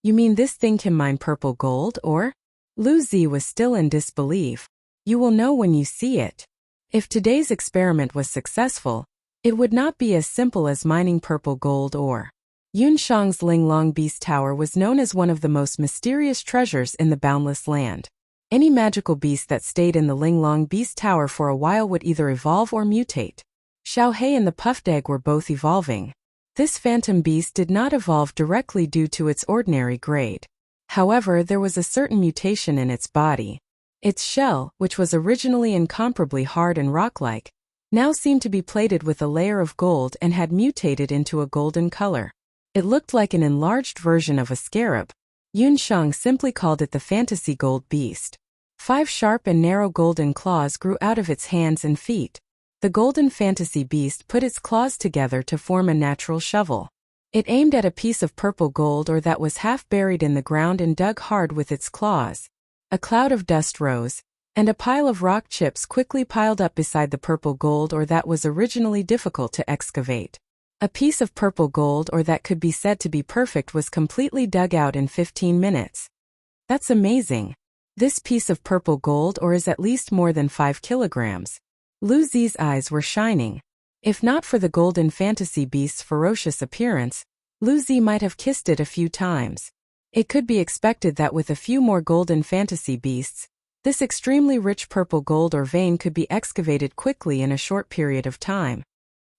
You mean this thing can mine purple gold ore? Lu Zi was still in disbelief. You will know when you see it. If today's experiment was successful, it would not be as simple as mining purple gold ore. Yun Shang's Linglong Beast Tower was known as one of the most mysterious treasures in the Boundless Land. Any magical beast that stayed in the Linglong Beast Tower for a while would either evolve or mutate. Xiao Hei and the puffed egg were both evolving. This phantom beast did not evolve directly due to its ordinary grade. However, there was a certain mutation in its body. Its shell, which was originally incomparably hard and rock-like, now seemed to be plated with a layer of gold and had mutated into a golden color. It looked like an enlarged version of a scarab. Yun Shang simply called it the fantasy gold beast. 5 sharp and narrow golden claws grew out of its hands and feet. The golden fantasy beast put its claws together to form a natural shovel. It aimed at a piece of purple gold ore that was half buried in the ground and dug hard with its claws. A cloud of dust rose, and a pile of rock chips quickly piled up beside the purple gold ore that was originally difficult to excavate. A piece of purple gold ore that could be said to be perfect was completely dug out in 15 minutes. That's amazing. This piece of purple gold ore is at least more than 5 kilograms. Lu Zi's eyes were shining. If not for the golden fantasy beast's ferocious appearance, Lu Zi might have kissed it a few times. It could be expected that with a few more golden fantasy beasts, this extremely rich purple gold ore vein could be excavated quickly in a short period of time.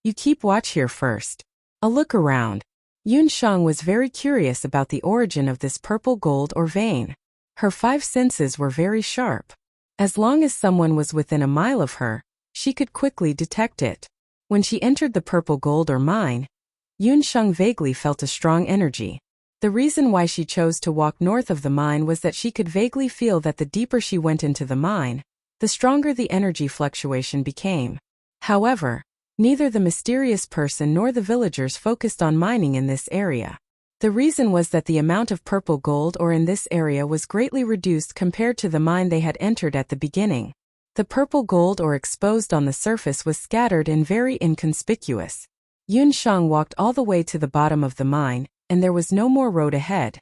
You keep watch here first. I'll look around. Yun Shang was very curious about the origin of this purple gold ore vein. Her 5 senses were very sharp. As long as someone was within a mile of her, she could quickly detect it. When she entered the purple gold ore mine, Yun Shang vaguely felt a strong energy. The reason why she chose to walk north of the mine was that she could vaguely feel that the deeper she went into the mine, the stronger the energy fluctuation became. However, neither the mysterious person nor the villagers focused on mining in this area. The reason was that the amount of purple gold ore in this area was greatly reduced compared to the mine they had entered at the beginning. The purple gold ore exposed on the surface was scattered and very inconspicuous. Yun Shang walked all the way to the bottom of the mine, and there was no more road ahead.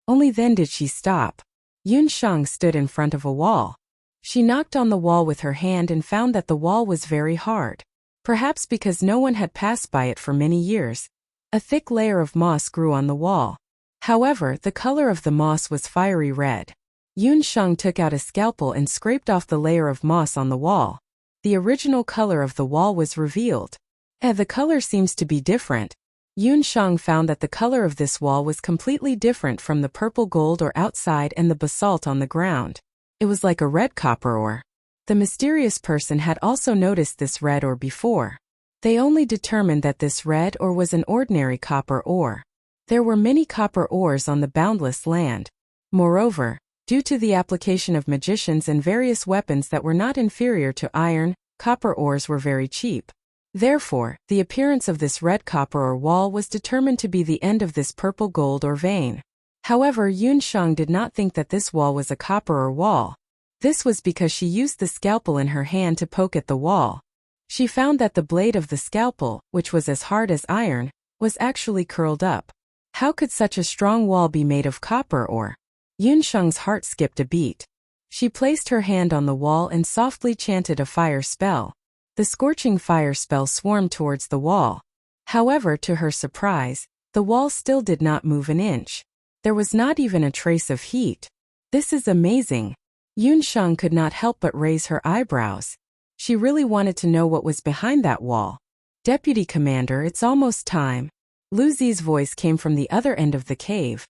Only then did she stop. Yun Shang stood in front of a wall. She knocked on the wall with her hand and found that the wall was very hard. Perhaps because no one had passed by it for many years. A thick layer of moss grew on the wall. However, the color of the moss was fiery red. Yun Shang took out a scalpel and scraped off the layer of moss on the wall. The original color of the wall was revealed. The color seems to be different. Yun Shang found that the color of this wall was completely different from the purple gold ore outside and the basalt on the ground. It was like a red copper ore. The mysterious person had also noticed this red ore before. They only determined that this red ore was an ordinary copper ore. There were many copper ores on the boundless land. Moreover, due to the application of magicians and various weapons that were not inferior to iron, copper ores were very cheap. Therefore, the appearance of this red copper ore wall was determined to be the end of this purple gold ore vein. However, Yun Shang did not think that this wall was a copper ore wall. This was because she used the scalpel in her hand to poke at the wall. She found that the blade of the scalpel, which was as hard as iron, was actually curled up. How could such a strong wall be made of copper ore? Yun Shang's heart skipped a beat. She placed her hand on the wall and softly chanted a fire spell. The scorching fire spell swarmed towards the wall. However, to her surprise, the wall still did not move an inch. There was not even a trace of heat. This is amazing. Yun Shang could not help but raise her eyebrows. She really wanted to know what was behind that wall. Deputy Commander, it's almost time. Lu Zi's voice came from the other end of the cave.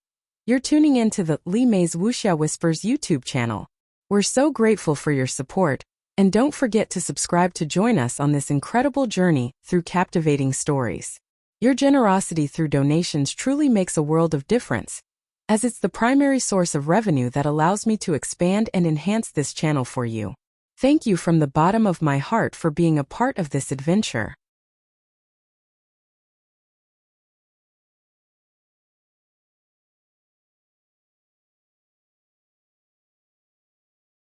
You're tuning in to the Li Mei's Wuxia Whispers YouTube channel. We're so grateful for your support, and don't forget to subscribe to join us on this incredible journey through captivating stories. Your generosity through donations truly makes a world of difference, as it's the primary source of revenue that allows me to expand and enhance this channel for you. Thank you from the bottom of my heart for being a part of this adventure.